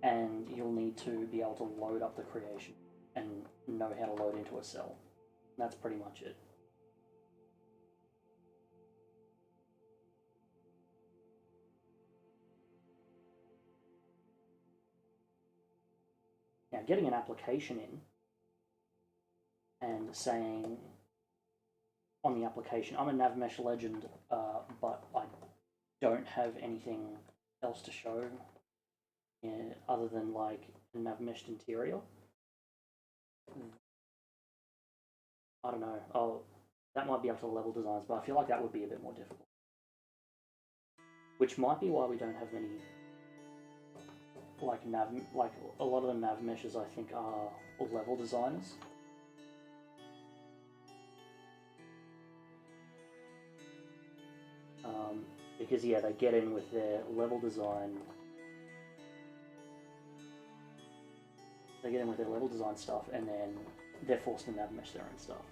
and you'll need to be able to load up the creation and know how to load into a cell. And that's pretty much it. Now, getting an application in and saying on the application, I'm a NavMesh legend, but I don't have anything else to show other than like a NavMeshed interior. I don't know. Oh, that might be up to the level designs, but I feel like that would be a bit more difficult. Which might be why we don't have many like a lot of the nav meshes I think are level designers. Because yeah, they get in with their level design. They get in with their level design stuff, and then they're forced to nav mesh their own stuff.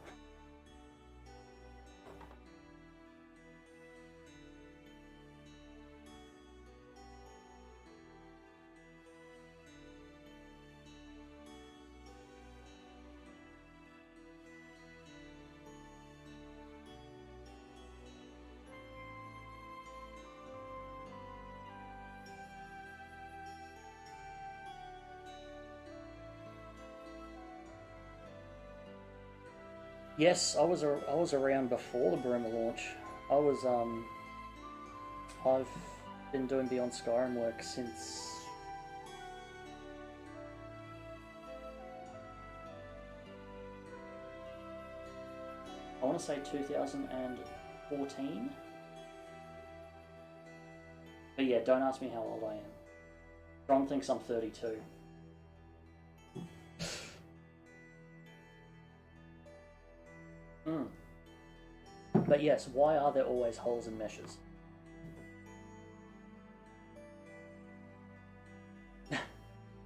Yes, I was around before the Bruma launch. I've been doing Beyond Skyrim work since I want to say 2014. But yeah, don't ask me how old I am. Ron thinks I'm 32. But yes, why are there always holes in meshes?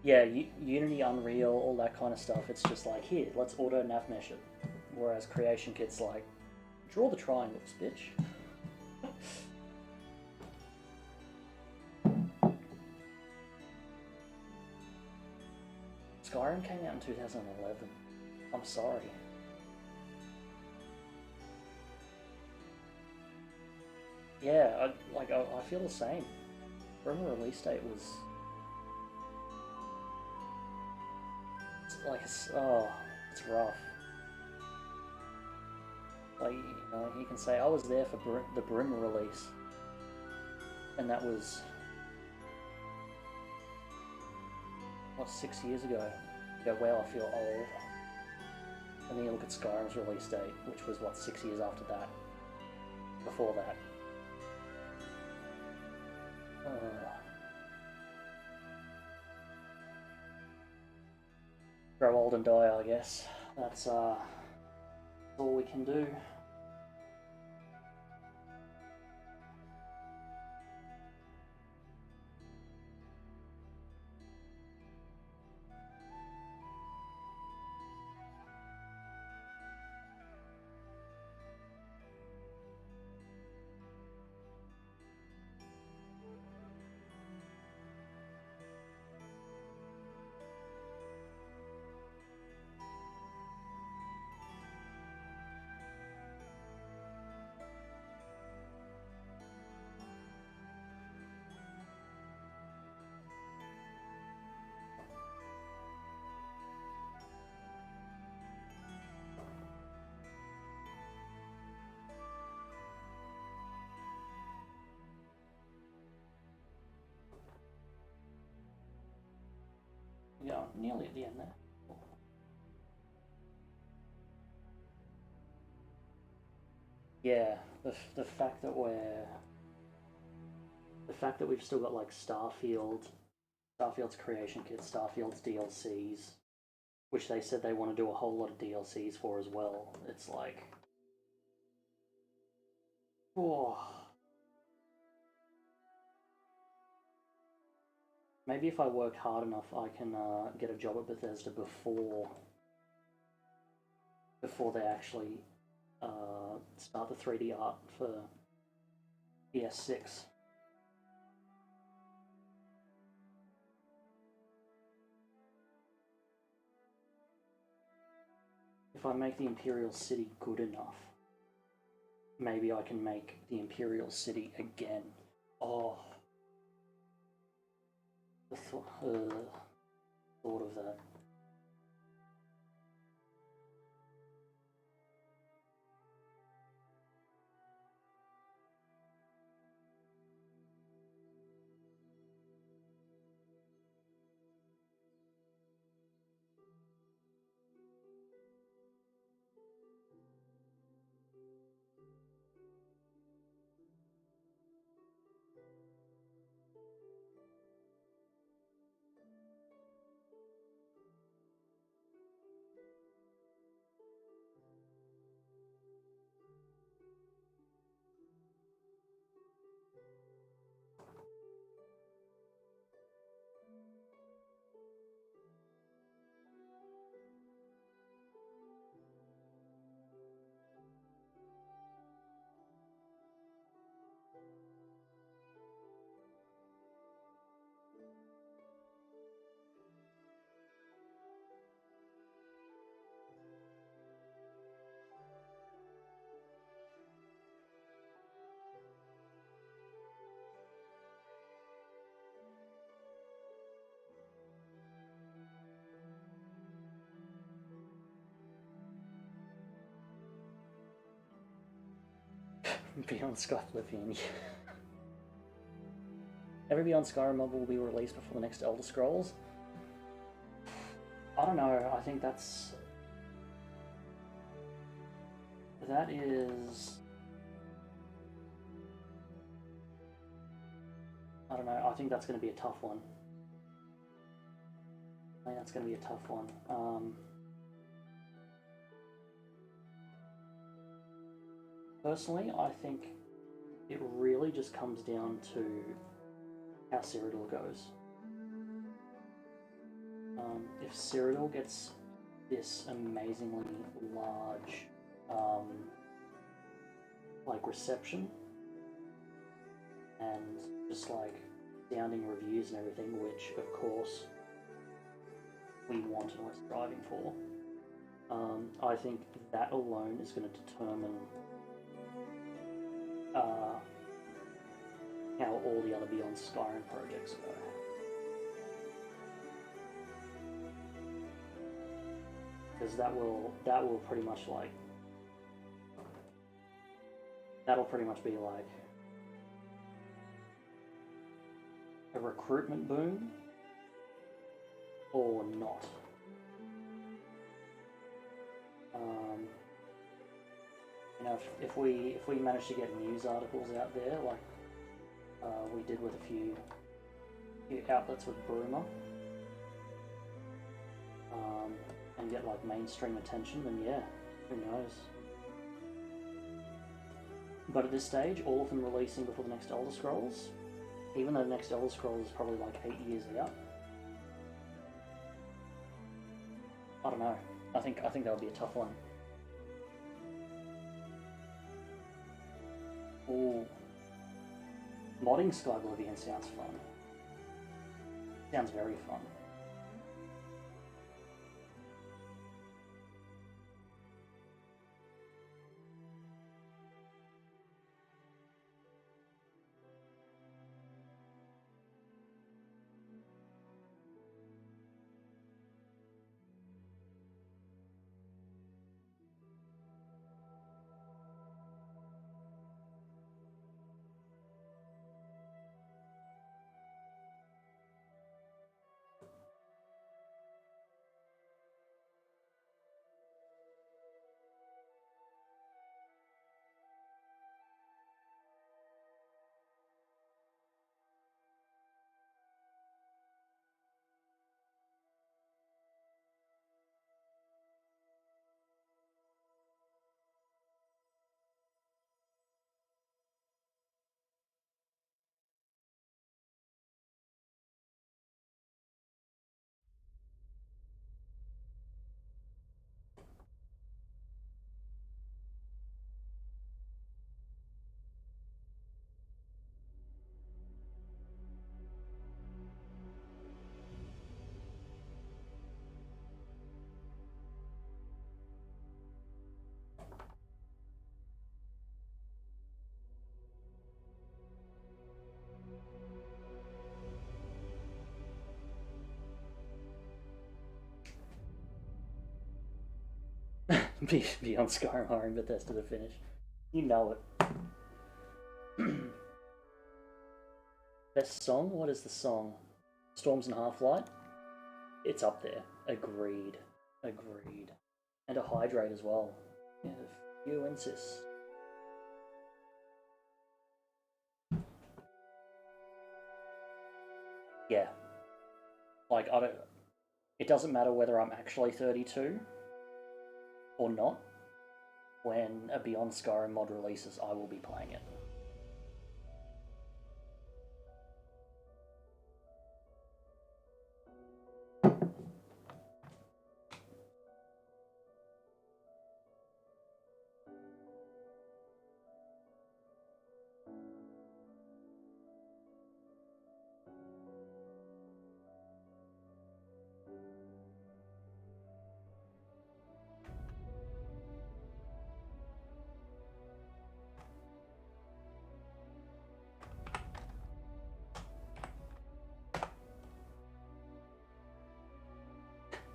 Yeah, Unity, Unreal, all that kind of stuff. It's just like, here, let's auto nav mesh it. Whereas Creation Kit's like, draw the triangles, bitch. Skyrim came out in 2011. I'm sorry. Yeah, I feel the same. Rumor release date was it's rough. Like, you know, you can say I was there for the Brim release, and that was what, 6 years ago. You go, wow, I feel old. And then you look at Skyrim's release date, which was what, 6 years after that. Before that. Grow old and die, I guess. That's all we can do. Yeah, nearly at the end there. Yeah, the fact that we've still got like Starfield's Creation Kit, Starfield's DLCs, which they said they want to do a whole lot of DLCs for as well. It's like, oh, maybe if I work hard enough, I can get a job at Bethesda before they actually start the 3D art for PS6. If I make the Imperial City good enough, maybe I can make the Imperial City again. Oh, the thought of that. Beyond Skyrim. Every Beyond Skyrim mob will be released before the next Elder Scrolls. I don't know. I think that is. I don't know. I think that's going to be a tough one. Personally, I think it really just comes down to how Cyrodiil goes. if Cyrodiil gets this amazingly large, like reception, and just like sounding reviews and everything, which of course we want and we're striving for, I think that alone is going to determine how all the other Beyond Skyrim projects go. Because that will pretty much like, that'll pretty much be like a recruitment boom or not. You know, if we manage to get news articles out there like we did with a few outlets with Broomer, and get like mainstream attention, then yeah, who knows. But at this stage, all of them releasing before the next Elder Scrolls, even though the next Elder Scrolls is probably like 8 years out, I don't know. I think that would be a tough one. Ooh. Modding Sky Oblivion sounds fun. Sounds very fun. Beyond Skyrim hiring Bethesda to finish. You know it. Best song? What is the song? Storms and Half-Light? It's up there. Agreed. Agreed. And a Hydrate as well. Yeah, if you insist. Yeah. Like, I don't... It doesn't matter whether I'm actually 32 or not. When a Beyond Skyrim mod releases, I will be playing it.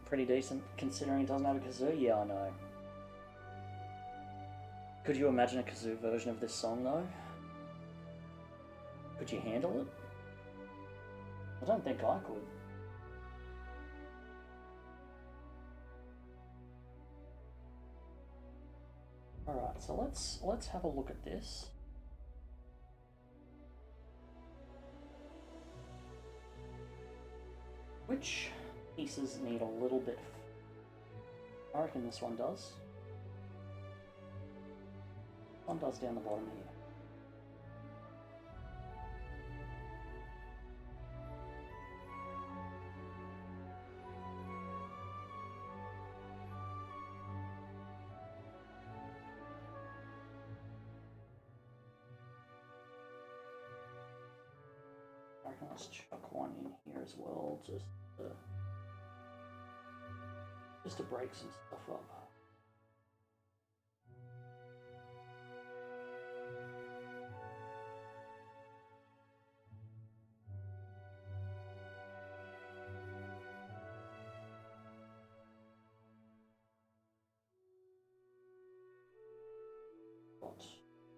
Pretty decent, considering it doesn't have a kazoo. Yeah, I know. Could you imagine a kazoo version of this song, though? Could you handle it? I don't think I could. Alright, so let's have a look at this. Which pieces need a little bit... I reckon this one does. One does down the bottom here. reckon let's chuck one in here as well, just to break some stuff up.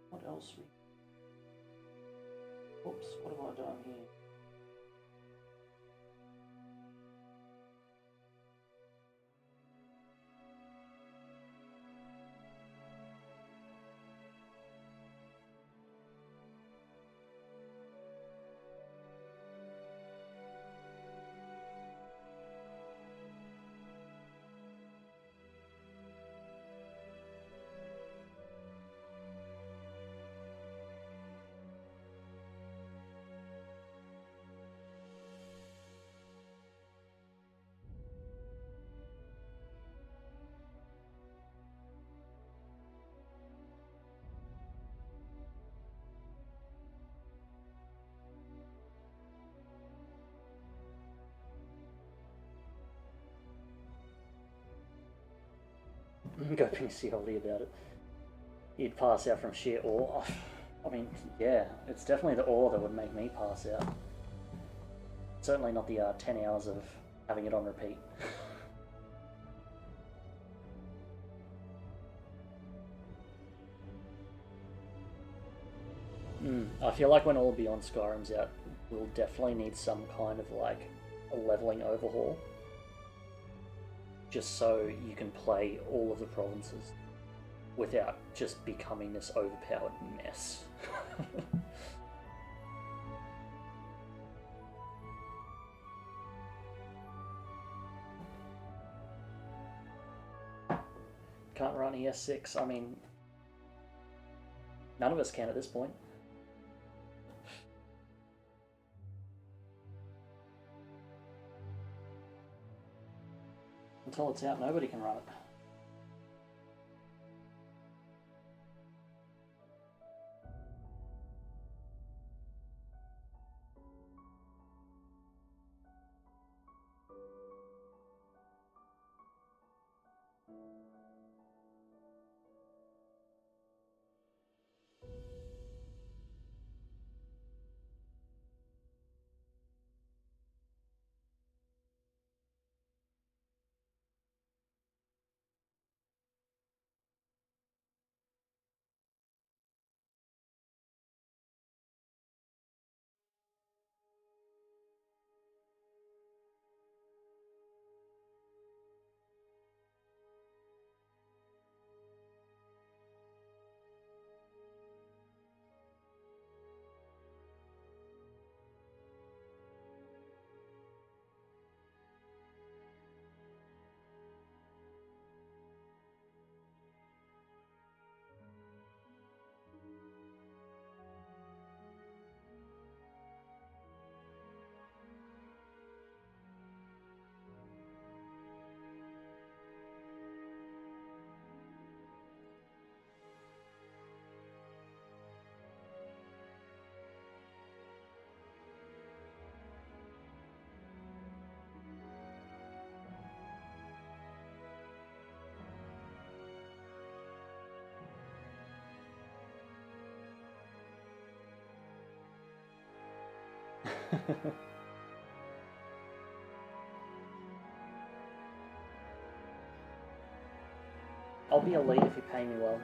What else we... Oops, what have I done here? Go being Cyrodiil about it. You'd pass out from sheer awe. I mean, yeah, it's definitely the awe that would make me pass out. Certainly not the 10 hours of having it on repeat. I feel like when all Beyond Skyrim's out, we'll definitely need some kind of like a leveling overhaul. Just so you can play all of the provinces without just becoming this overpowered mess. Can't run ES6, I mean, none of us can at this point. Until it's out, nobody can run it. I'll be a lead if you pay me well.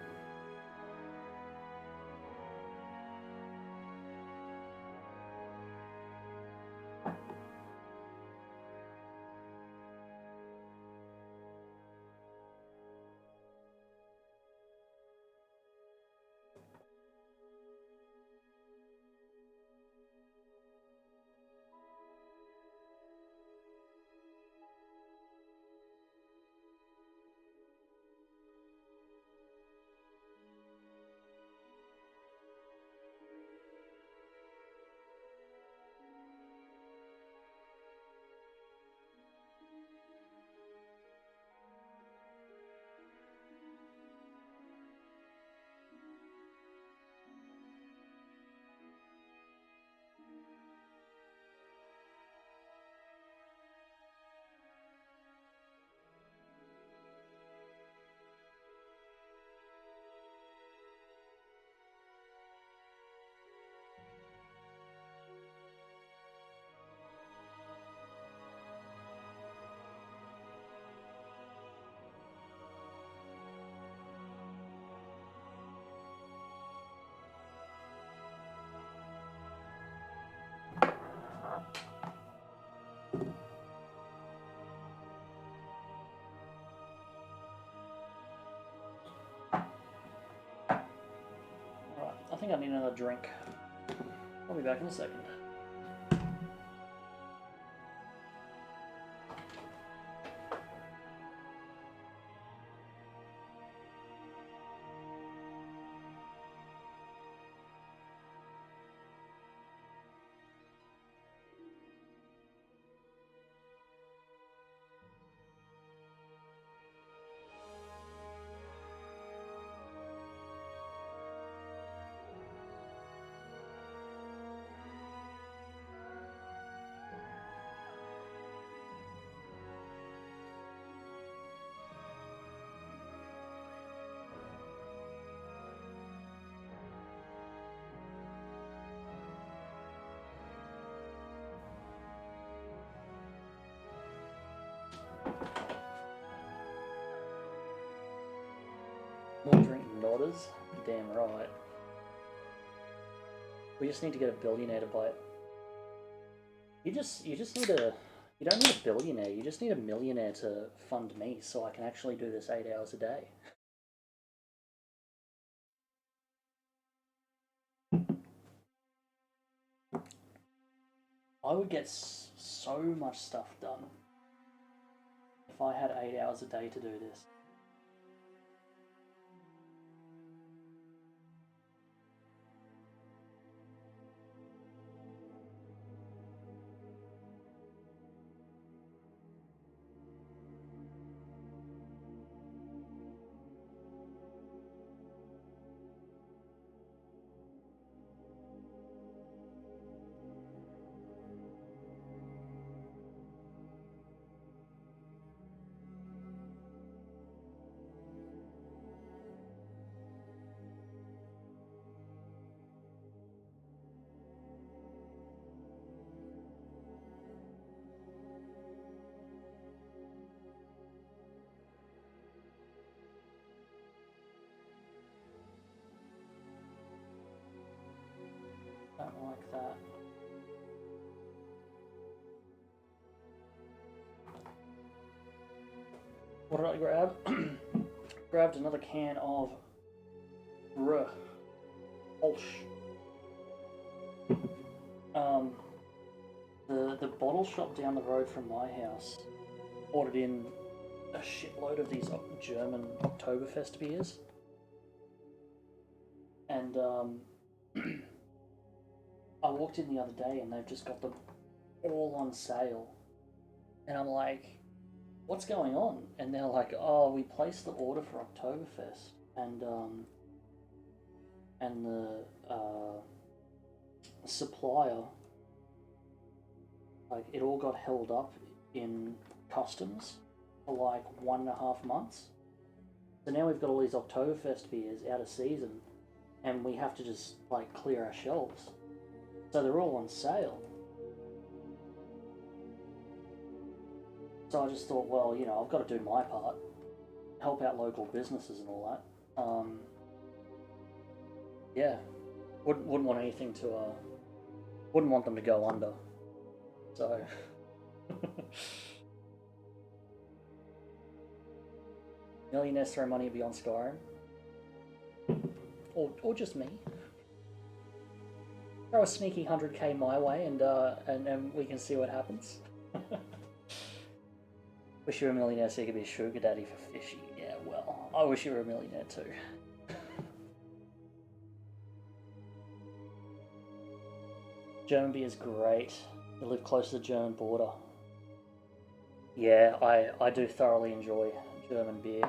think I need another drink. I'll be back in a second. More drink nodders? Damn right. We just need to get a billionaire to buy it. You just need a... You don't need a billionaire, you just need a millionaire to fund me so I can actually do this 8 hours a day. I would get so much stuff done if I had 8 hours a day to do this. Don't like that. What did I grab? Grabbed another can of Kolsch. The bottle shop down the road from my house ordered in a shitload of these German Oktoberfest beers. And I walked in the other day and they've just got them all on sale. And I'm like, what's going on? And they're like, oh, we placed the order for Oktoberfest and the supplier, like, it all got held up in customs for like 1.5 months. So now we've got all these Oktoberfest beers out of season and we have to just like clear our shelves. So they're all on sale. So I just thought, well, you know, I've got to do my part, help out local businesses and all that. Yeah, wouldn't want anything to, wouldn't want them to go under. So, millionaires throw money beyond Skyrim, or just me. Throw a sneaky 100k my way, and we can see what happens. Wish you were a millionaire so you could be a sugar daddy for fishy. Yeah, well, I wish you were a millionaire too. German beer is great. You live close to the German border. Yeah, I do thoroughly enjoy German beer.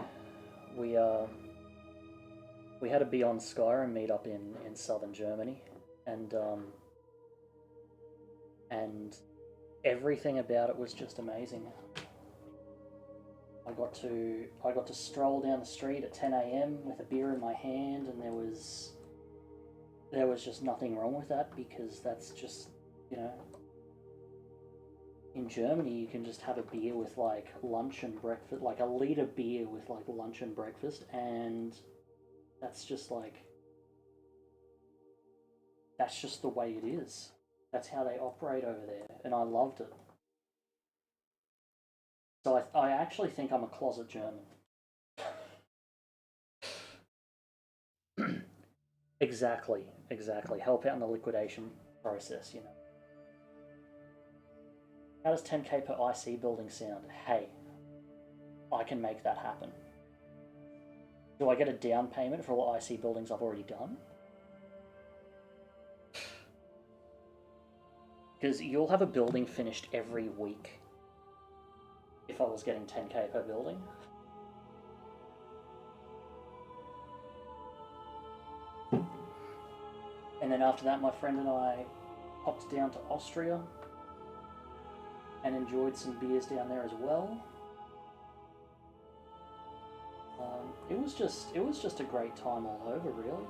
We had a Beyond Skyrim meetup in southern Germany, and everything about it was just amazing. I got to stroll down the street at 10 AM with a beer in my hand, and there was just nothing wrong with that, because that's just, you know, in Germany you can just have a beer with like lunch and breakfast, like a litre beer with like lunch and breakfast, and that's just like, that's just the way it is. That's how they operate over there, and I loved it. So I actually think I'm a closet German. Exactly, exactly. Help out in the liquidation process, you know. How does 10k per IC building sound? Hey, I can make that happen. Do I get a down payment for all IC buildings I've already done? Because you'll have a building finished every week if I was getting 10k per building. And then after that, my friend and I popped down to Austria and enjoyed some beers down there as well. It was just a great time all over, really.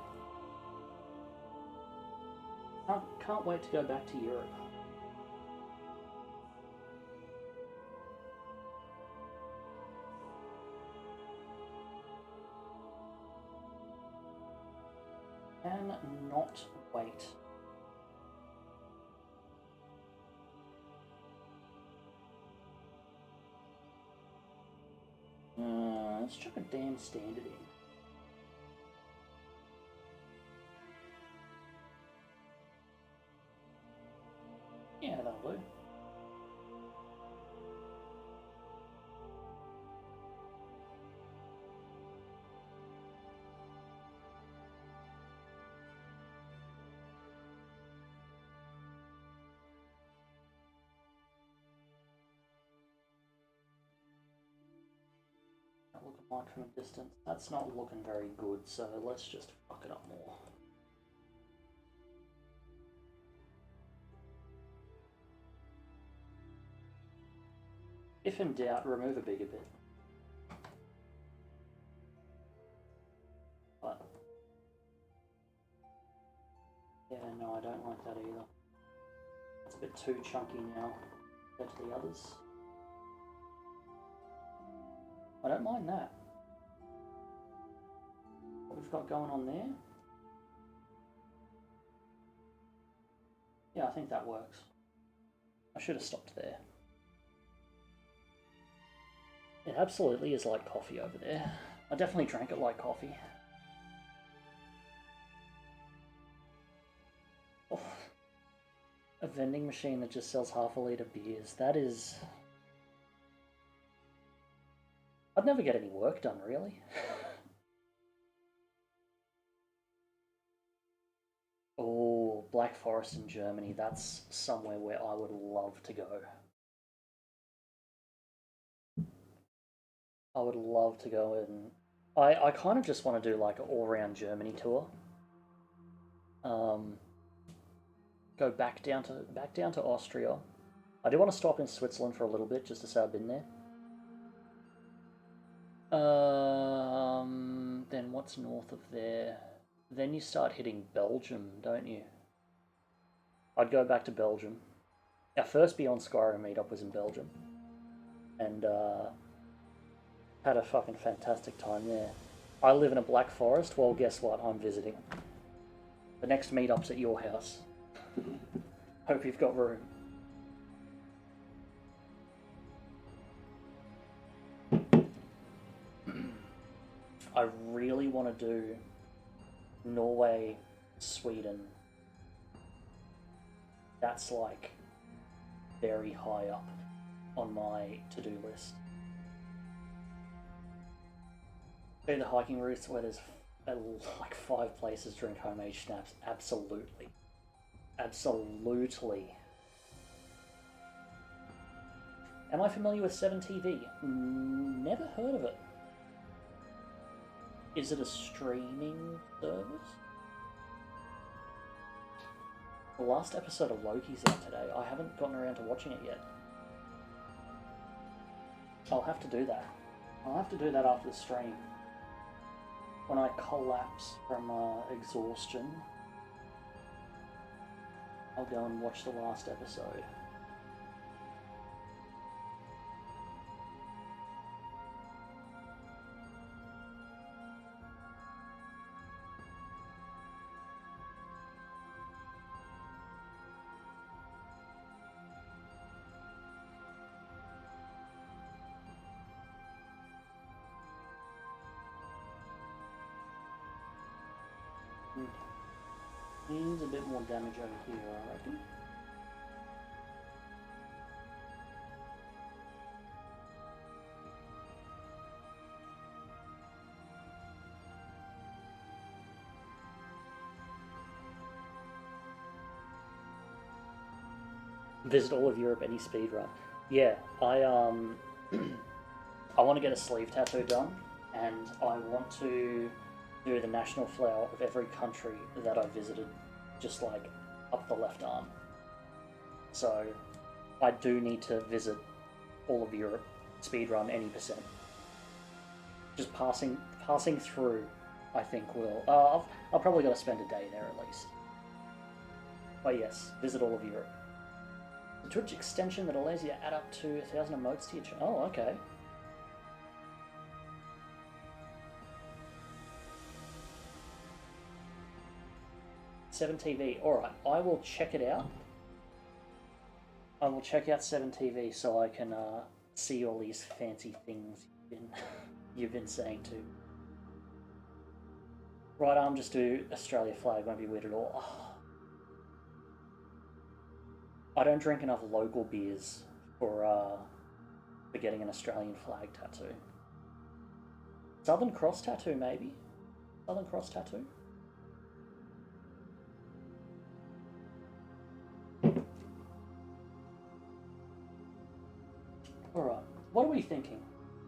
Can't wait to go back to Europe. Cannot wait. Let's chuck a damn standard in. Yeah, that'll do. Not looking like from a distance. That's not looking very good, so let's just fuck it up more. If in doubt, remove a bigger bit. But yeah, no, I don't like that either. It's a bit too chunky now compared to the others. I don't mind that. What we've got going on there? Yeah, I think that works. I should have stopped there. It absolutely is like coffee over there. I definitely drank it like coffee. Oh, a vending machine that just sells half a litre beers. That is... I'd never get any work done, really. Oh, Black Forest in Germany. That's somewhere where I would love to go. I would love to go and... I kind of just want to do like an all-round Germany tour. Go back down to Austria. I do want to stop in Switzerland for a little bit just to say I've been there. Then what's north of there? Then you start hitting Belgium, don't you? I'd go back to Belgium. Our first Beyond Skyrim meetup was in Belgium. And had a fucking fantastic time there. I live in a Black Forest. Well, guess what? I'm visiting. The next meetup's at your house. Hope you've got room. I really want to do Norway, Sweden. That's like very high up on my to-do list. Do the hiking routes where there's like 5 places drink homemade schnapps. Absolutely. Absolutely. Am I familiar with 7TV? Never heard of it. Is it a streaming service? The last episode of Loki's out today. I haven't gotten around to watching it yet. I'll have to do that. I'll have to do that after the stream. When I collapse from exhaustion, I'll go and watch the last episode. Needs a bit more damage over here, I reckon. Visit all of Europe any speedrun. Yeah, I I want to get a sleeve tattoo done, and I want to do the national flower of every country that I visited, just like up the left arm. So I do need to visit all of Europe, speedrun any percent. Just passing through, I think will. I've probably got to spend a day there at least. But yes, visit all of Europe. The Twitch extension that allows you to add up to 1,000 emotes to your channel. Oh, okay. TV. Alright, I will check it out. I will check out 7TV so I can see all these fancy things you've been saying too. Right arm, just do Australia flag, won't be weird at all. Oh. I don't drink enough local beers for getting an Australian flag tattoo. Southern Cross tattoo, maybe? Southern Cross tattoo? Alright, what are we thinking?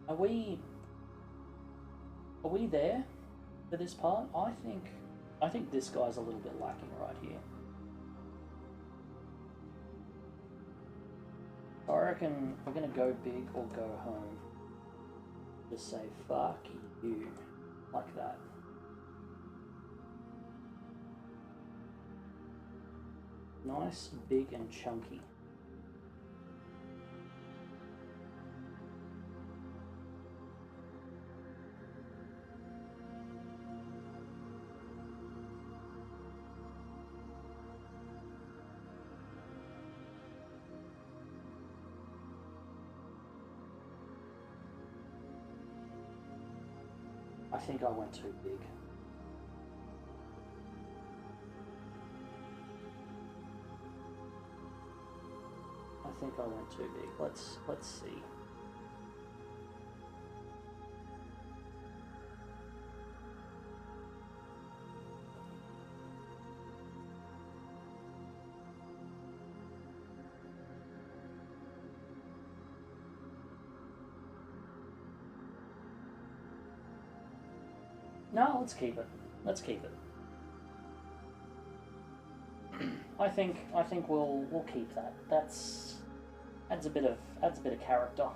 Are we there for this part? I think this guy's a little bit lacking right here. I reckon we're gonna go big or go home. Just say fuck you, like that. Nice, big and chunky. I think I went too big. I think I went too big. Let's see. No, let's keep it. Let's keep it. I think we'll keep that. Adds a bit of character.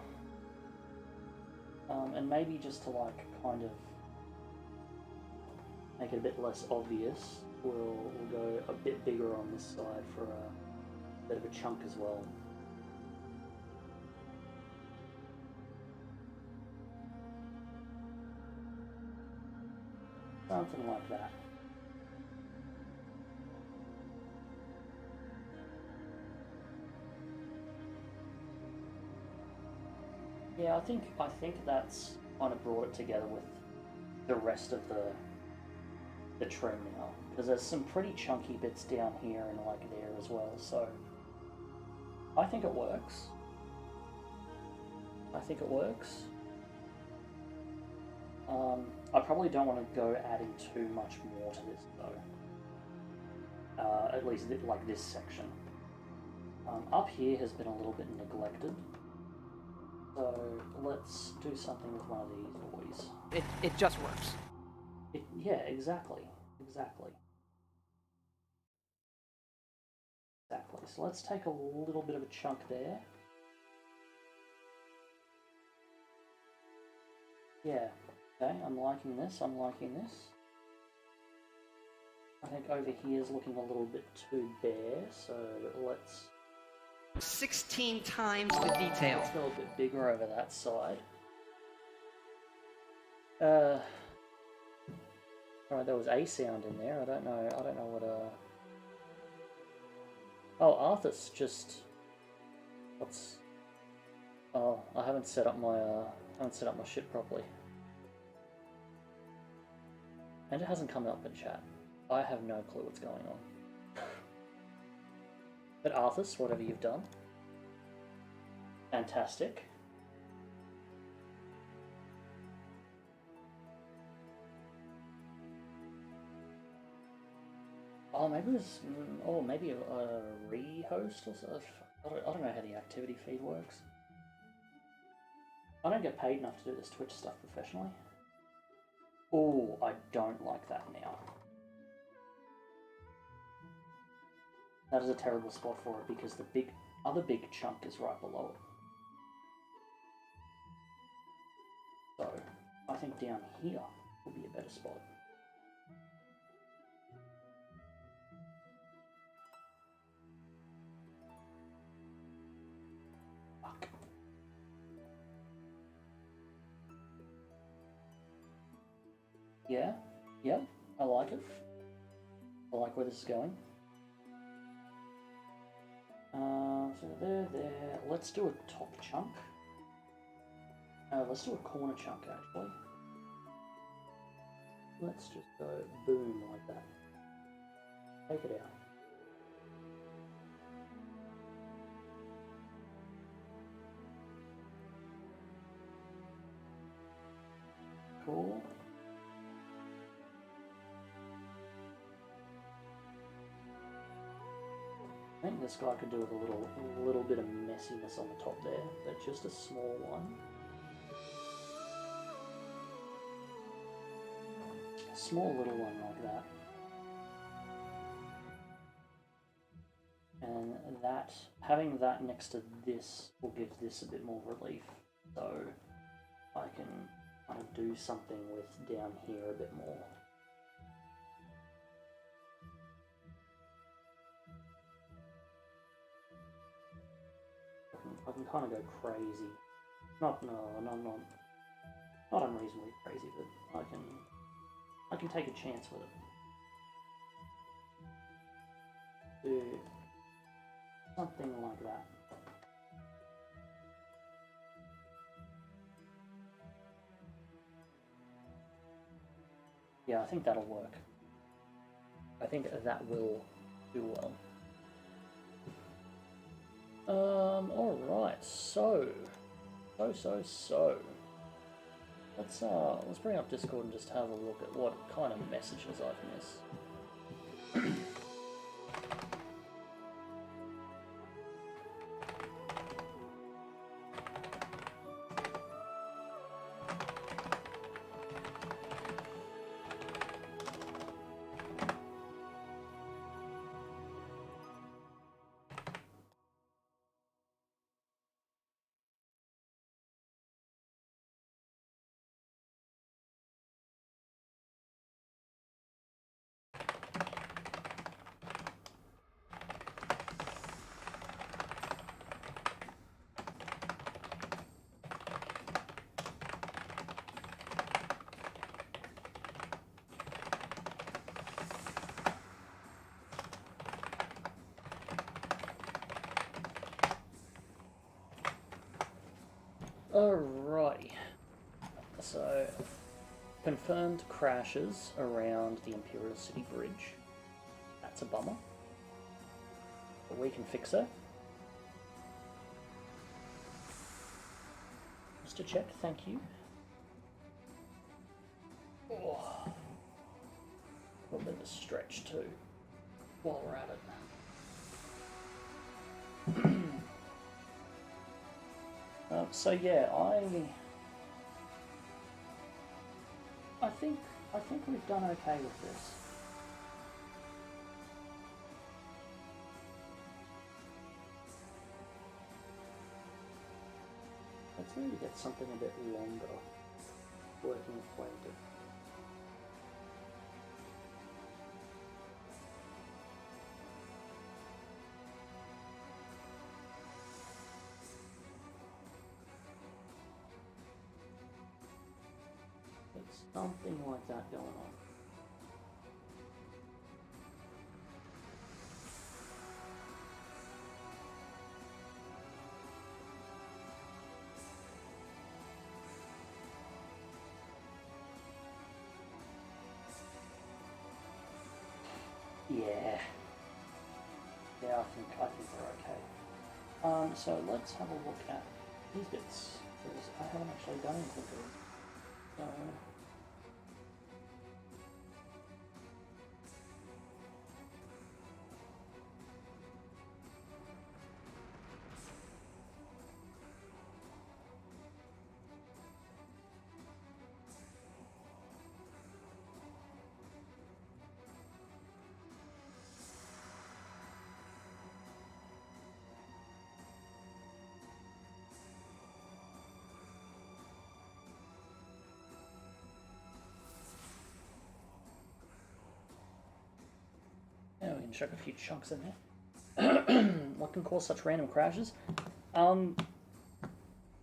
And maybe just to like kind of make it a bit less obvious, we'll go a bit bigger on this side for a bit of a chunk as well. Something like that. Yeah, I think that's kind of brought it together with the rest of the trim now, because there's some pretty chunky bits down here and like there as well. So I think it works. I think it works. I probably don't want to go adding too much more to this though. At least like this section. Up here has been a little bit neglected. So let's do something with one of these boys. It just works. Yeah, exactly. Exactly. So let's take a little bit of a chunk there. Yeah. Okay, I'm liking this, I think over here is looking a little bit too bare, so let's... 16 times the detail. Let's go a bit bigger over that side. Alright, there was a sound in there, I don't know what Oh, Arthur's just... What's... Oh, I haven't set up my shit properly. And it hasn't come up in chat. I have no clue what's going on. But Arthas, whatever you've done. Fantastic. Oh, maybe it was. Oh, maybe a re-host or so. I don't know how the activity feed works. I don't get paid enough to do this Twitch stuff professionally. Oh, I don't like that now. That is a terrible spot for it because the other big chunk is right below it. So, I think down here will be a better spot. Fuck. Yeah, yeah, I like it. I like where this is going. So there. Let's do a top chunk. Let's do a corner chunk actually. Let's just go boom like that. Take it out. Cool. I think this guy could do with a little bit of messiness on the top there, but just a small one. A small little one like that. And that, having that next to this will give this a bit more relief. So I can kind of do something with down here a bit more. I can kind of go crazy. Not unreasonably crazy, but I can take a chance with it. Do something like that. Yeah, I think that'll work. I think that will do well. Alright, so. Let's bring up Discord and just have a look at what kind of messages I've missed. Alrighty. So, confirmed crashes around the Imperial City bridge. That's a bummer. But we can fix it. Just to check, thank you. Oh. A little bit of a stretch too, while we're at it. So yeah, I think we've done okay with this. Let's maybe get something a bit longer working its way to. Something like that going on. Yeah. Yeah, I think they're okay. So let's have a look at these bits, because I haven't actually done anything to them. So, yeah, we can chuck a few chunks in there. What can cause such random crashes?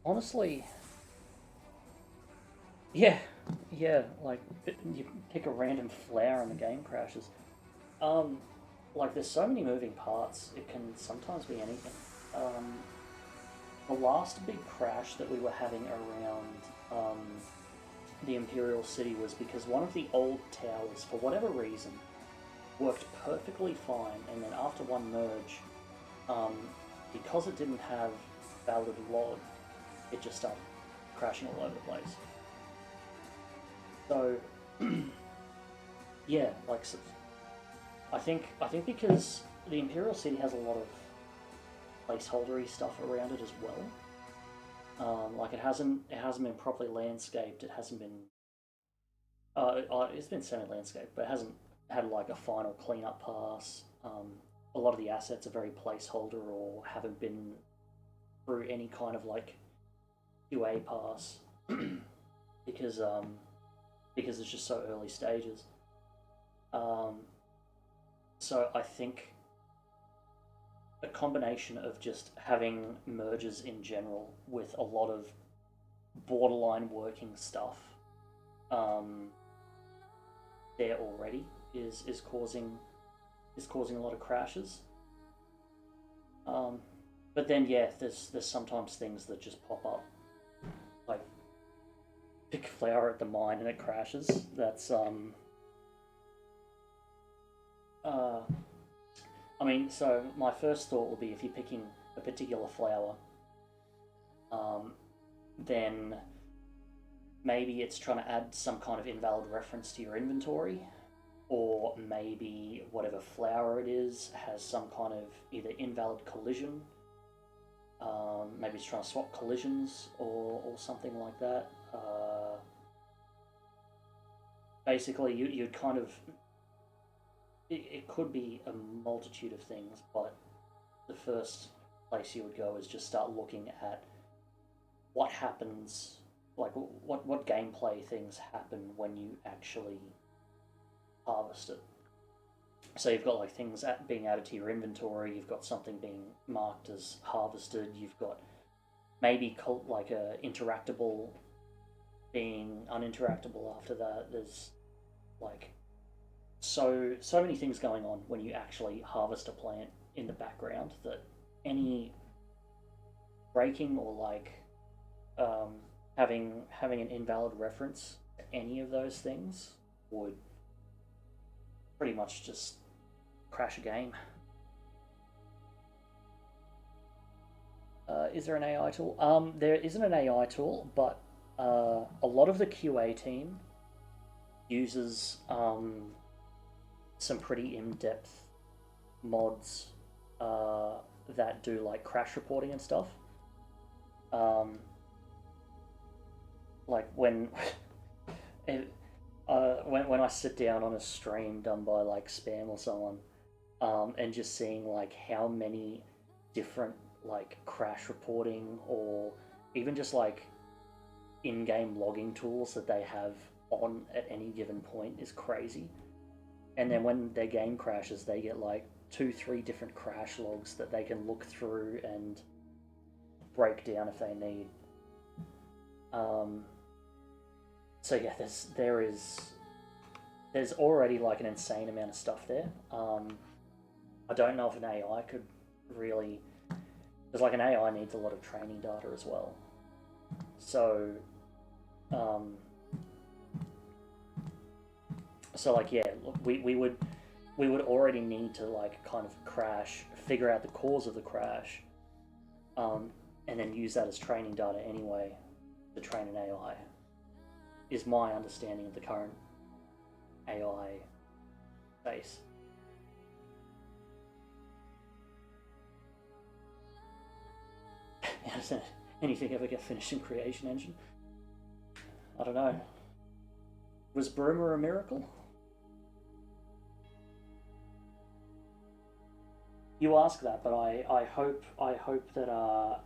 Honestly, yeah, like you pick a random flower and the game crashes. Um, like there's so many moving parts, it can sometimes be anything. Um, the last big crash that we were having around the Imperial City was because one of the old towers, for whatever reason, worked perfectly fine, and then after one merge, um, because it didn't have valid log, it just started crashing all over the place. So, yeah, like I think because the Imperial City has a lot of placeholdery stuff around it as well. Like it hasn't been properly landscaped. It hasn't been it's been semi-landscaped, but it hasn't had like a final cleanup pass. A lot of the assets are very placeholder or haven't been through any kind of like QA pass because because it's just so early stages. Um, so I think a combination of just having merges in general with a lot of borderline working stuff um, there already is causing a lot of crashes. Um, but then yeah, there's sometimes things that just pop up, like pick a flower at the mine and it crashes. That's uh, I mean, so my first thought would be if you're picking a particular flower, um, then maybe it's trying to add some kind of invalid reference to your inventory, or maybe whatever flower it is has some kind of either invalid collision. Maybe it's trying to swap collisions or something like that. Basically, you'd kind of. It could be a multitude of things, but the first place you would go is just start looking at what happens, like what gameplay things happen when you actually harvest it. So you've got like things being added to your inventory. You've got something being marked as harvested. You've got maybe like a interactable being uninteractable after that. There's like so many things going on when you actually harvest a plant in the background that any breaking or like having an invalid reference to any of those things would pretty much just crash a game. Is there an AI tool? There isn't an AI tool, but a lot of the QA team uses some pretty in-depth mods that do like crash reporting and stuff. Like when when I sit down on a stream done by like spam or someone, and just seeing like how many different like crash reporting or even just like in-game logging tools that they have on at any given point is crazy. And then when their game crashes, they get like 2, 3 different crash logs that they can look through and break down if they need. So yeah, there's already like an insane amount of stuff there. I don't know if an AI could really, because like an AI needs a lot of training data as well. So, so like yeah, we would we would already need to like kind of crash, figure out the cause of the crash, and then use that as training data anyway to train an AI. Is my understanding of the current AI base. Does anything ever get finished in Creation Engine? I don't know. Was Broomer a miracle? You ask that, but I hope that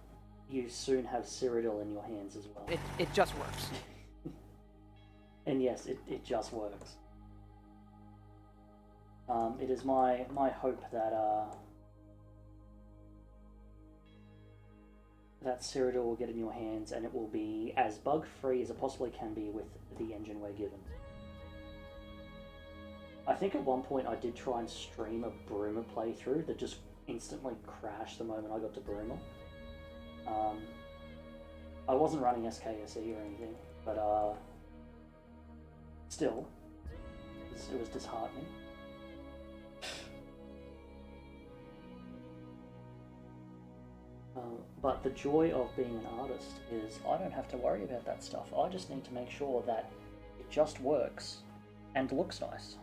you soon have Cyrodiil in your hands as well. It just works. And yes, it just works. It is my hope that that Cyrodiil will get in your hands and it will be as bug-free as it possibly can be with the engine we're given. I think at one point I did try and stream a Broomer playthrough that just instantly crashed the moment I got to Broomer. I wasn't running SKSE or anything, but still, it was disheartening. But the joy of being an artist is I don't have to worry about that stuff. I just need to make sure that it just works and looks nice.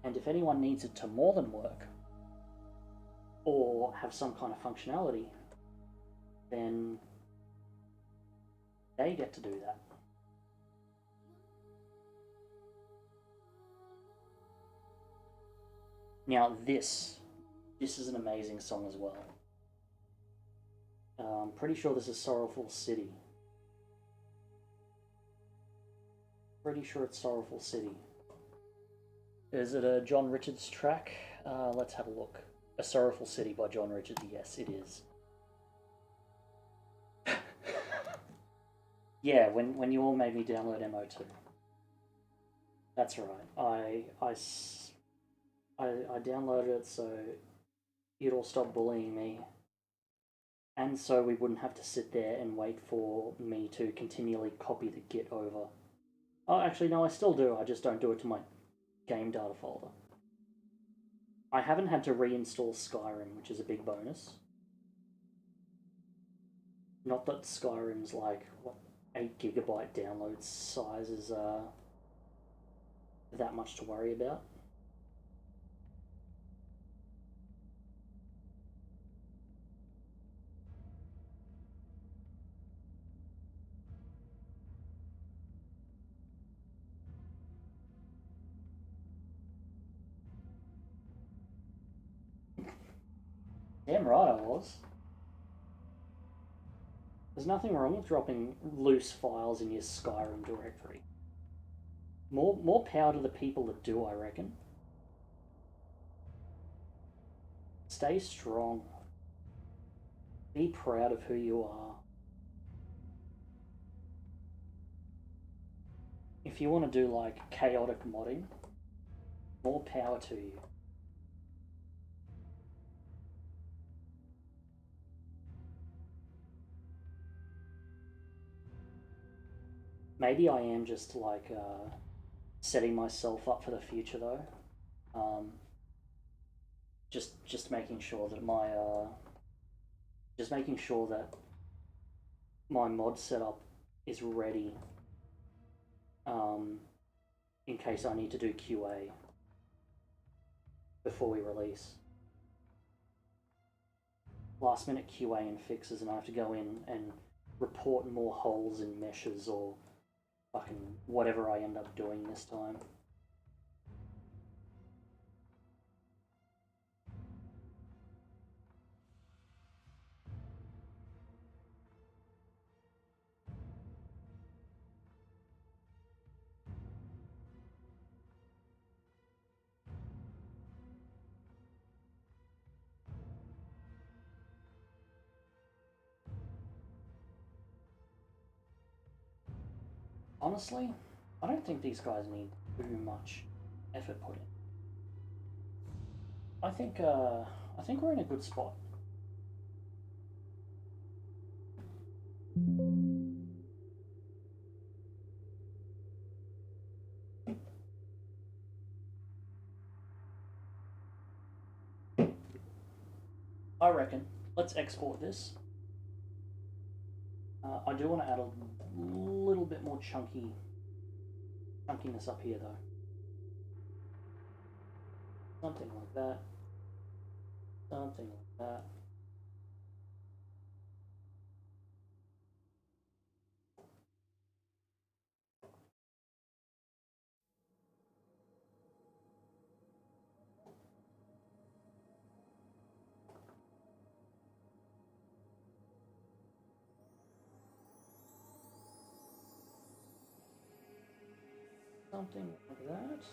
And if anyone needs it to more than work, or have some kind of functionality, then they get to do that. Now this is an amazing song as well. I'm pretty sure this is Sorrowful City. Pretty sure it's Sorrowful City. Is it a John Richards track? Let's have a look. A Sorrowful City by John Richards. Yes, it is. Yeah, when you all made me download MO2. That's right. I downloaded it so you'd all stop bullying me, and so we wouldn't have to sit there and wait for me to continually copy the Git over. Oh, actually, no, I still do. I just don't do it to my game data folder. I haven't had to reinstall Skyrim, which is a big bonus. Not that Skyrim's like, what, 8 GB download size is that much to worry about. Damn right I was. There's nothing wrong with dropping loose files in your Skyrim directory. More power to the people that do, I reckon. Stay strong. Be proud of who you are. If you want to do like chaotic modding, more power to you. Maybe I am just like setting myself up for the future though. Just making sure that my mod setup is ready in case I need to do QA before we release. Last minute QA and fixes, and I have to go in and report more holes in meshes or fucking whatever I end up doing this time. Honestly, I don't think these guys need too much effort put in. I think we're in a good spot. I reckon. Let's export this. I do want to add a little bit more chunkiness up here though. Something like that. Something like that. Something like that.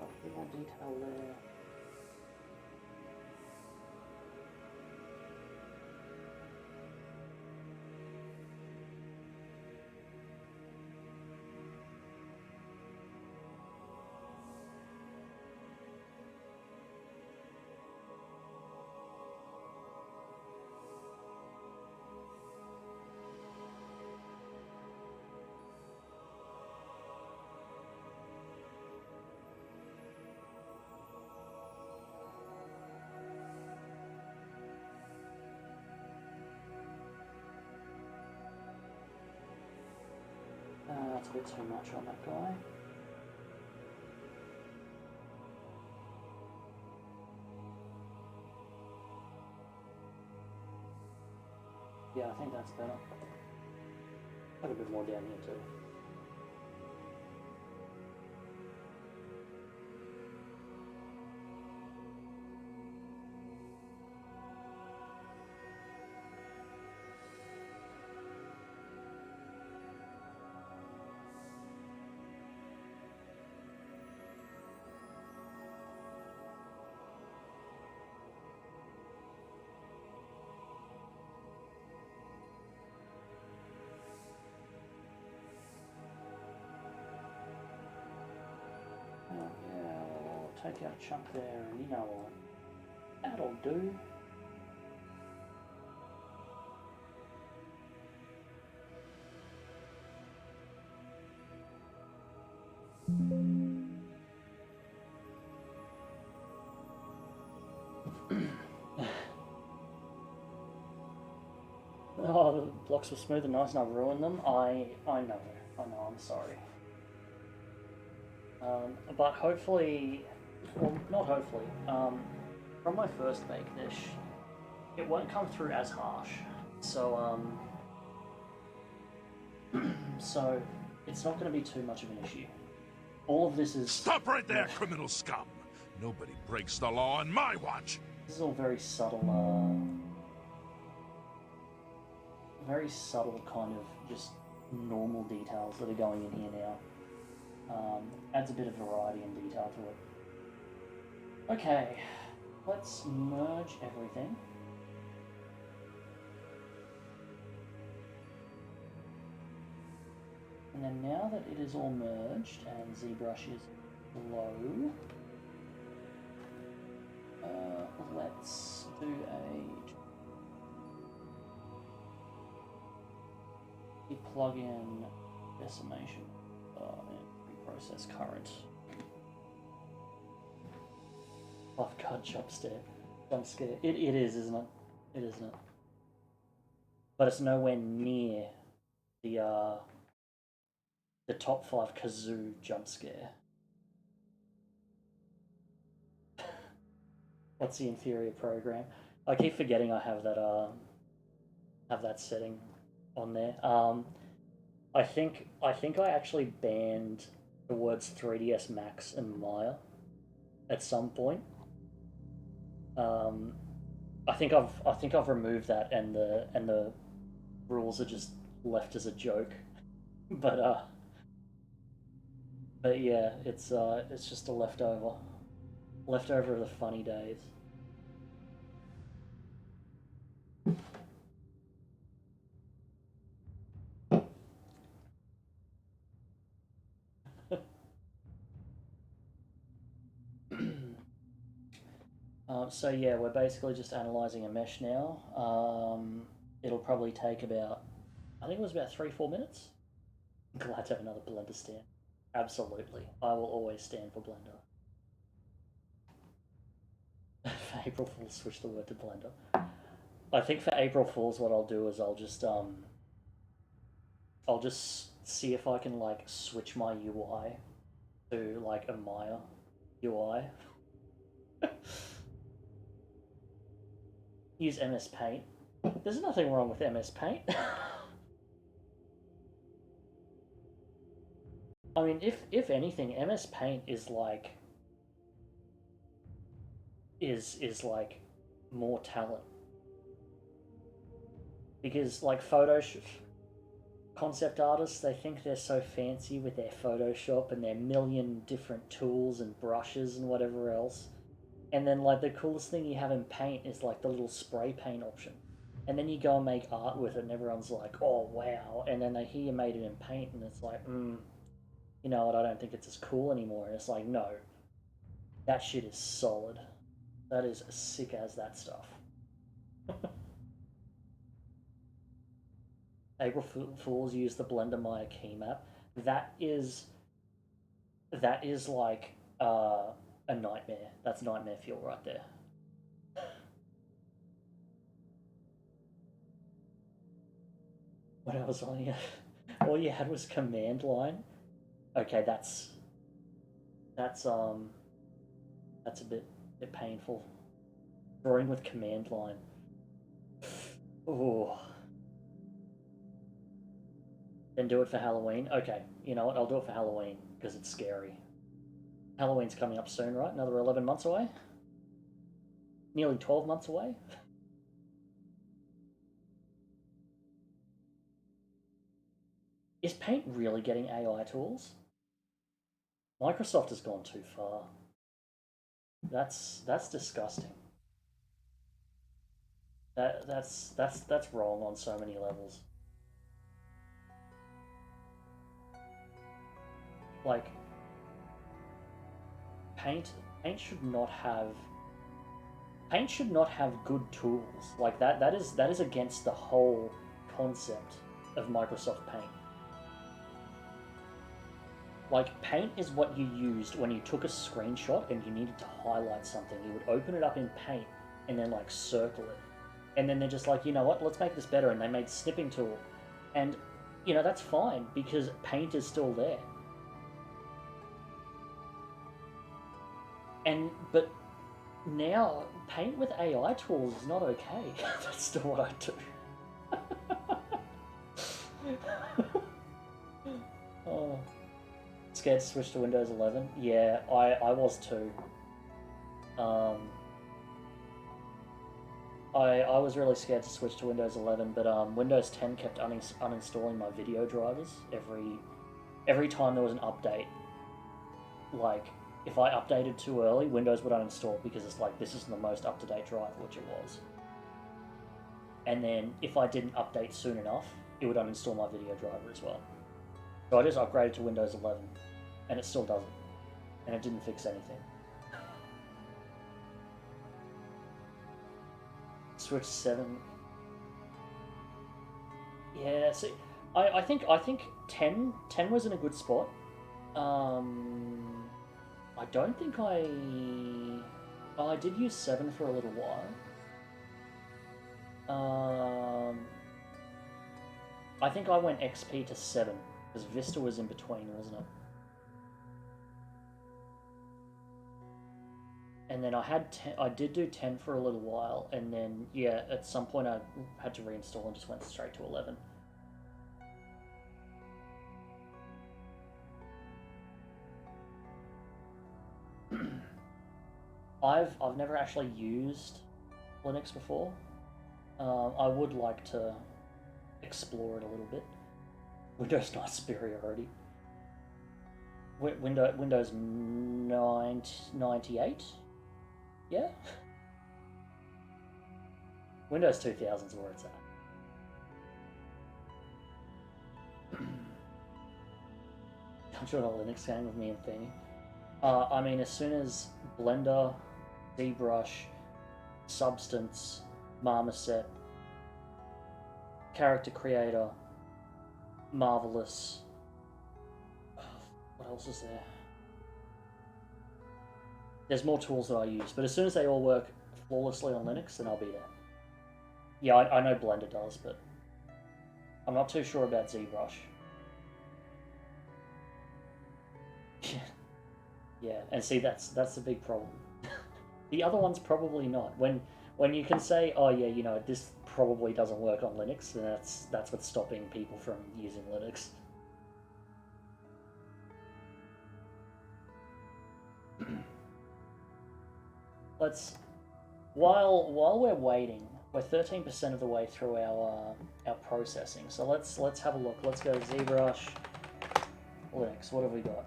A bit more detail there. That's a bit too much on that guy. Yeah, I think that's better. Put a bit more down here too. Yeah, we'll take out a chunk there, and you know what? That'll do. Oh, the blocks were smooth and nice and I ruined them. I know, I'm sorry. But hopefully, well, not hopefully, from my first bake dish, it won't come through as harsh. So, so it's not going to be too much of an issue. All of this is... Stop right there, criminal scum! Nobody breaks the law on my watch! This is all very subtle, kind of just normal details that are going in here now. Adds a bit of variety and detail to it. Okay, let's merge everything. And then now that it is all merged and ZBrush is low, let's do a plug-in decimation and reprocess current. Oh god, jump scare. It is, isn't it? It isn't it? But it's nowhere near the top 5 kazoo jump scare. What's the inferior program? I keep forgetting I have that setting on there. I think I actually banned the words 3ds Max and Maya at some point. I think I've removed that, and the rules are just left as a joke. But yeah, it's just a leftover of the funny days. So yeah, we're basically just analysing a mesh now. It'll probably take about, I think it was about 3-4 minutes. Glad to have another Blender stand. Absolutely. I will always stand for Blender. For April Fool's, switch the word to Blender. I think for April Fool's what I'll do is I'll just see if I can like switch my UI to like a Maya UI. Use MS Paint. There's nothing wrong with MS Paint. I mean, if anything, MS Paint is like like more talent, because like Photoshop concept artists, they think they're so fancy with their Photoshop and their million different tools and brushes and whatever else, and then like the coolest thing you have in Paint is like the little spray paint option, and then you go and make art with it and everyone's like, oh wow, and then they hear you made it in Paint and it's like, you know what, I don't think it's as cool anymore. And it's like, no, that shit is solid. That is as sick as that stuff. April Fools use the Blender Maya key map. That is like a nightmare. That's nightmare fuel right there. When I was on here, all you had was command line. Okay, that's a bit painful. Drawing with command line. Ooh. Then do it for Halloween. Okay, you know what? I'll do it for Halloween because it's scary. Halloween's coming up soon, right? Another 11 months away? Nearly 12 months away? Is Paint really getting AI tools? Microsoft has gone too far. That's disgusting. That's wrong on so many levels. Like, Paint should not have good tools. Like that is against the whole concept of Microsoft Paint. Like, Paint is what you used when you took a screenshot and you needed to highlight something. You would open it up in Paint and then like circle it. And then they're just like, you know what, let's make this better, and they made snipping tool. And you know, that's fine because Paint is still there. But now Paint with AI tools is not okay. That's still what I do. Oh. Scared to switch to Windows 11? Yeah, I was too. I was really scared to switch to Windows 11, but Windows 10 kept uninstalling my video drivers every time there was an update. Like, if I updated too early, Windows would uninstall because it's like, this isn't the most up-to-date drive, which it was. And then if I didn't update soon enough, it would uninstall my video driver as well. So I just upgraded to Windows 11, and it still doesn't. And it didn't fix anything. Switch 7. Yeah, see, I think 10 was in a good spot. I don't think I did use 7 for a little while. I think I went XP to 7 because Vista was in between, wasn't it? And then I did do 10 for a little while, and then yeah, at some point I had to reinstall and just went straight to 11. I've never actually used Linux before. I would like to explore it a little bit. Windows 9 superiority. Windows 98? Yeah? Windows 2000 is where it's at. I'm doing a Linux game with me and Fanny. I mean, as soon as Blender, ZBrush, Substance, Marmoset, Character Creator, Marvelous. What else is there? There's more tools that I use, but as soon as they all work flawlessly on Linux, then I'll be there. Yeah, I know Blender does, but I'm not too sure about ZBrush. Yeah, and see, that's the big problem. The other one's probably not. When you can say, oh yeah, you know, this probably doesn't work on Linux, then that's what's stopping people from using Linux. While we're waiting, we're 13% of the way through our processing. So let's have a look. Let's go ZBrush, Linux. What have we got?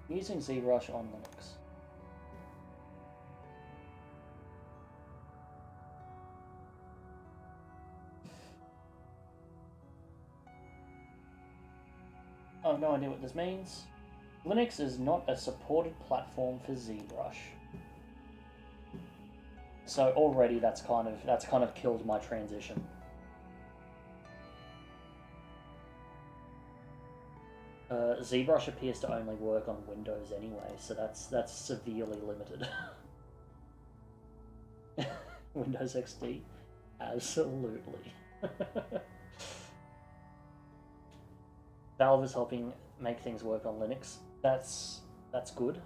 Using ZBrush on Linux. I have no idea what this means. Linux is not a supported platform for ZBrush. So already that's kind of killed my transition. ZBrush appears to only work on Windows anyway, so that's severely limited. Windows XP? Absolutely. Valve is helping make things work on Linux. That's good.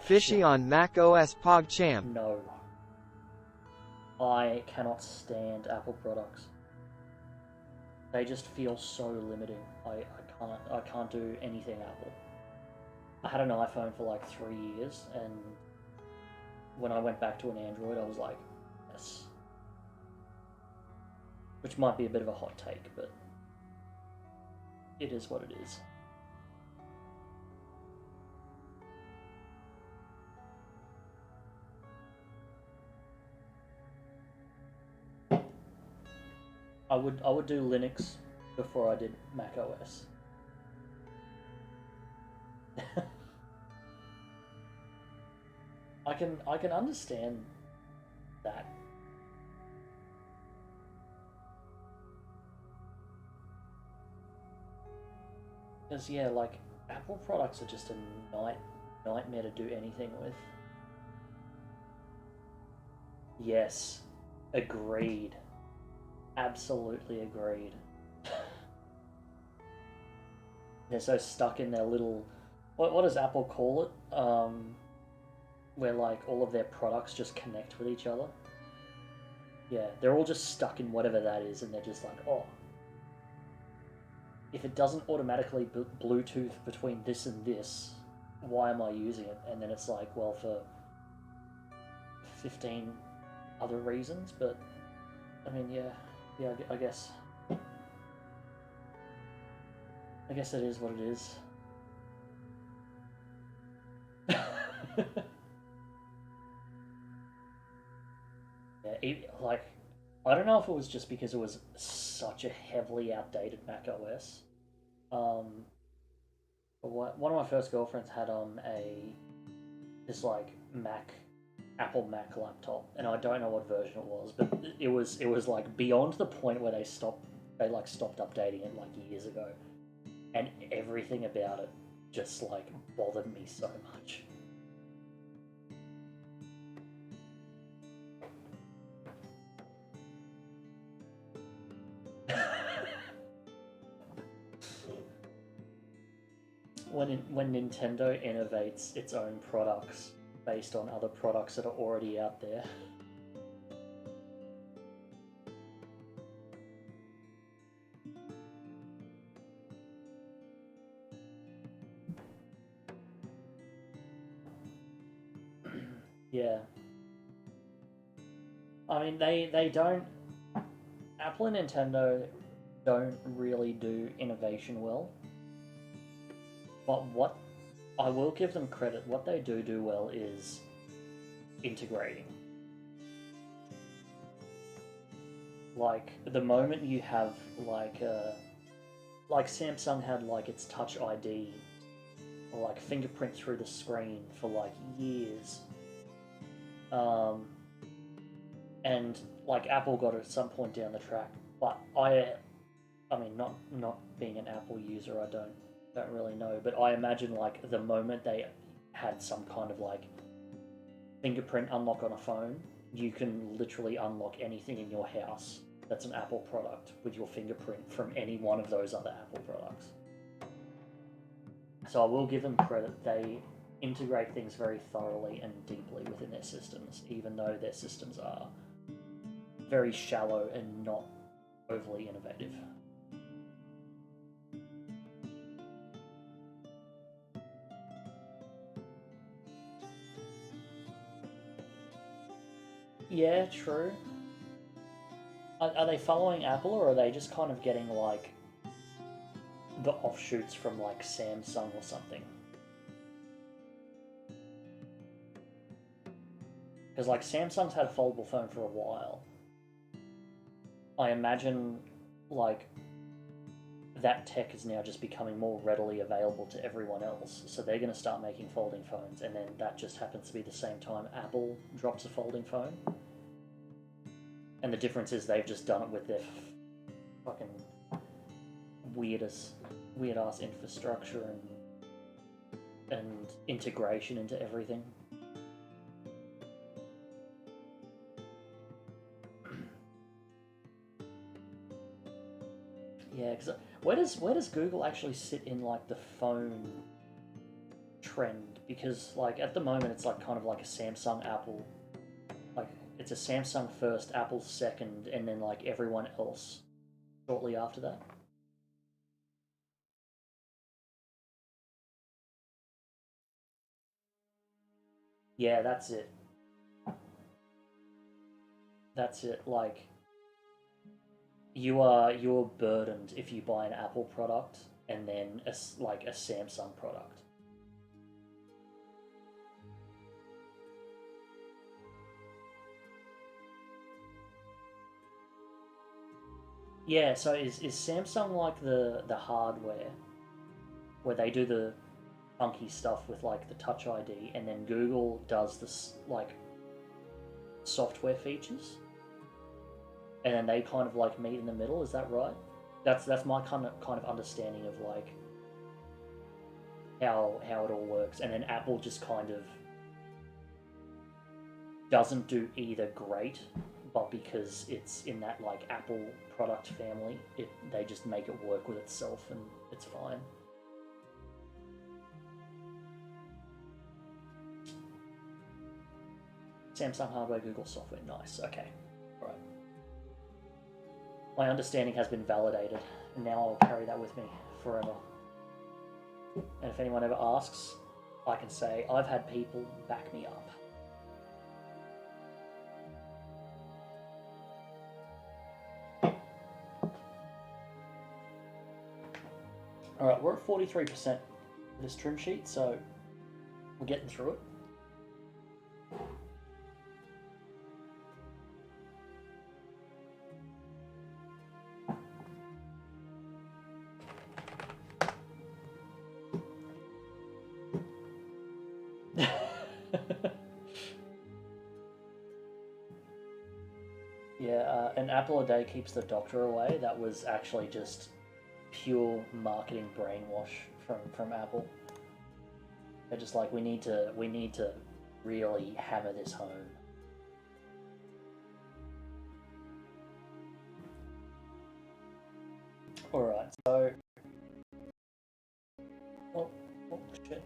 Fishy on Mac OS PogChamp. No. I cannot stand Apple products. They just feel so limiting. I can't do anything Apple. I had an iPhone for like 3 years, and when I went back to an Android, I was like, yes. Which might be a bit of a hot take, but it is what it is. I would do Linux before I did Mac OS. I can understand that. Because yeah, like Apple products are just a nightmare to do anything with. Yes, agreed. Absolutely agreed. They're so stuck in their little... What does Apple call it? Where like all of their products just connect with each other. Yeah, they're all just stuck in whatever that is, and they're just like, oh, if it doesn't automatically Bluetooth between this and this, why am I using it? And then it's like, well, for 15 other reasons, but I mean, yeah, I guess it is what it is. Yeah, like, I don't know if it was just because it was such a heavily outdated Mac OS. One of my first girlfriends had this like Apple Mac laptop, and I don't know what version it was, but it was like beyond the point where they stopped updating it like years ago, and everything about it just like bothered me so much. When Nintendo innovates its own products based on other products that are already out there. Yeah. I mean, they don't... Apple and Nintendo don't really do innovation well. But what I will give them credit, what they do well is integrating. Like, the moment you have, like Samsung had, like, its Touch ID, or, like, fingerprint through the screen for, like, years. And like Apple got it at some point down the track, but I mean, not being an Apple user, I don't really know, but I imagine like the moment they had some kind of like fingerprint unlock on a phone, you can literally unlock anything in your house that's an Apple product with your fingerprint from any one of those other Apple products. So I will give them credit, they integrate things very thoroughly and deeply within their systems, even though their systems are very shallow and not overly innovative. Yeah, true. Are they following Apple, or are they just kind of getting like the offshoots from like Samsung or something? Because like Samsung's had a foldable phone for a while. I imagine like that tech is now just becoming more readily available to everyone else, so they're going to start making folding phones, and then that just happens to be the same time Apple drops a folding phone. And the difference is they've just done it with their fucking weird ass infrastructure and integration into everything. Yeah, because where does Google actually sit in like the phone trend? Because like at the moment it's like kind of like a Samsung Apple, like it's a Samsung first, Apple second, and then like everyone else shortly after that. Yeah, that's it. That's it. Like you're burdened if you buy an Apple product and then like a Samsung product. Yeah, so is Samsung like the hardware where they do the funky stuff with like the Touch ID, and then Google does this like software features, and then they kind of like meet in the middle? Is that right? That's my kind of understanding of like how it all works, and then Apple just kind of doesn't do either great, but because it's in that like Apple product family, they just make it work with itself and it's fine. Samsung hardware, Google software, nice, okay. Alright. My understanding has been validated, and now I'll carry that with me forever. And if anyone ever asks, I can say, I've had people back me up. Alright, we're at 43% of this trim sheet, so we're getting through it. Yeah, an apple a day keeps the doctor away. That was actually just pure marketing brainwash from Apple. They're just like, we need to really hammer this home. Alright, so oh shit.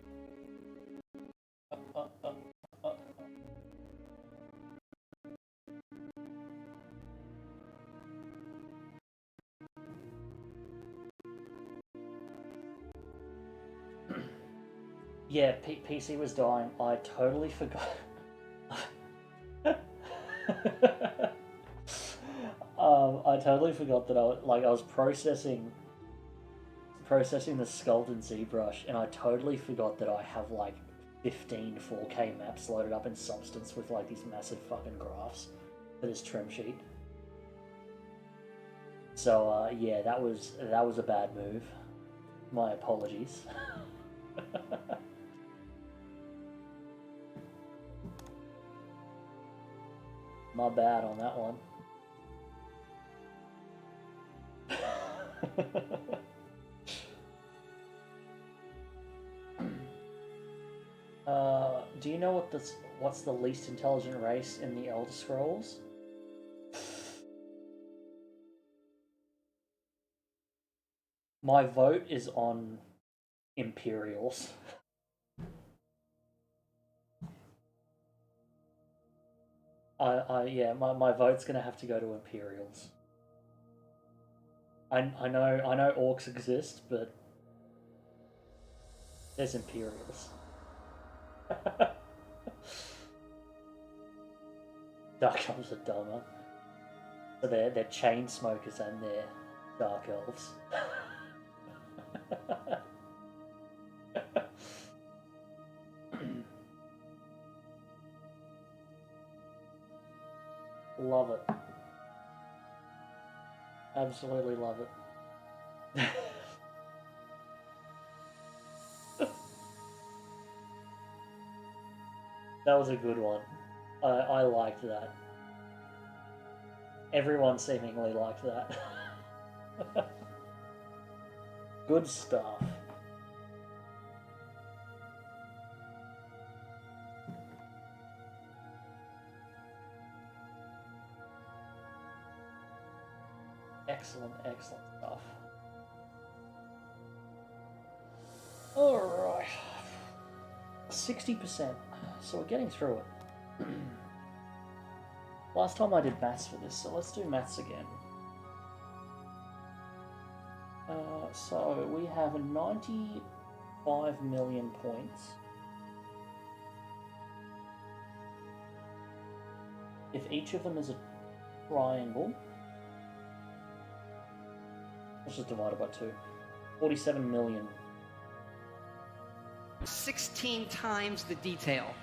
Yeah, PC was dying. I totally forgot. I totally forgot that I was processing the Sculpting ZBrush, and I totally forgot that I have like 15 4K maps loaded up in Substance with like these massive fucking graphs for this trim sheet. So yeah, that was a bad move. My apologies. My bad on that one. Do you know what's the least intelligent race in the Elder Scrolls? My vote is on Imperials. Yeah, my vote's gonna have to go to Imperials. I know orcs exist, but there's Imperials. Dark elves are dumber. So they're chain smokers and they're dark elves. Love it. Absolutely love it. That was a good one. I liked that. Everyone seemingly liked that. Good stuff. Excellent, excellent stuff. Alright. 60%. So we're getting through it. Last time I did maths for this, so let's do maths again. So we have 95 million points. If each of them is a triangle, let's just divide it by 2. 47 million. 16 times the detail.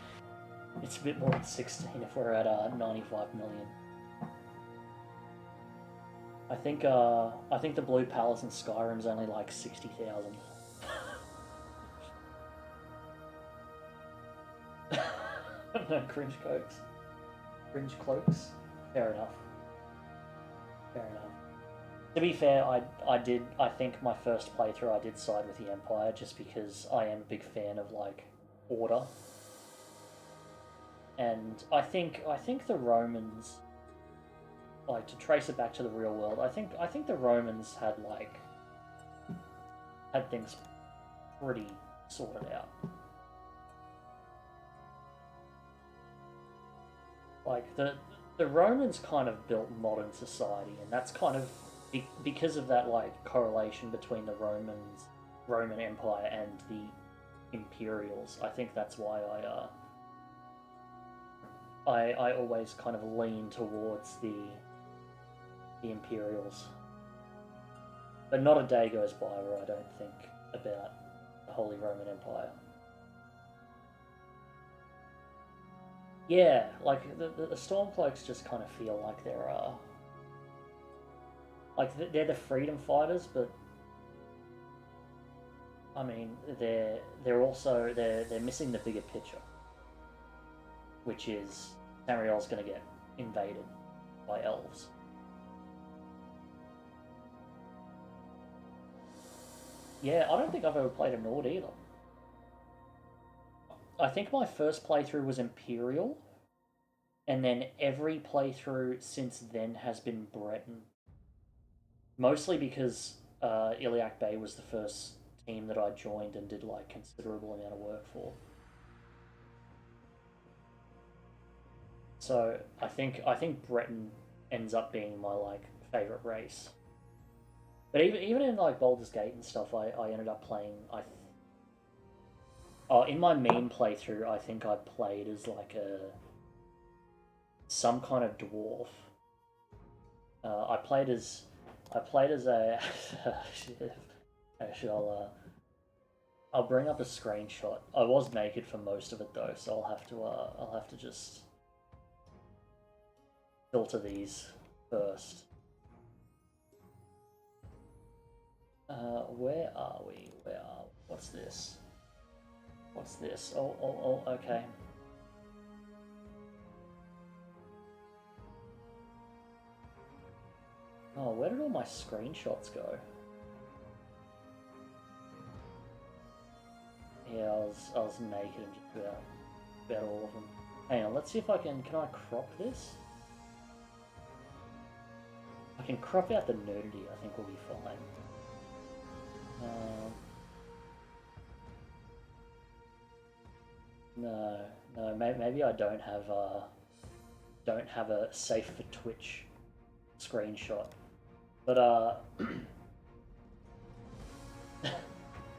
It's a bit more than 16 if we're at 95 million. I think the Blue Palace in Skyrim's only like 60,000. No cringe cloaks. Cringe cloaks. Fair enough. Fair enough. To be fair, I think my first playthrough I did side with the Empire just because I am a big fan of like order. And I think the Romans, like to trace it back to the real world, I think the Romans had things pretty sorted out. Like the Romans kind of built modern society, and that's kind of because of that like correlation between the Roman Empire and the Imperials. I think that's why I always kind of lean towards the Imperials. But not a day goes by where I don't think about the Holy Roman Empire. Yeah, like the Stormcloaks just kind of feel like they're the freedom fighters, but I mean they're also they're missing the bigger picture, which is Tamriel's going to get invaded by elves. Yeah, I don't think I've ever played a Nord either. I think my first playthrough was Imperial, and then every playthrough since then has been Breton. Mostly because Iliac Bay was the first team that I joined and did like considerable amount of work for. So I think Breton ends up being my like favorite race. But even in like Baldur's Gate and stuff, I ended up playing. In my main playthrough, I think I played as like some kind of dwarf. I played as a. Actually, I'll bring up a screenshot. I was naked for most of it though, so I'll have to just filter these first. Where are we? What's this? What's this? Oh, okay. did all my screenshots go? Yeah, I was naked and just about all of them. Hang on, let's see if I can I crop this? I can crop out the nudity, I think we'll be fine. No, maybe I don't have a safe for Twitch screenshot. But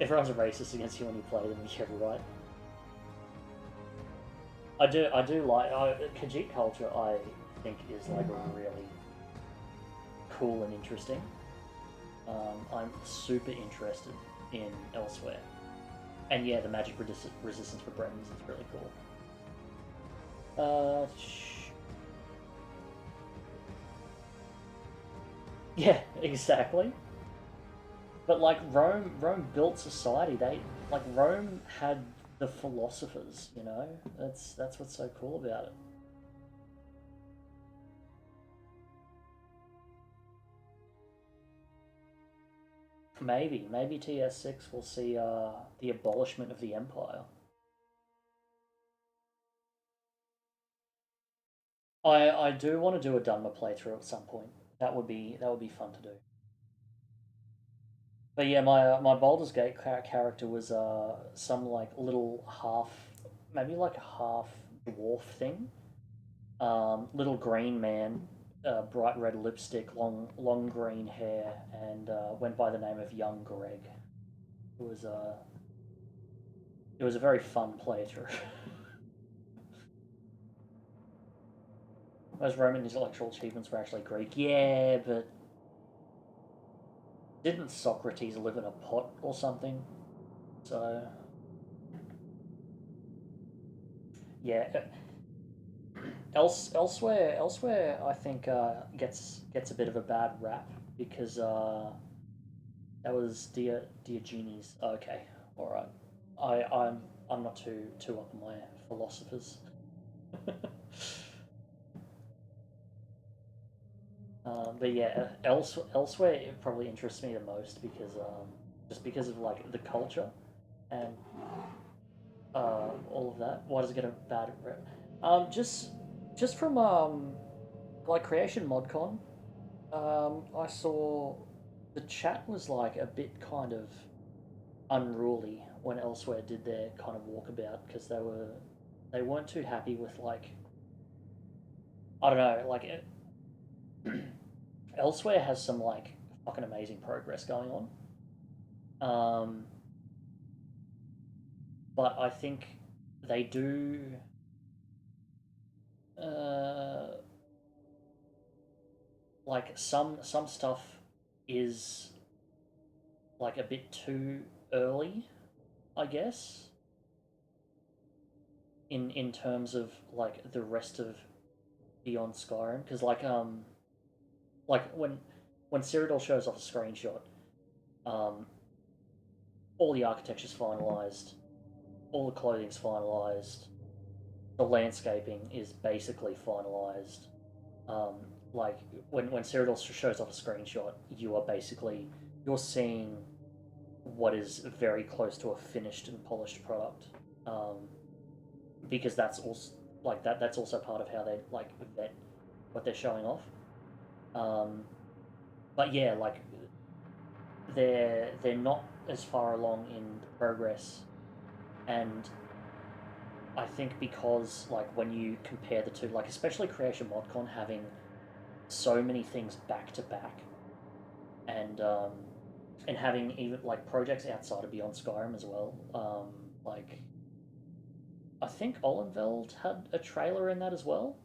everyone's racist against you when you play them, you're right. I do like Khajiit culture. I think is like really cool and interesting. I'm super interested in Elsewhere, and yeah, the magic resistance for Bretons is really cool. Yeah, exactly. But like Rome built society. Rome had the philosophers, you know? That's what's so cool about it. Maybe TS6 will see the abolishment of the Empire. I do want to do a Dunmer playthrough at some point. That would be fun to do. But yeah, my Baldur's Gate character was some like little maybe like a half dwarf thing. Little green man, bright red lipstick, long green hair, and went by the name of Young Greg. It was a very fun playthrough. Most Roman intellectual achievements were actually Greek. Yeah, but didn't Socrates live in a pot or something? So yeah. Elsewhere, I think gets a bit of a bad rap because that was Diogenes. Okay, all right. I'm not too up on my philosophers. But yeah, Elsewhere it probably interests me the most because just because of like the culture and all of that. Why does it get a bad rep? Just from like Creation ModCon, I saw the chat was like a bit kind of unruly when Elsewhere did their kind of walkabout because they weren't too happy with like I don't know like Elsewhere has some like fucking amazing progress going on. But I think they do uh, like some stuff is like a bit too early, I guess, in terms of like the rest of Beyond Skyrim, because like when Cyrodiil shows off a screenshot, um, all the architecture's finalized, all the clothing's finalized, the landscaping is basically finalized. Um, like when Cyrodiil shows off a screenshot, you're seeing what is very close to a finished and polished product, because that's also that's also part of how they like vet what they're showing off. But yeah, like they're not as far along in the progress, and I think because like when you compare the two, like especially Creation ModCon having so many things back to back, and having even like projects outside of Beyond Skyrim as well. Like I think Olenveld had a trailer in that as well.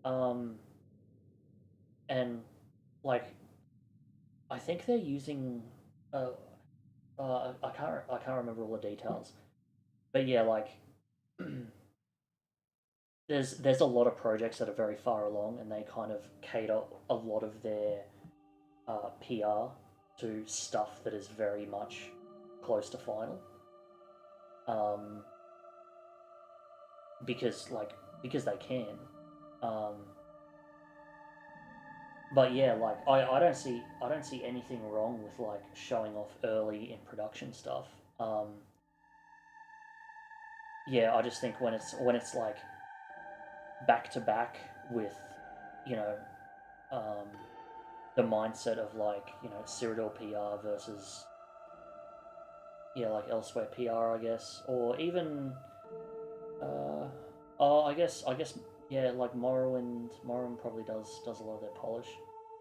Um, and like I think they're using I can't remember all the details, but yeah, like there's a lot of projects that are very far along, and they kind of cater a lot of their PR to stuff that is very much close to final. Um, because they can. Um, But yeah, like I don't see anything wrong with like showing off early in production stuff. Yeah, I just think when it's like back to back with, you know, um, the mindset of like, you know, Cyrodiil PR versus, yeah, like elsewhere PR, I guess, or even oh, I guess, yeah, like Morrowind probably does a lot of their polish.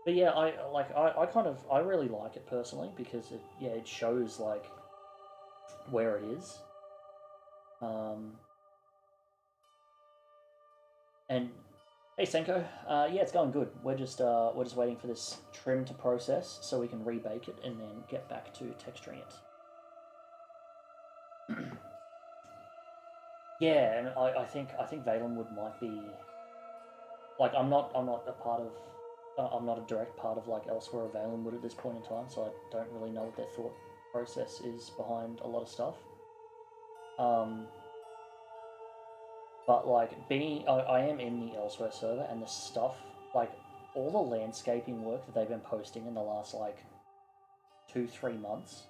But yeah, I kind of I really like it personally because it shows like where it is. Um, and hey Senko, yeah, it's going good. We're just waiting for this trim to process so we can rebake it and then get back to texturing it. Yeah, and I think Valenwood might be like I'm not a part of I'm not a direct part of like Elsewhere or Valenwood at this point in time, so I don't really know what their thought process is behind a lot of stuff. Um, but like I am in the Elsewhere server, and the stuff like all the landscaping work that they've been posting in the last like 2-3 months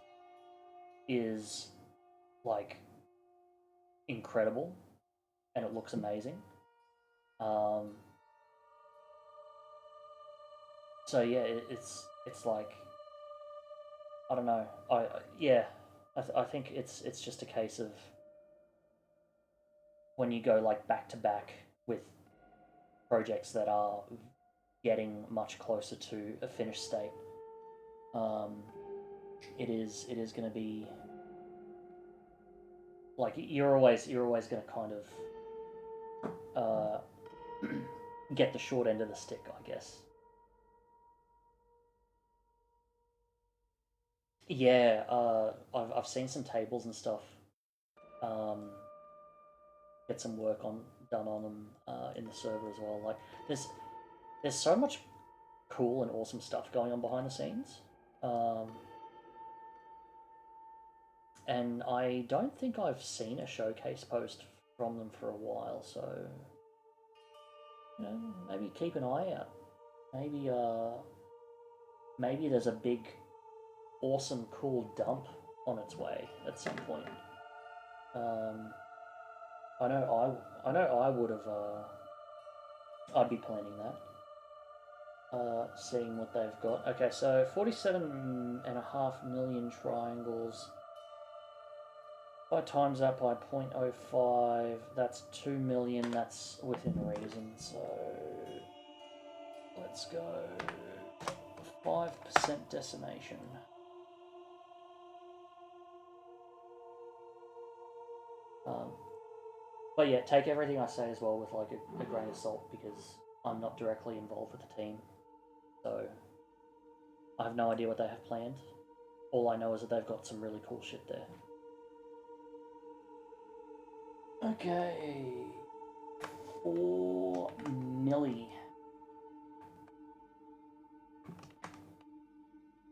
is like incredible, and it looks amazing. Um, so yeah, it's like I don't know. Yeah, I think it's just a case of when you go like back to back with projects that are getting much closer to a finished state. Um, it is going to be like you're always going to kind of get the short end of the stick, I guess. Yeah, I've seen some tables and stuff. Um, get some work on done on them in the server as well. Like there's so much cool and awesome stuff going on behind the scenes. Um, and I don't think I've seen a showcase post from them for a while, so you know, maybe keep an eye out. Maybe maybe there's a big, awesome, cool dump on its way at some point. Um, I know I would have I'd be planning that. Seeing what they've got. Okay, so 47.5 million triangles. If I times that by 0.05, that's 2 million, that's within reason, so let's go 5% decimation. But yeah, take everything I say as well with like a grain of salt because I'm not directly involved with the team, so I have no idea what they have planned. All I know is that they've got some really cool shit there. Okay, 4 milli.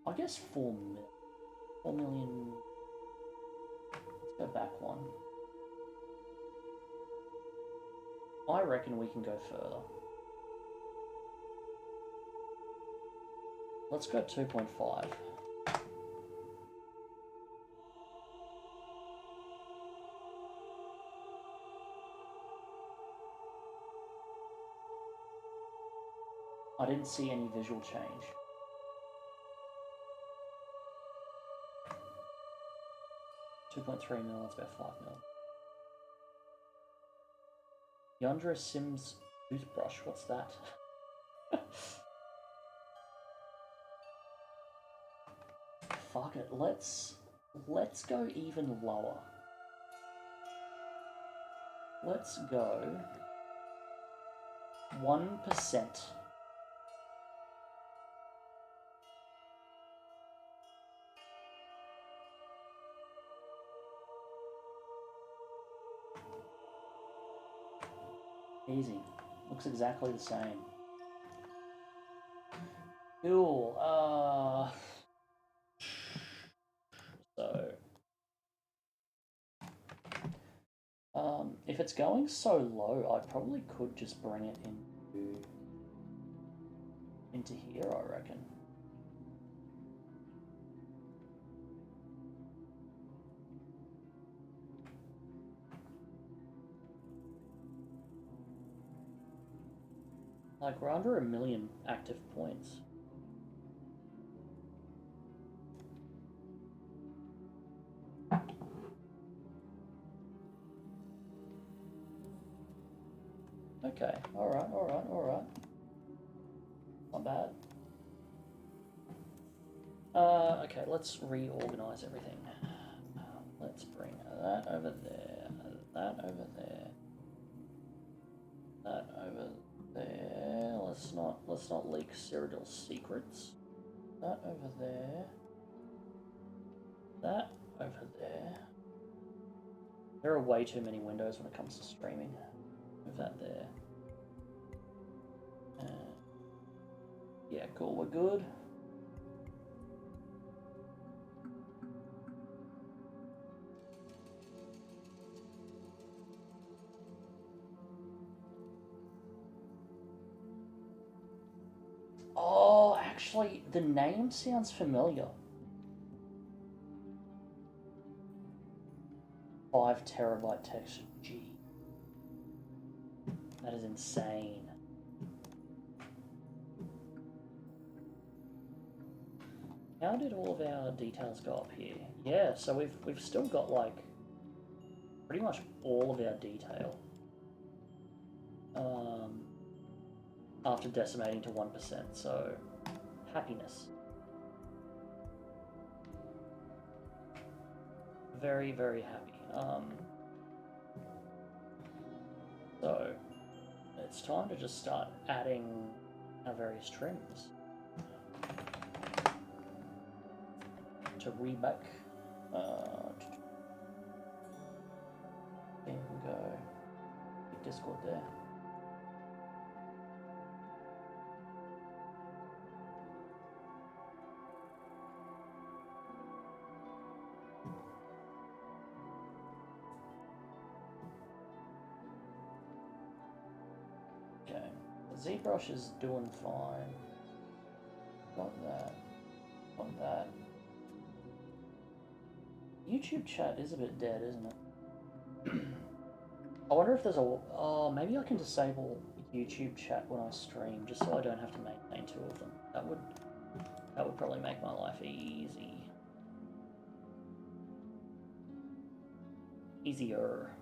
I guess 4 mil. 4 million. Let's go back one. I reckon we can go further. Let's go 2.5. I didn't see any visual change. $2.3 mil, that's about 5 mil. Yandra Sims toothbrush, what's that? Fuck it, let's go even lower. Let's go 1%. Easy. Looks exactly the same. Cool. So if it's going so low, I probably could just bring it into here, I reckon. Like, we're under 1 million active points. Okay, alright. Not bad. Okay, let's reorganize everything. Let's bring that over there, that over there, that over there. Let's not leak Cyrodiil's secrets. That over there. That over there. There are way too many windows when it comes to streaming. Move that there. Yeah, cool, we're good. Oh, actually, the name sounds familiar. 5 terabyte text. Gee. That is insane. How did all of our details go up here? Yeah, so we've still got like pretty much all of our detail. After decimating to 1%, so happiness. Very, very happy. So it's time to just start adding our various trims. To reback. There we go. Discord there. Okay, the ZBrush is doing fine. Got that. Got that. YouTube chat is a bit dead, isn't it? I wonder if there's a... Oh, maybe I can disable YouTube chat when I stream, just so I don't have to maintain 2 of them. That would probably make my life easy. Easier.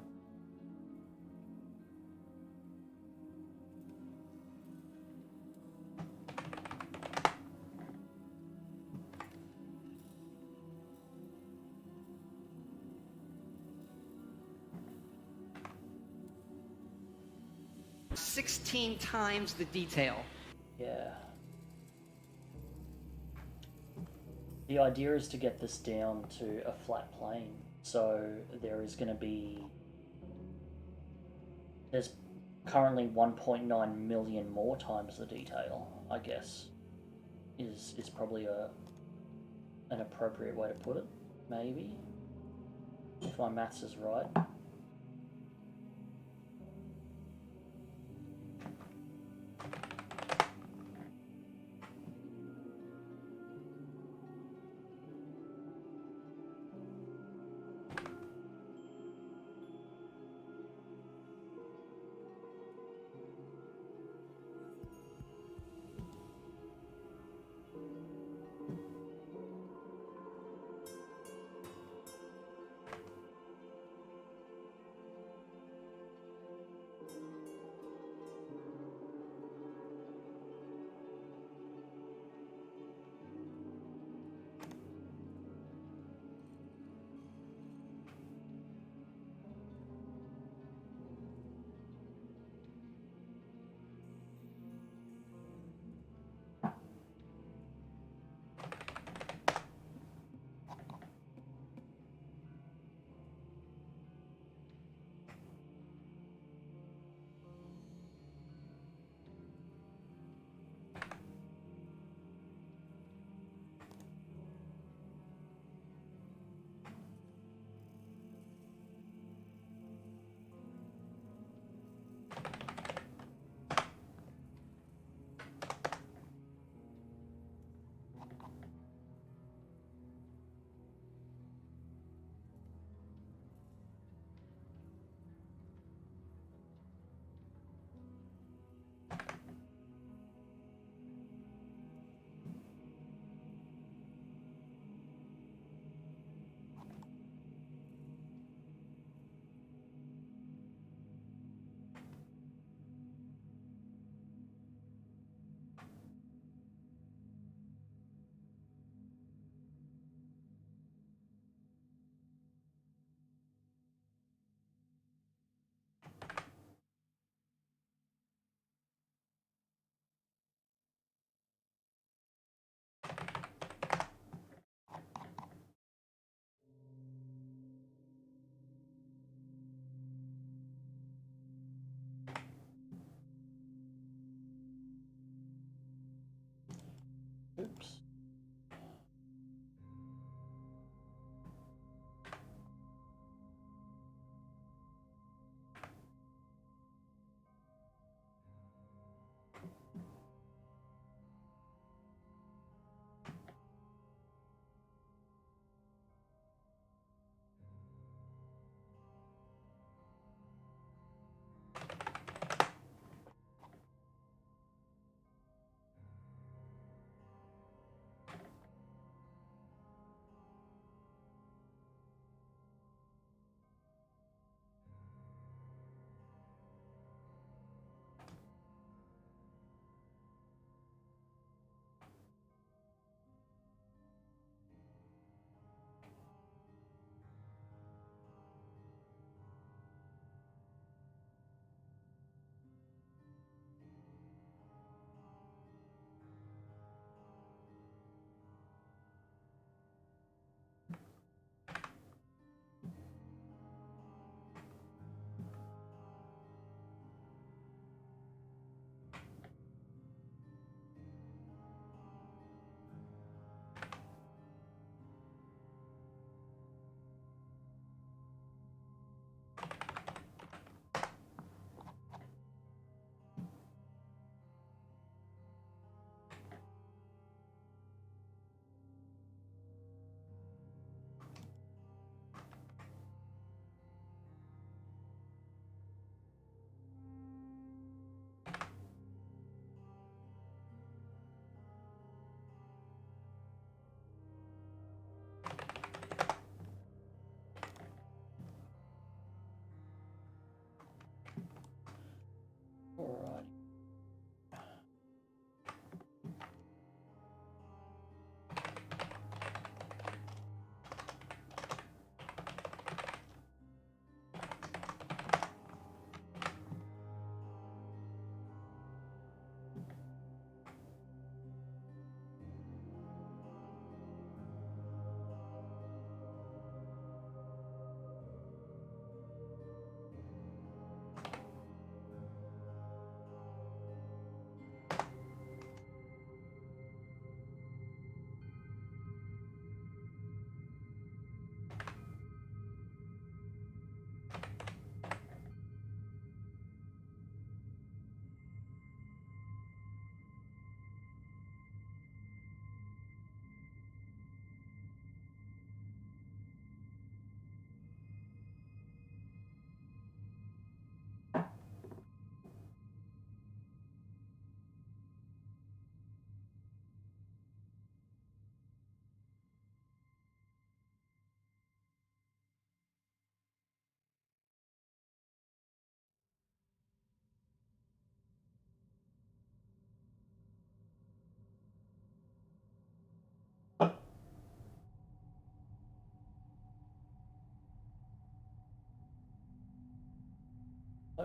"16 times the detail." Yeah. The idea is to get this down to a flat plane, so there is going to be... There's currently 1.9 million more times the detail, I guess, is probably an appropriate way to put it, maybe, if my maths is right.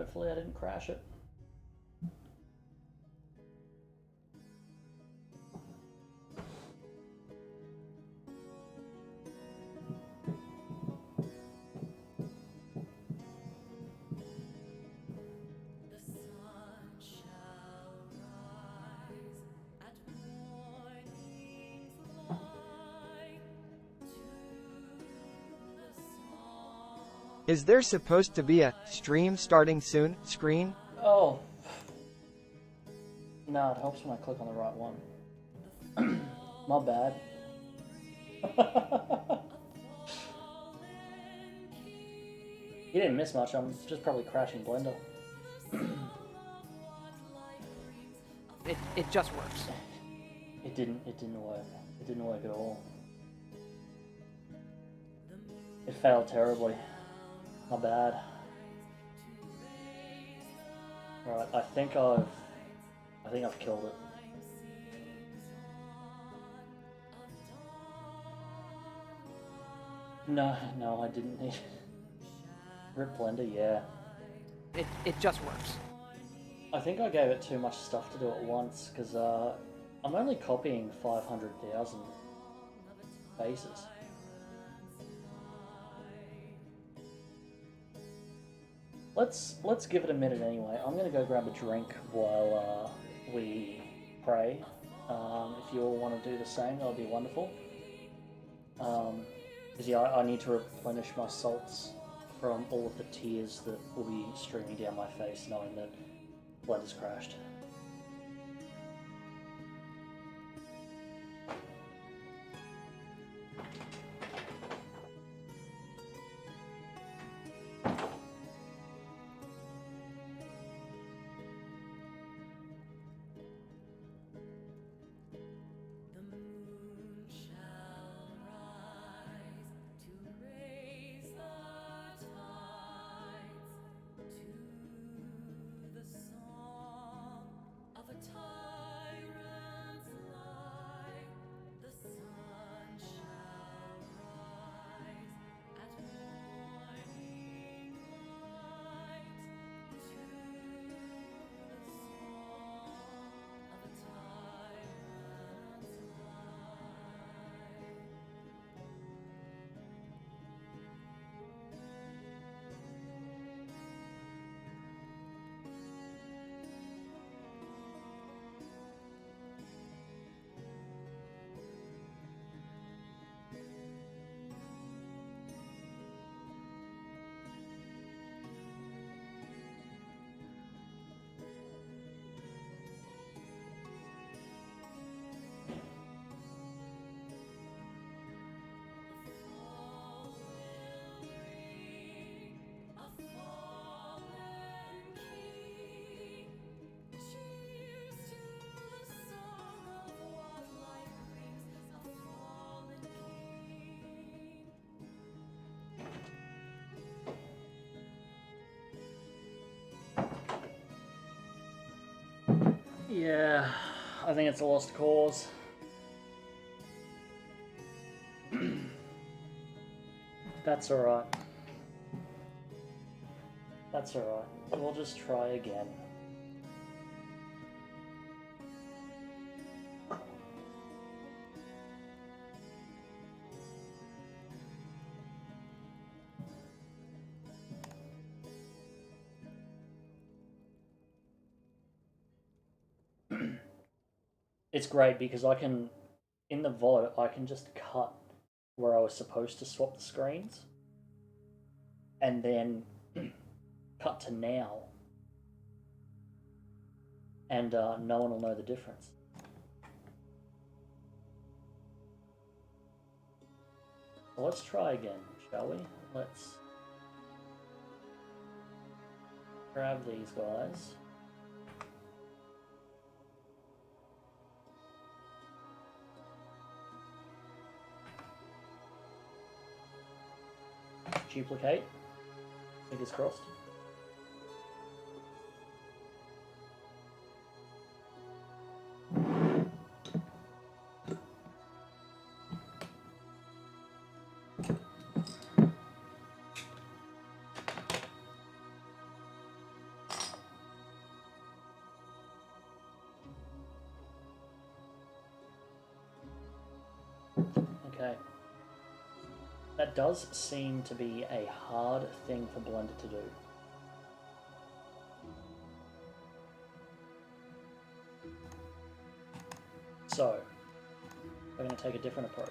Hopefully I didn't crash it. Is there supposed to be a stream starting soon screen? Oh. No, it helps when I click on the right one. My bad. You didn't miss much, I'm just probably crashing Blender. It just works. It didn't work. It didn't work at all. It failed terribly. My bad. Right, I think I've killed it. No, I didn't need Rip Blender, yeah. It just works. I think I gave it too much stuff to do at once, because I'm only copying 500,000 faces. Let's give it a minute anyway. I'm gonna go grab a drink while we pray. If you all want to do the same, that would be wonderful. Because yeah, I need to replenish my salts from all of the tears that will be streaming down my face, knowing that Blender's crashed. Yeah, I think it's a lost cause. That's alright. That's alright. We'll just try again. It's great because I can, in the VOD, I can just cut where I was supposed to swap the screens and then cut to now, and no one will know the difference. Well, let's try again, shall we? Let's grab these guys. Duplicate. Fingers crossed. Okay. That does seem to be a hard thing for Blender to do. So, we're going to take a different approach.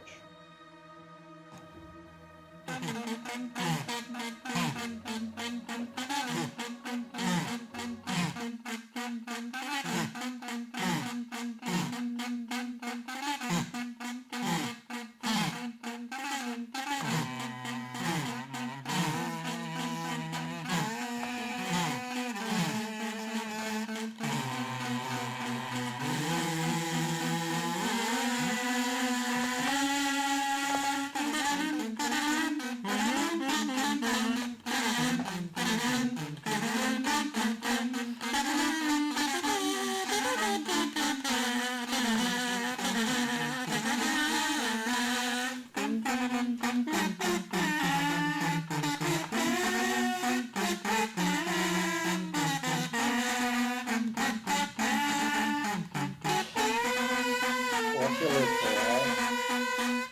What you live for, eh?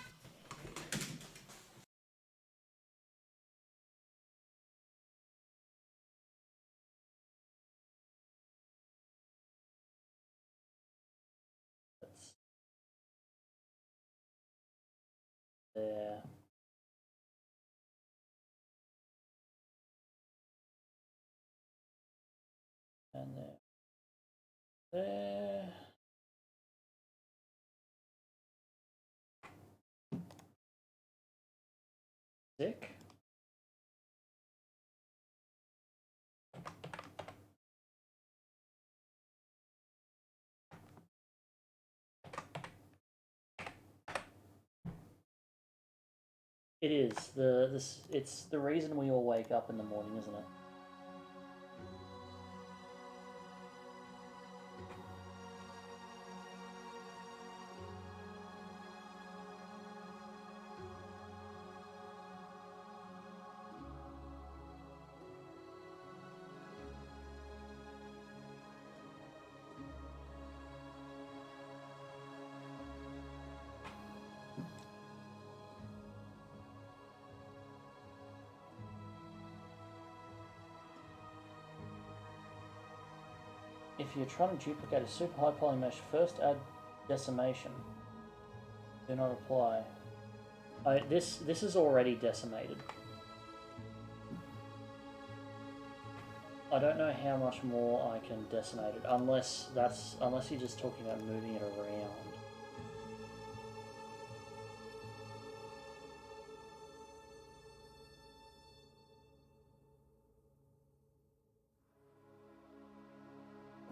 That's there. And there. There. Sick. It is it's the reason we all wake up in the morning, isn't it? If you're trying to duplicate a super high poly mesh, first add decimation. Do not apply. This is already decimated. I don't know how much more I can decimate it, unless you're just talking about moving it around.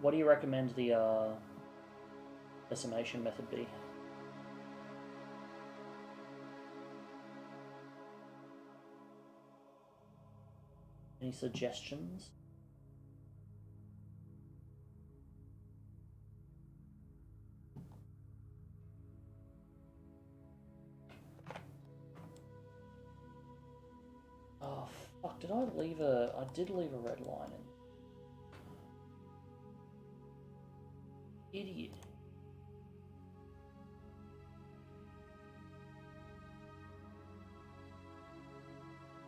What do you recommend the decimation method be? Any suggestions? Oh fuck, did I leave I did leave a red line in. Idiot.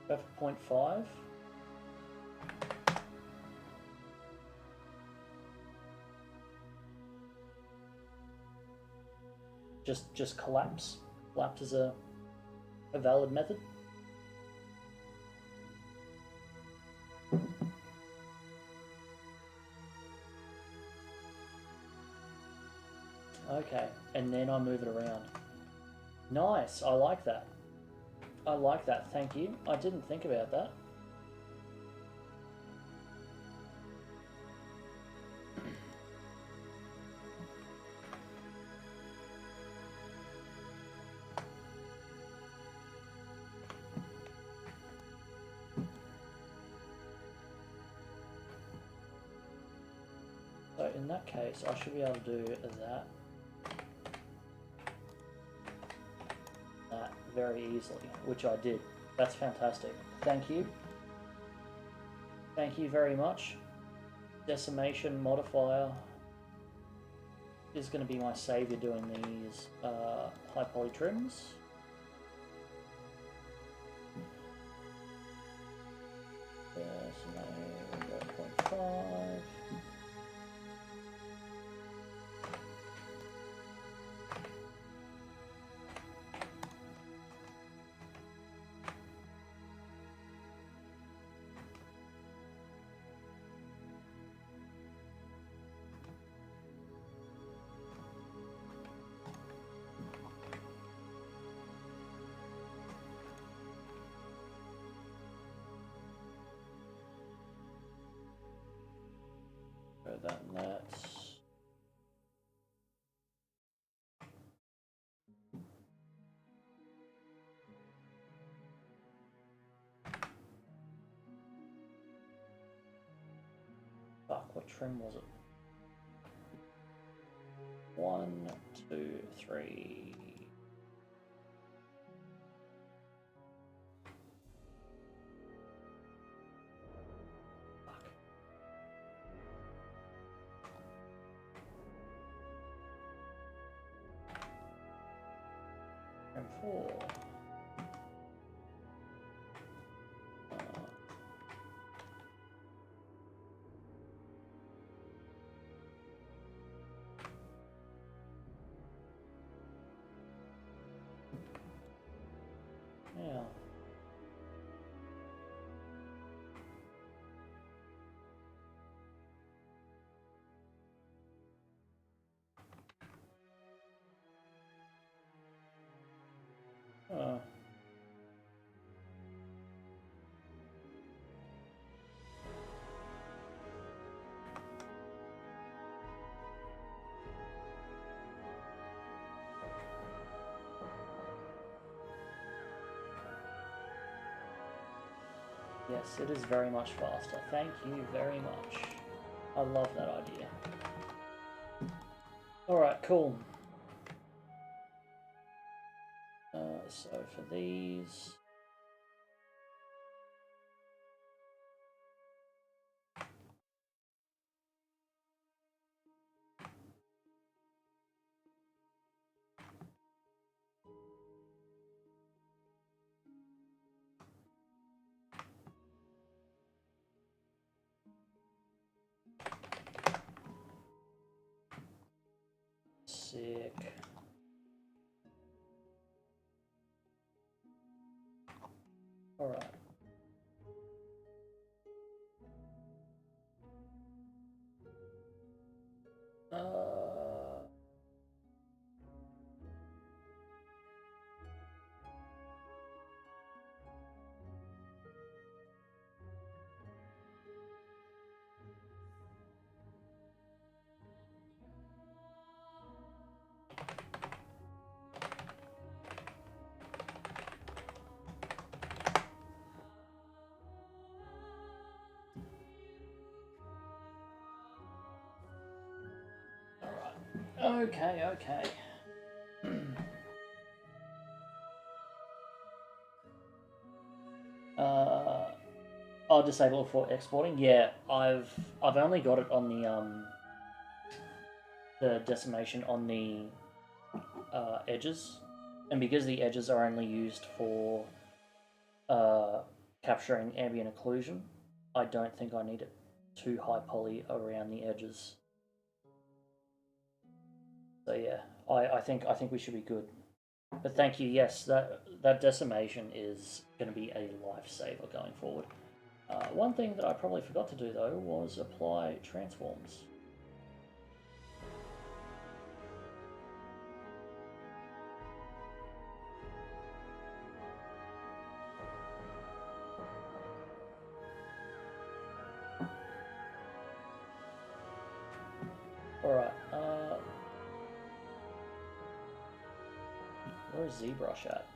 Go for 0.5. Just collapse. Collapse is a valid method. Okay, and then I move it around. Nice, I like that. I like that, thank you. I didn't think about that. So in that case, I should be able to do that very easily, which I did. That's fantastic. Thank you. Thank you very much. Decimation modifier is going to be my savior doing these high poly trims. Yes, no, 0.5. That and that. Fuck, what trim was it? 1, 2, 3. And 4. Yeah. Uh. Yes, it is very much faster. Thank you very much. I love that idea. Alright, cool. So for these... Sick. Alright. Okay, okay. I'll disable it for exporting. Yeah, I've only got it on the decimation on the edges, and because the edges are only used for capturing ambient occlusion, I don't think I need it too high poly around the edges. So yeah, I think we should be good. But thank you. Yes, that decimation is going to be a lifesaver going forward. One thing that I probably forgot to do though was apply transforms. Alright, where's ZBrush at?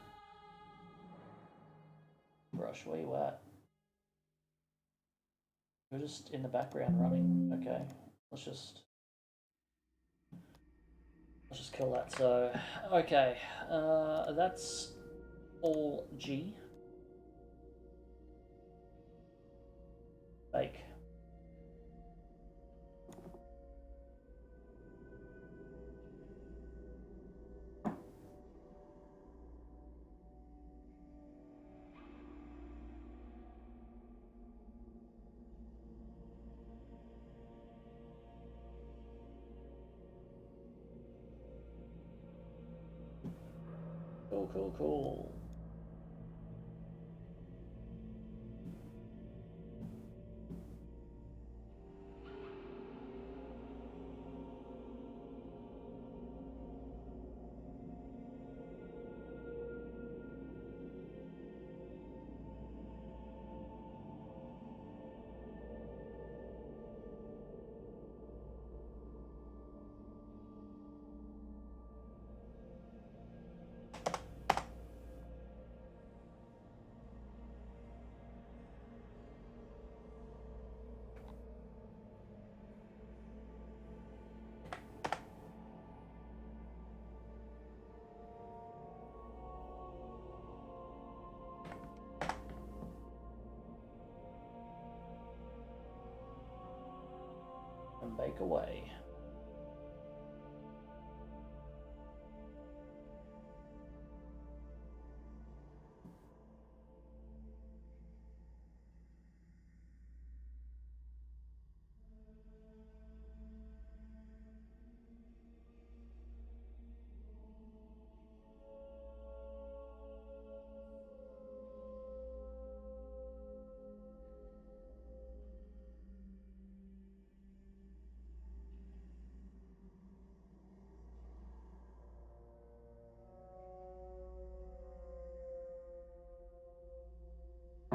Brush, where you at? You're just in the background running. Okay, let's just kill that. So, okay, that's all G. Bake. Cool, cool, cool. And bake away.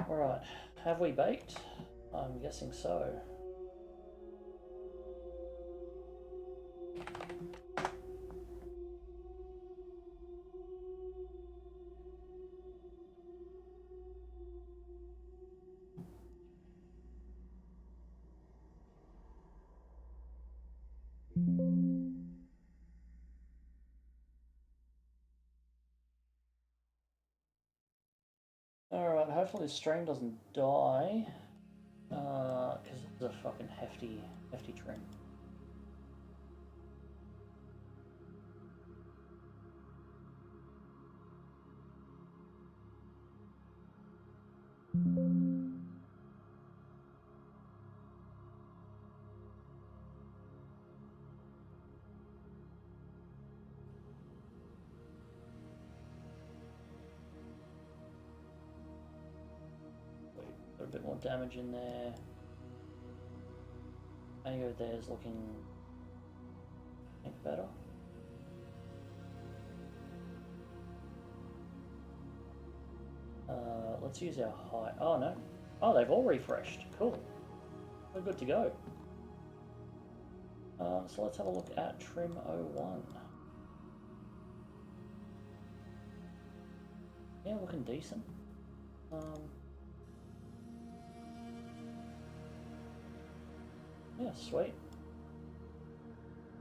Alright, have we baked? I'm guessing so. Alright, hopefully the stream doesn't die. Because it's a fucking hefty trim. Put a bit more damage in there. AO there is looking, I think, better. Let's use our high. Oh no. Oh, they've all refreshed. Cool. We're good to go. So let's have a look at trim 01. Yeah, looking decent. Yeah, sweet.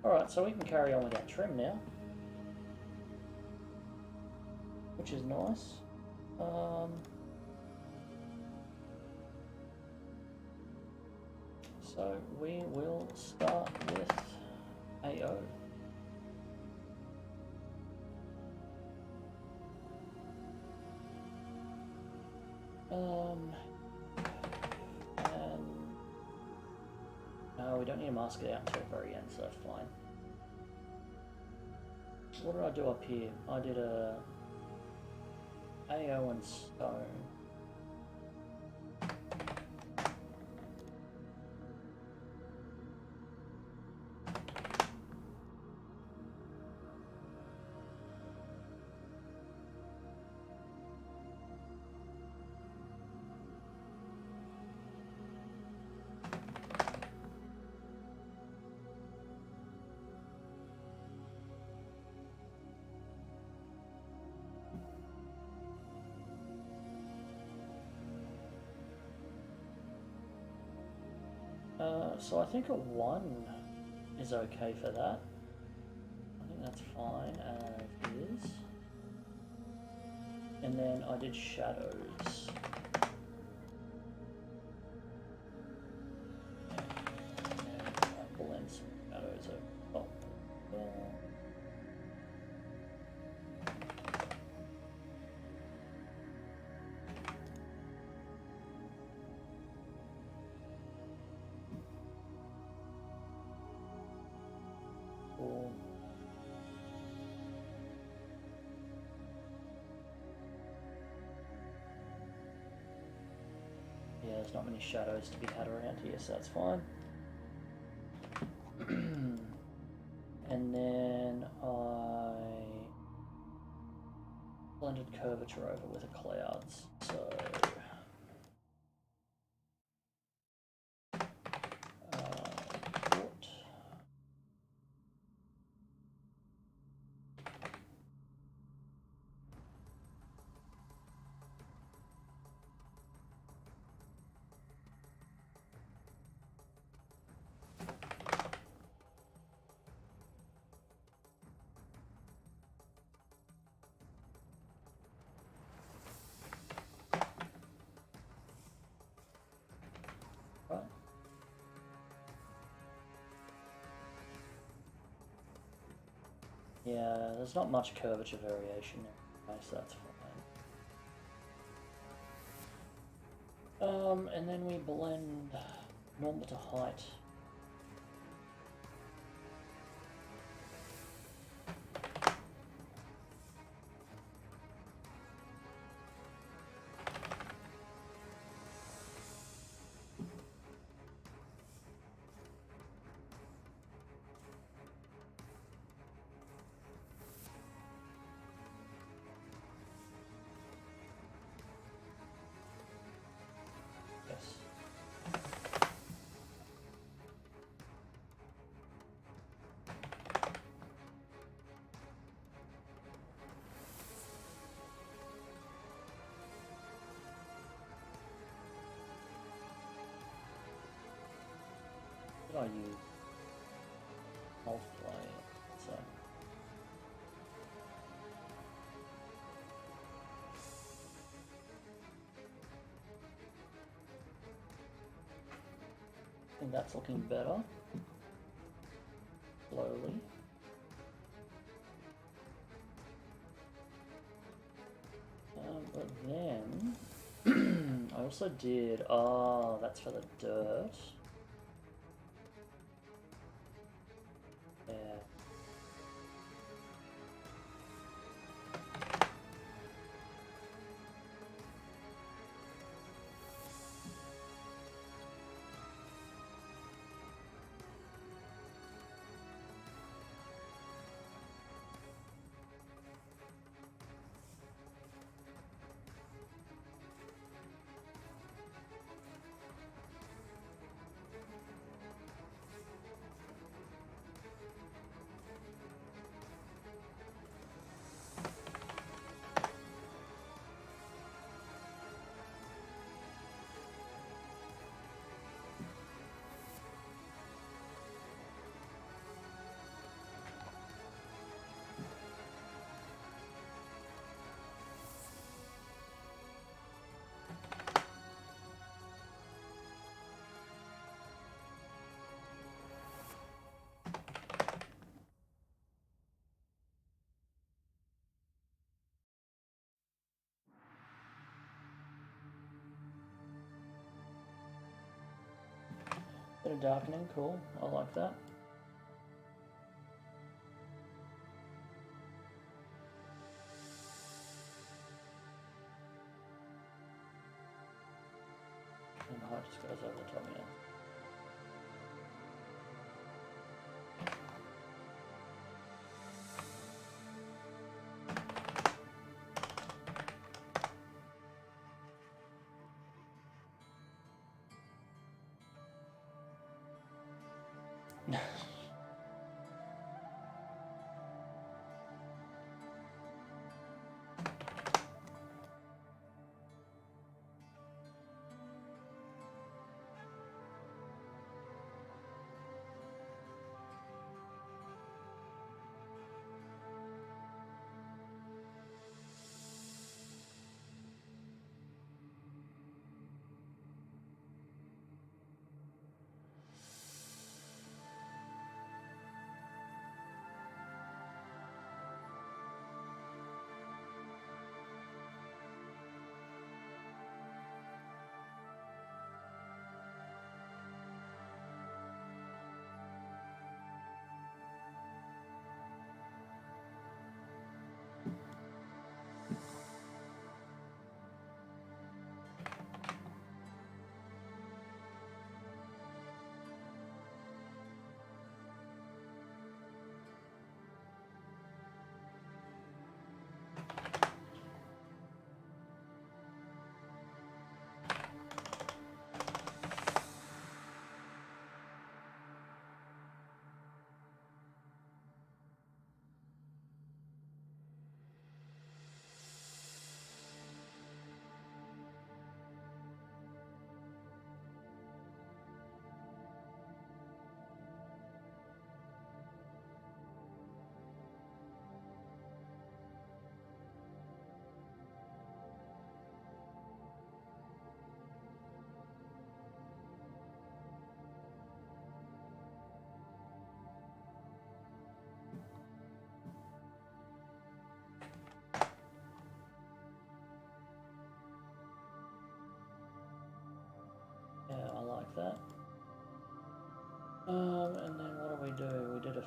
Alright, so we can carry on with that trim now. Which is nice. So we will start with AO. And no, we don't need to mask it out until the very end, so that's fine. What did I do up here? I did a AO and stone. So I think a 1 is okay for that. I think that's fine as is. And then I did shadows. And blend some shadows over top there. there's not many shadows to be had around here, so that's fine. And then I blended curvature over with the clouds, so port. Right. Yeah, there's not much curvature variation there, so that's fine. And then we blend normal to height. Yes. What did I use? Multiply it, so. I think that's looking better. Slowly. But then I also did, that's for the dirt. Yeah. Bit of darkening, cool. I like that. And the height just goes over the top, yeah.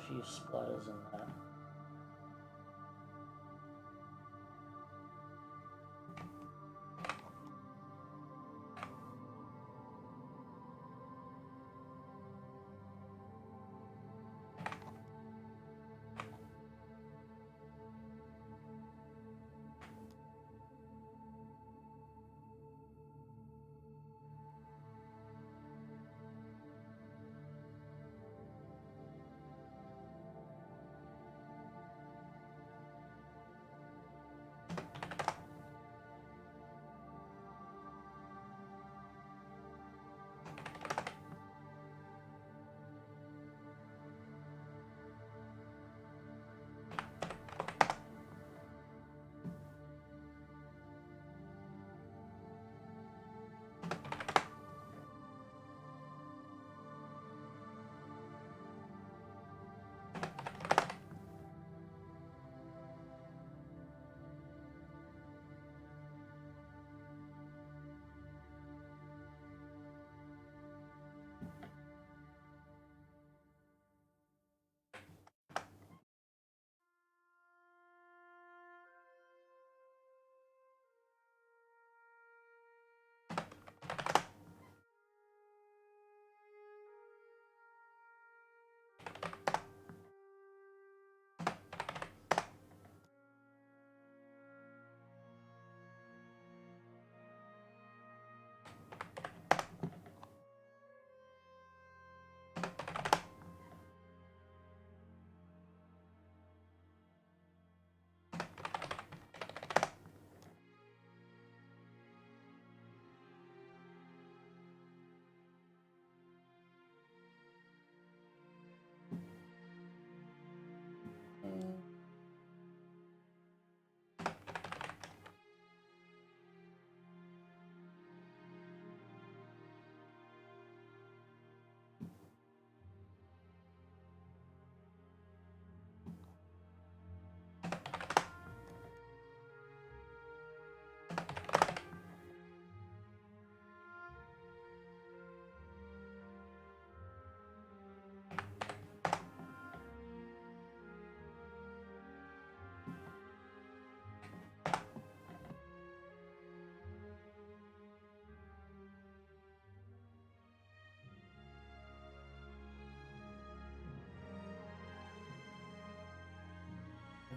few splatters in that.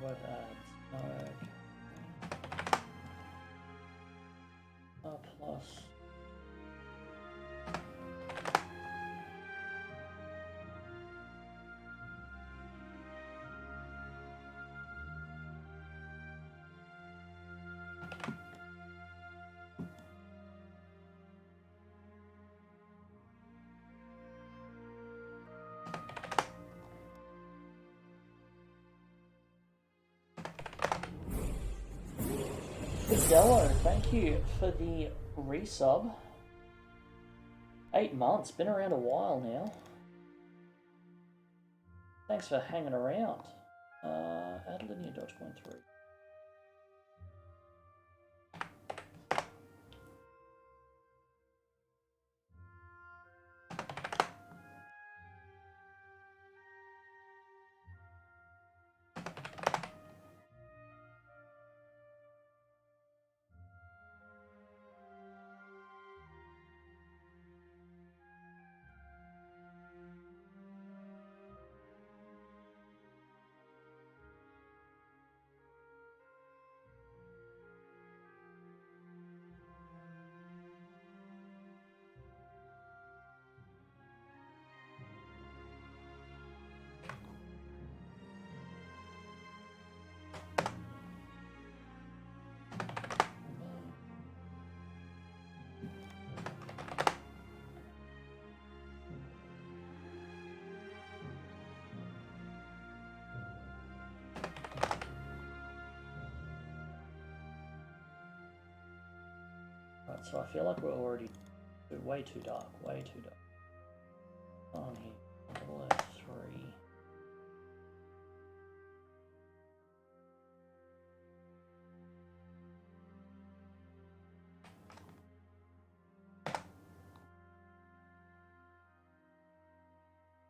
What adds? Okay. Plus. Dello, thank you for the resub. 8 months, been around a while now. Thanks for hanging around. Add linear dodge point 3. Right, so I feel like we're already way too dark, way too dark. On here, double F3.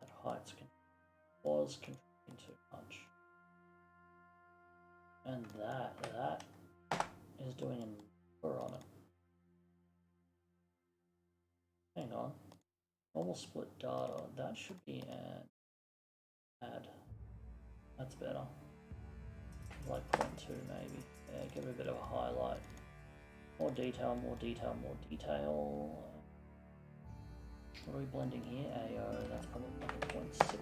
That height's can was contributing too much. And that is doing a number on it. Hang on. Normal split data, that should be an add. That's better. Like 0.2 maybe. Yeah, give it a bit of a highlight. More detail, more detail, more detail. What are we blending here? AO, that's probably like a 0.6.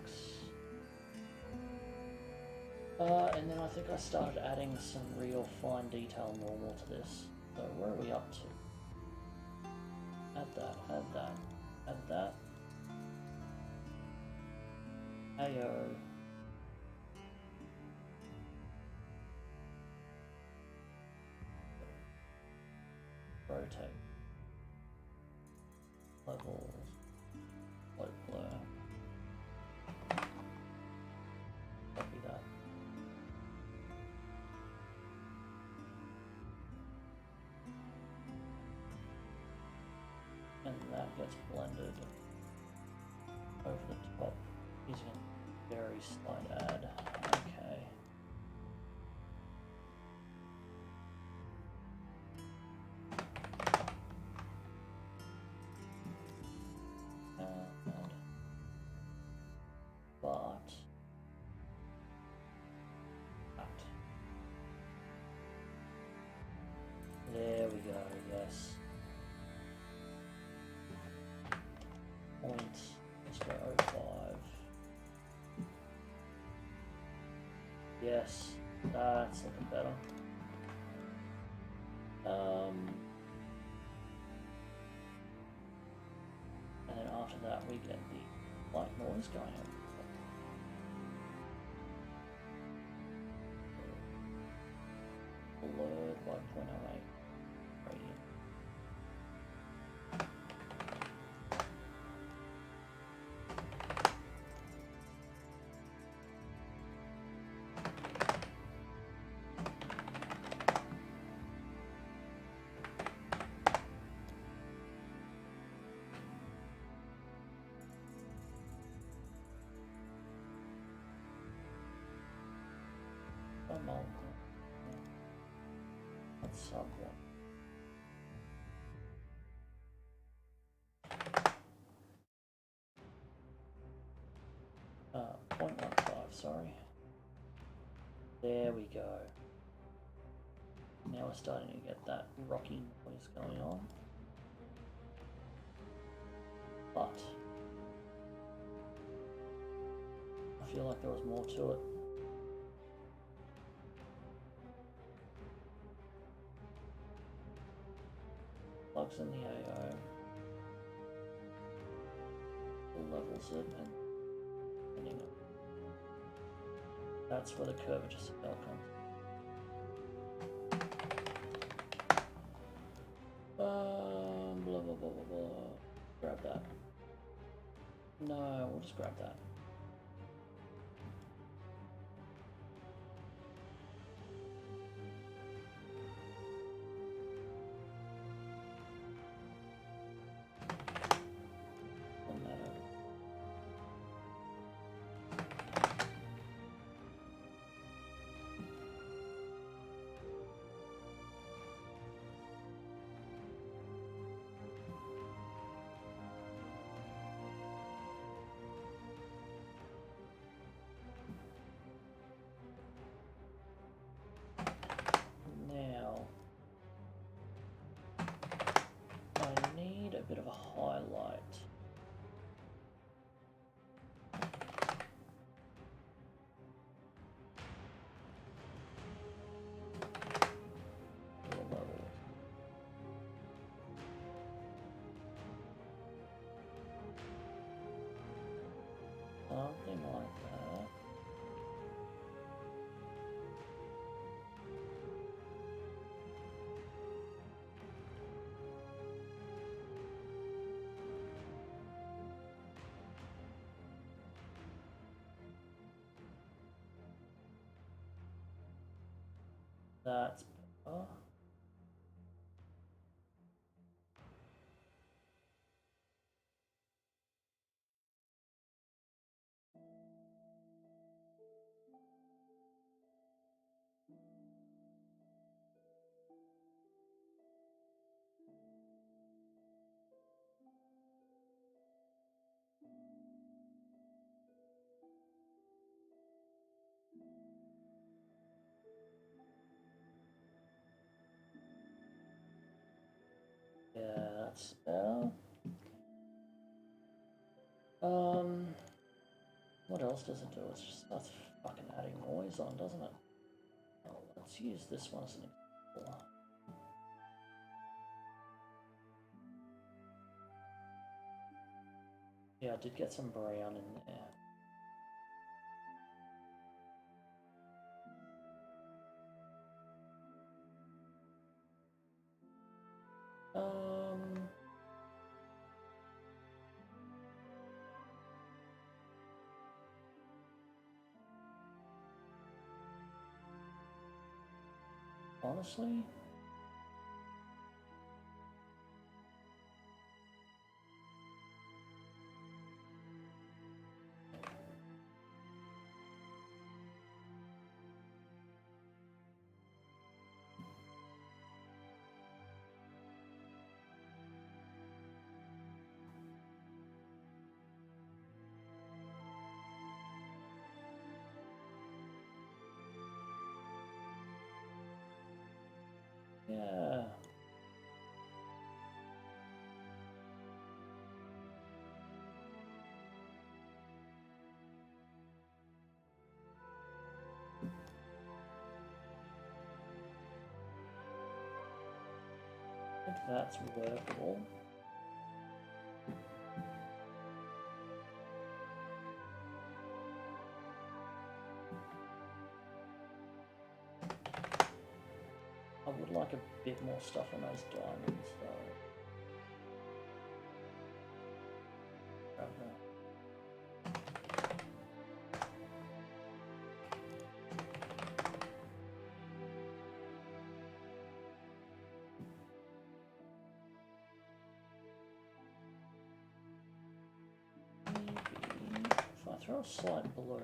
And then I think I started adding some real fine detail normal to this. So where are we up to? Add that, add that, add that. AO. Rotate. Levels. Float blur. Copy that. And that gets blended over the top using a very slight add. Okay. There we go, yes. Points, let's go 05. Yes, that's looking better. And then after that we get the white noise going on. Blurred by 0.08 gradient. That's sub 0.15, sorry. There we go. Now we're starting to get that rocky noise going on. But I feel like there was more to it. Plugs in the AO, levels it, and ending it. That's where the curvature spell comes. Blah blah blah blah blah. Grab that. No, we'll just grab that. A bit of a highlight. Something like that. That's better. That's better. What else does it do? It just starts fucking adding noise on, doesn't it? Oh, let's use this one as an example. Yeah, I did get some brown in there. Honestly, yeah. I think that's workable. I would like a bit more stuff on those diamonds, though. Grab that. Maybe if I throw a slight blur in.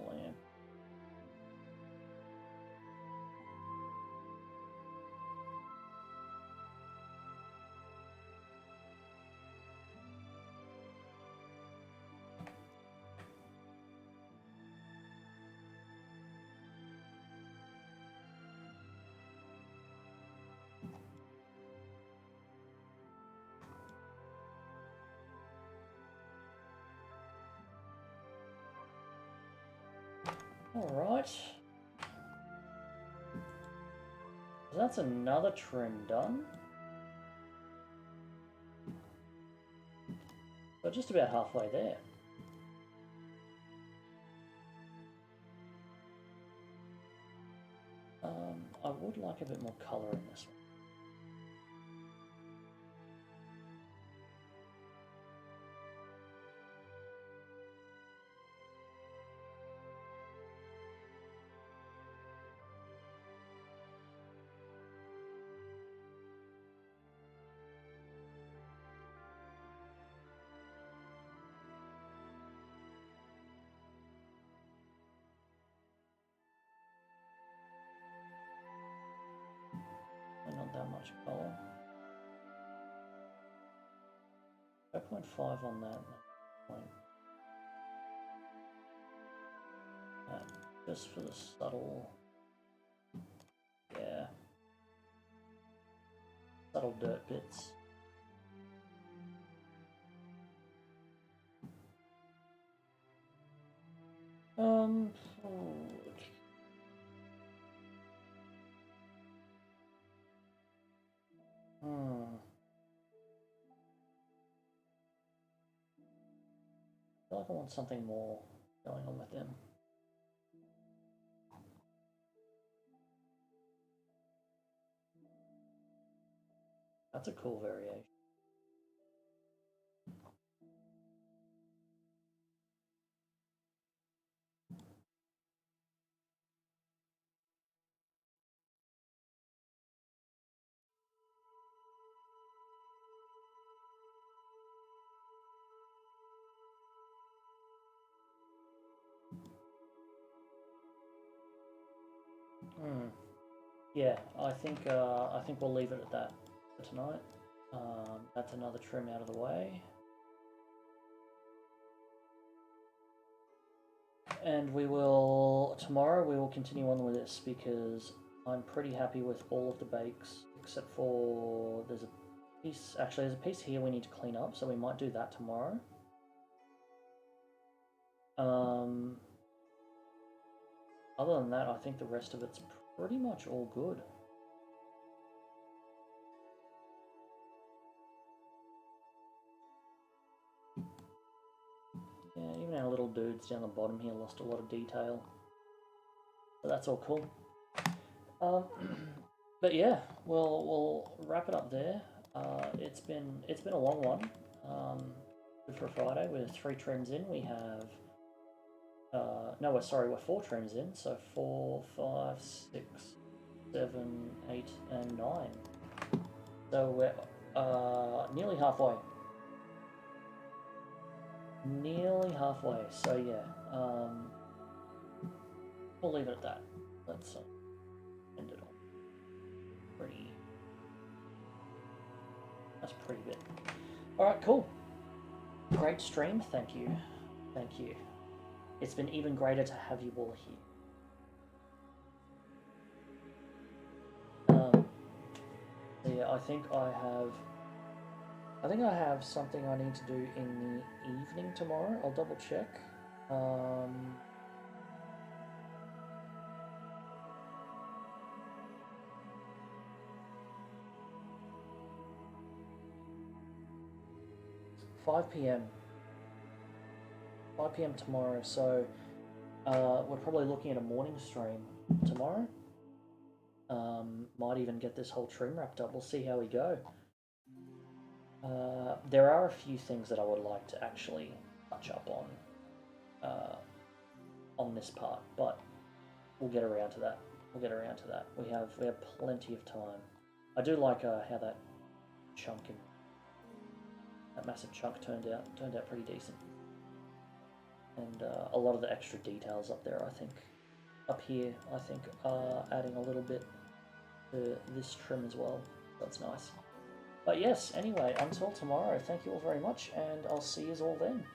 Lamp. Alright. So that's another trim done. So just about halfway there. I would like a bit more colour in this one. Not that much colour. 0.5 on that. Just for the subtle, yeah, subtle dirt bits. I feel like I want something more going on with them. That's a cool variation. yeah, I think we'll leave it at that for tonight. That's another trim out of the way. And tomorrow we will continue on with this because I'm pretty happy with all of the bakes except for there's a piece here we need to clean up, so we might do that tomorrow. Other than that, I think the rest of it's pretty much all good. Yeah, even our little dudes down the bottom here lost a lot of detail. But that's all cool. But yeah, we'll wrap it up there. It's been a long one. Good for a Friday. We're 3 trims in. We have no, we're 4 trims in. So 4, 5, 6, 7, 8, and 9. So we're nearly halfway. Nearly halfway. So yeah, we'll leave it at that. Let's end it on pretty. That's pretty good. All right, cool. Great stream. Thank you. Thank you. It's been even greater to have you all here. So yeah, I think I have something I need to do in the evening tomorrow. I'll double check. 5 p.m. 5 p.m. tomorrow, so we're probably looking at a morning stream tomorrow. Might even get this whole trim wrapped up. We'll see how we go. There are a few things that I would like to actually touch up on this part, but we'll get around to that. We'll get around to that. We have plenty of time. I do like how that massive chunk turned out pretty decent, and a lot of the extra details up there. I think up here, are adding a little bit to this trim as well. That's nice. But yes, anyway, until tomorrow, thank you all very much, and I'll see you all then.